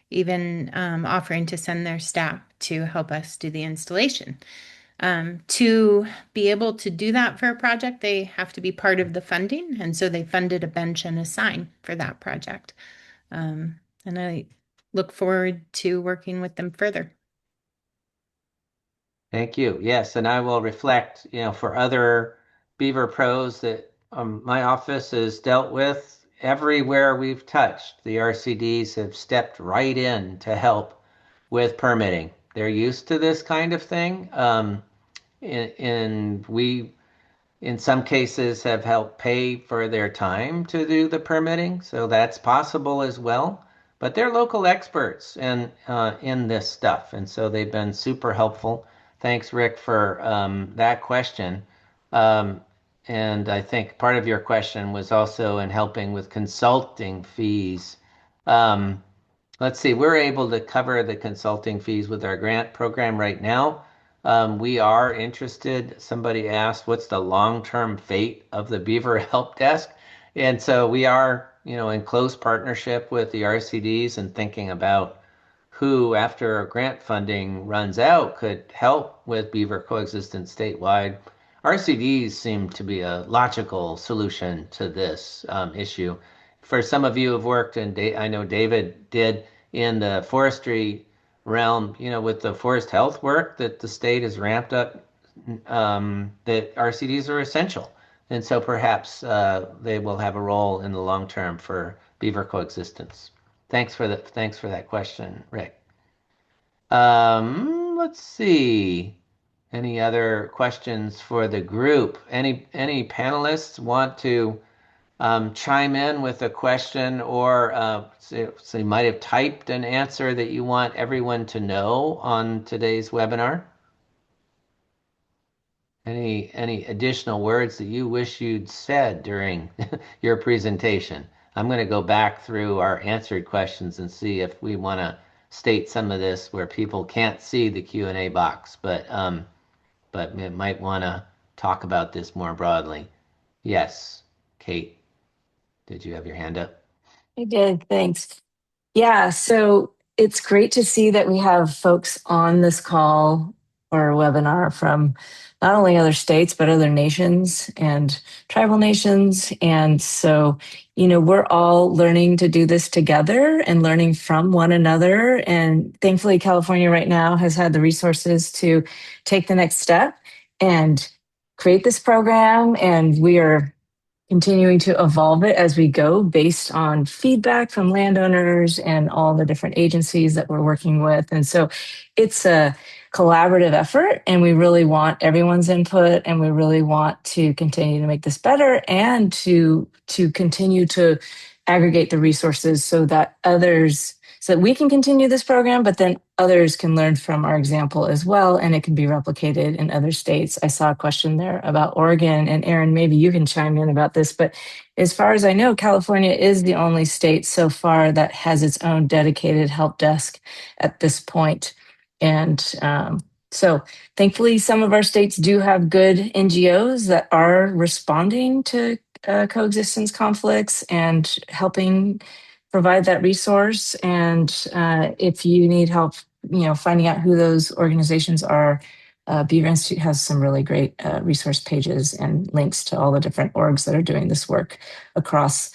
even offering to send their staff to help us do the installation. To be able to do that for a project, they have to be part of the funding. And so they funded a bench and a sign for that project. And I look forward to working with them further. Thank you. Yes, and I will reflect, for other Beaver pros that my office has dealt with everywhere we've touched. The RCDs have stepped right in to help with permitting. They're used to this kind of thing. And we, in some cases, have helped pay for their time to do the permitting, so that's possible as well. But they're local experts in this stuff, and so they've been super helpful. Thanks, Rick, for that question. And I think part of your question was also in helping with consulting fees. Let's see, we're able to cover the consulting fees with our grant program right now. We are interested. Somebody asked, what's the long-term fate of the Beaver Help Desk? And so we are, in close partnership with the RCDs and thinking about who, after grant funding runs out, could help with beaver coexistence statewide. RCDs seem to be a logical solution to this issue. For some of you who have worked, and I know David did, in the forestry realm, with the forest health work that the state has ramped up, that RCDs are essential. And so perhaps they will have a role in the long term for beaver coexistence. Thanks for that question, Rick. Let's see. Any other questions for the group? Any panelists want to chime in with a question, or so you might have typed an answer that you want everyone to know on today's webinar? Any additional words that you wish you'd said during your presentation? I'm going to go back through our answered questions and see if we want to state some of this where people can't see the Q&A box, but might want to talk about this more broadly. Yes, Kate, did you have your hand up? I did, thanks. Yeah, so it's great to see that we have folks on this call or webinar from not only other states, but other nations and tribal nations. And so, we're all learning to do this together and learning from one another. And thankfully, California right now has had the resources to take the next step and create this program. And we are continuing to evolve it as we go based on feedback from landowners and all the different agencies that we're working with. And so it's a collaborative effort, and we really want everyone's input, and we really want to continue to make this better and to continue to aggregate the resources so that we can continue this program, but then others can learn from our example as well, and it can be replicated in other states. I saw a question there about Oregon, and Aaron, maybe you can chime in about this, but as far as I know, California is the only state so far that has its own dedicated help desk at this point. And so thankfully, some of our states do have good NGOs that are responding to coexistence conflicts and helping provide that resource. And if you need help, finding out who those organizations are, Beaver Institute has some really great resource pages and links to all the different orgs that are doing this work across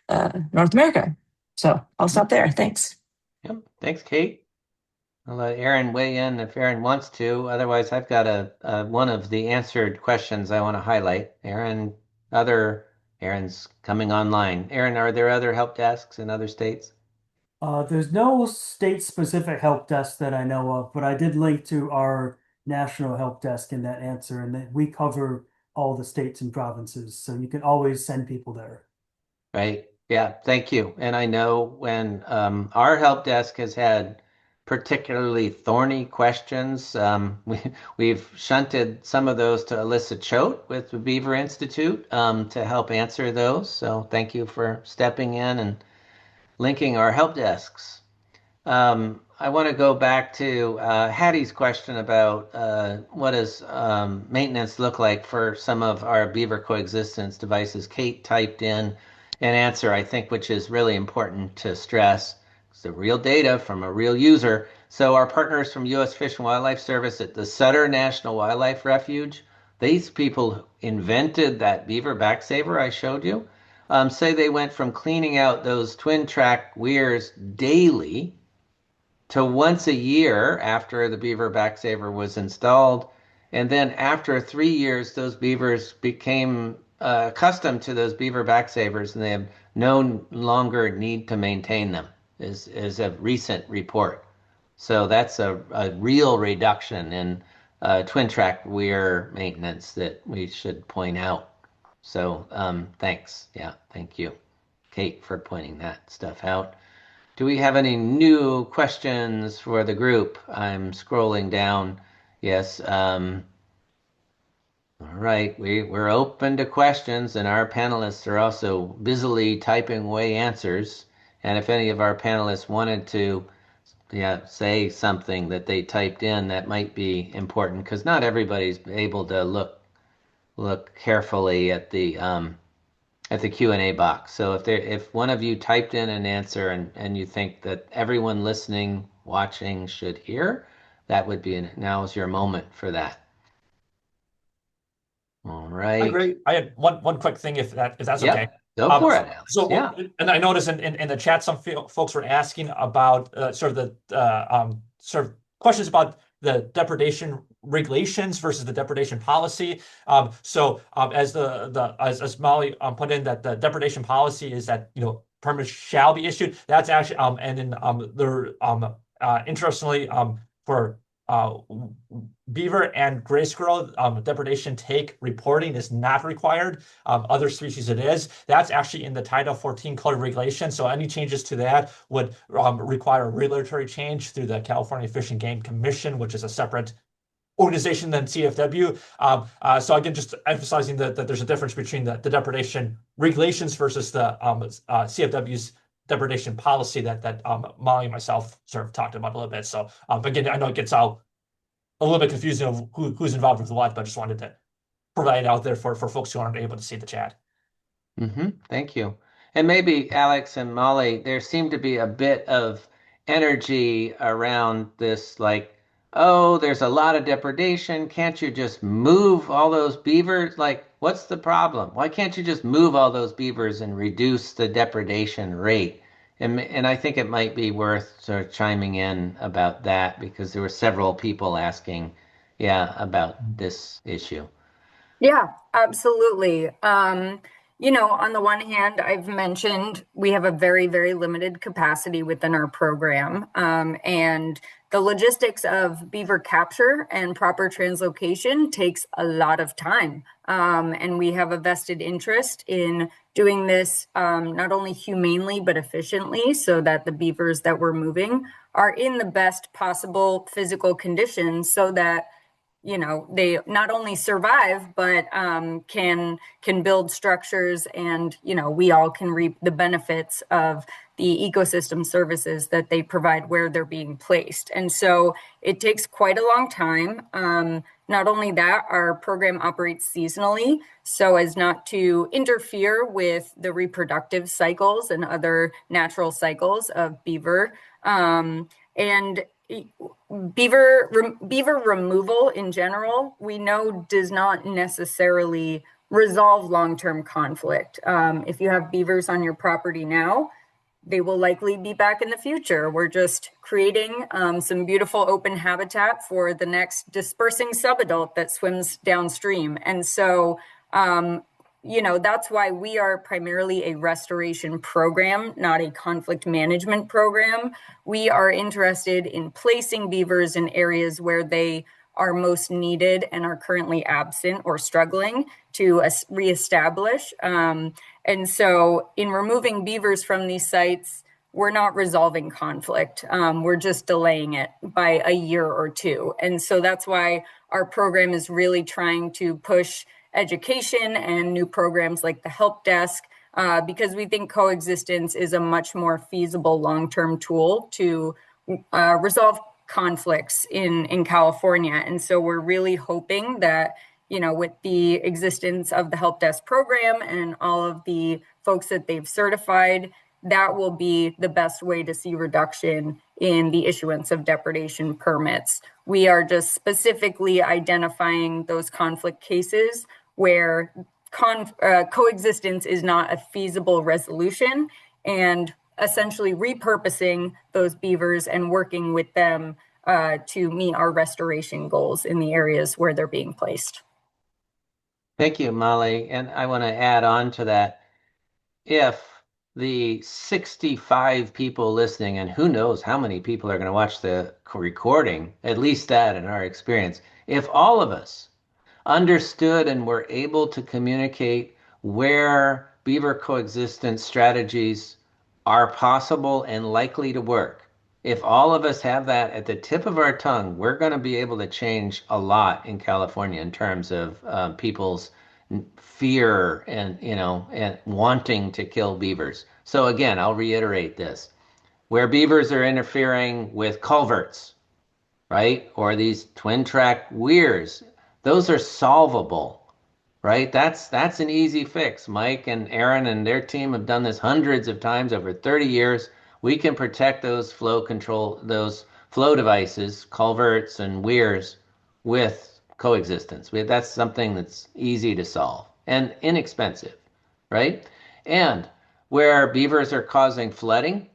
North America. So I'll stop there. Thanks. Yep. Thanks, Kate. I'll let Aaron weigh in if Aaron wants to. Otherwise, I've got one of the answered questions I want to highlight. Aaron's coming online. Aaron, are there other help desks in other states? There's no state-specific help desk that I know of, but I did link to our national help desk in that answer, and that we cover all the states and provinces, so you can always send people there. Right. Yeah. Thank you. And I know when our help desk has had particularly thorny questions, we've shunted some of those to Alyssa Choate with the Beaver Institute to help answer those. So thank you for stepping in and linking our help desks. I want to go back to Hattie's question about what does maintenance look like for some of our beaver coexistence devices. Kate typed in an answer, I think, which is really important to stress. It's the real data from a real user. So our partners from U.S. Fish and Wildlife Service at the Sutter National Wildlife Refuge, these people invented that beaver backsaver I showed you. Say they went from cleaning out those twin track weirs daily to once a year after the beaver backsaver was installed. And then after 3 years, those beavers became accustomed to those beaver backsavers, and they have no longer need to maintain them, is a recent report. So that's a real reduction in twin track weir maintenance that we should point out. So thanks. Yeah, thank you, Kate, for pointing that stuff out. Do we have any new questions for the group? I'm scrolling down. Yes. All right. We're open to questions, and our panelists are also busily typing away answers. And if any of our panelists wanted to say something that they typed in, that might be important, because not everybody's able to look carefully at the Q&A box. So if one of you typed in an answer and you think that everyone listening watching should hear, that would be now is your moment for that. All I right. agree. I had one quick thing, if that's okay. Yep. Go for it, Alex. So, Yeah. and I noticed in the chat, some folks were asking about sort of the sort of questions about the depredation regulations versus the depredation policy. As Molly put in, that the depredation policy is that permits shall be issued. That's actually and then there interestingly for beaver and gray squirrel, depredation take reporting is not required. Other species it is. That's actually in the Title 14 Code of Regulation. So any changes to that would require a regulatory change through the California Fish and Game Commission, which is a separate organization than CFW. So again, just emphasizing that there's a difference between the depredation regulations versus the CFW's depredation policy that Molly and myself sort of talked about a little bit. So again, I know it gets out a little bit confusing of who's involved with what, but I just wanted to provide it out there for folks who aren't able to see the chat. Thank you. And maybe Alex and Molly, there seemed to be a bit of energy around this, like, oh, there's a lot of depredation. Can't you just move all those beavers? Like, what's the problem? Why can't you just move all those beavers and reduce the depredation rate? And I think it might be worth sort of chiming in about that because there were several people asking, yeah, about this issue. Yeah, absolutely. On the one hand, I've mentioned we have a very, very limited capacity within our program. And the logistics of beaver capture and proper translocation takes a lot of time. And we have a vested interest in doing this not only humanely, but efficiently so that the beavers that we're moving are in the best possible physical conditions so that they not only survive but can build structures, and we all can reap the benefits of the ecosystem services that they provide where they're being placed. And so it takes quite a long time. Not only that, our program operates seasonally so as not to interfere with the reproductive cycles and other natural cycles of beaver. And beaver removal in general, we know, does not necessarily resolve long-term conflict. If you have beavers on your property now, they will likely be back in the future. We're just creating some beautiful open habitat for the next dispersing subadult that swims downstream. And so that's why we are primarily a restoration program, not a conflict management program. We are interested in placing beavers in areas where they are most needed and are currently absent or struggling to reestablish. And so in removing beavers from these sites, we're not resolving conflict. We're just delaying it by a year or two. And so that's why our program is really trying to push education and new programs like the help desk, because we think coexistence is a much more feasible long-term tool to resolve conflicts in California. And so we're really hoping that, with the existence of the help desk program and all of the folks that they've certified, that will be the best way to see reduction in the issuance of depredation permits. We are just specifically identifying those conflict cases where coexistence is not a feasible resolution, and essentially repurposing those beavers and working with them to meet our restoration goals in the areas where they're being placed. Thank you, Molly. And I want to add on to that. If the 65 people listening, and who knows how many people are going to watch the recording, at least that in our experience, if all of us understood and were able to communicate where beaver coexistence strategies are possible and likely to work, if all of us have that at the tip of our tongue, we're going to be able to change a lot in California in terms of people's fear and wanting to kill beavers. So again, I'll reiterate this. Where beavers are interfering with culverts, right? Or these twin track weirs, those are solvable, right? That's an easy fix. Mike and Aaron and their team have done this hundreds of times over 30 years. We can protect those flow control, those flow devices, culverts and weirs with coexistence. That's something that's easy to solve and inexpensive, right? And where beavers are causing flooding,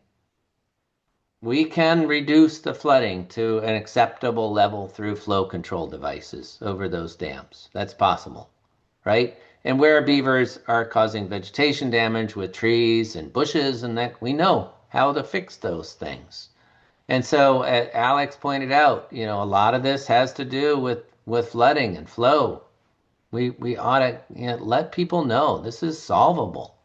we can reduce the flooding to an acceptable level through flow control devices over those dams. That's possible, right? And where beavers are causing vegetation damage with trees and bushes and that, we know how to fix those things. And so Alex pointed out, a lot of this has to do with flooding and flow. We ought to, let people know this is solvable.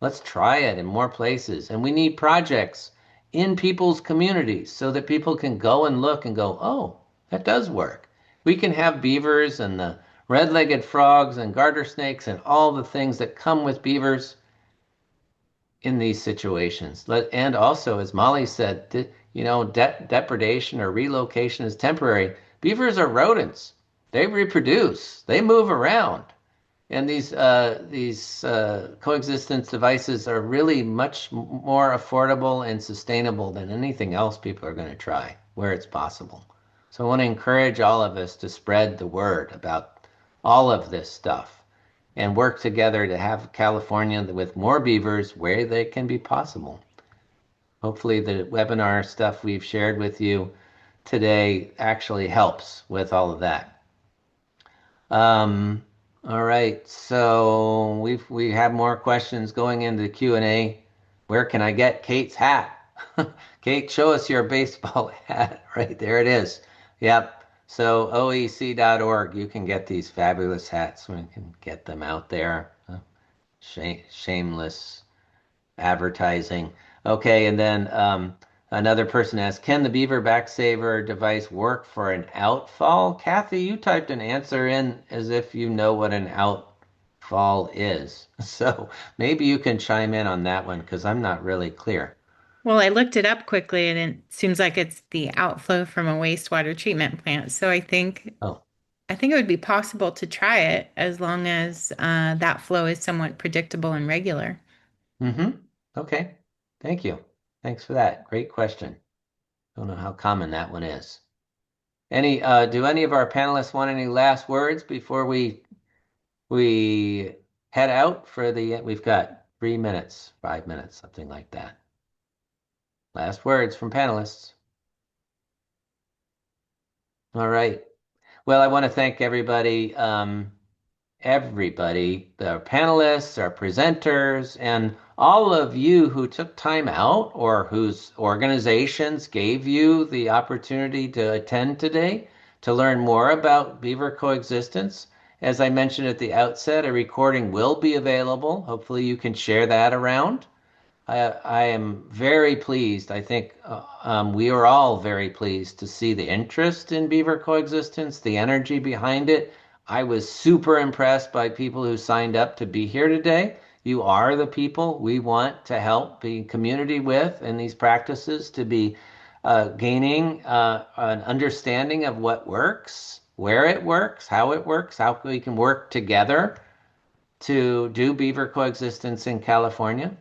Let's try it in more places. And we need projects in people's communities so that people can go and look and go, oh, that does work. We can have beavers and the red-legged frogs and garter snakes and all the things that come with beavers in these situations. And also, as Molly said, depredation or relocation is temporary. Beavers are rodents. They reproduce. They move around. And these coexistence devices are really much more affordable and sustainable than anything else people are going to try where it's possible. So I want to encourage all of us to spread the word about all of this stuff and work together to have California with more beavers where they can be possible. Hopefully the webinar stuff we've shared with you today actually helps with all of that. All right, so we have more questions going into the Q&A. Where can I get Kate's hat? Kate, show us your baseball hat. Right there it is. Yep. So oec.org, you can get these fabulous hats. We can get them out there. Shameless advertising. Okay, and then another person asked, can the Beaver Backsaver device work for an outfall? Kathy, you typed an answer in as if you know what an outfall is. So maybe you can chime in on that one because I'm not really clear. Well, I looked it up quickly and it seems like it's the outflow from a wastewater treatment plant. So I think it would be possible to try it as long as that flow is somewhat predictable and regular. Okay. Thank you. Thanks for that. Great question. Don't know how common that one is. Do any of our panelists want any last words before we head out for we've got 3 minutes, 5 minutes, something like that. Last words from panelists. All right. Well, I want to thank everybody, the panelists, our presenters, and all of you who took time out or whose organizations gave you the opportunity to attend today to learn more about beaver coexistence. As I mentioned at the outset, a recording will be available. Hopefully you can share that around. I am very pleased. I think we are all very pleased to see the interest in beaver coexistence, the energy behind it. I was super impressed by people who signed up to be here today. You are the people we want to help be community with in these practices to be gaining an understanding of what works, where it works, how we can work together to do beaver coexistence in California.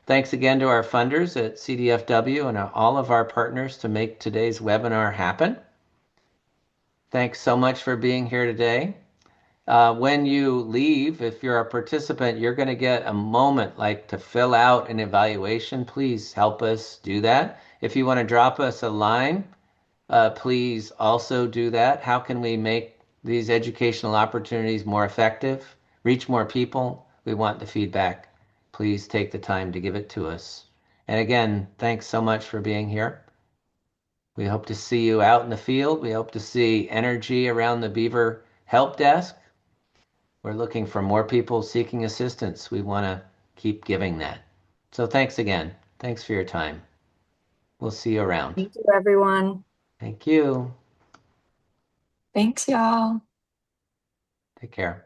Thanks again to our funders at CDFW and all of our partners to make today's webinar happen. Thanks so much for being here today. When you leave, if you're a participant, you're going to get a moment to fill out an evaluation. Please help us do that. If you want to drop us a line, please also do that. How can we make these educational opportunities more effective, reach more people? We want the feedback. Please take the time to give it to us. And again, thanks so much for being here. We hope to see you out in the field. We hope to see energy around the Beaver Help Desk. We're looking for more people seeking assistance. We want to keep giving that. So thanks again. Thanks for your time. We'll see you around. Thank you, everyone. Thank you. Thanks, y'all. Take care.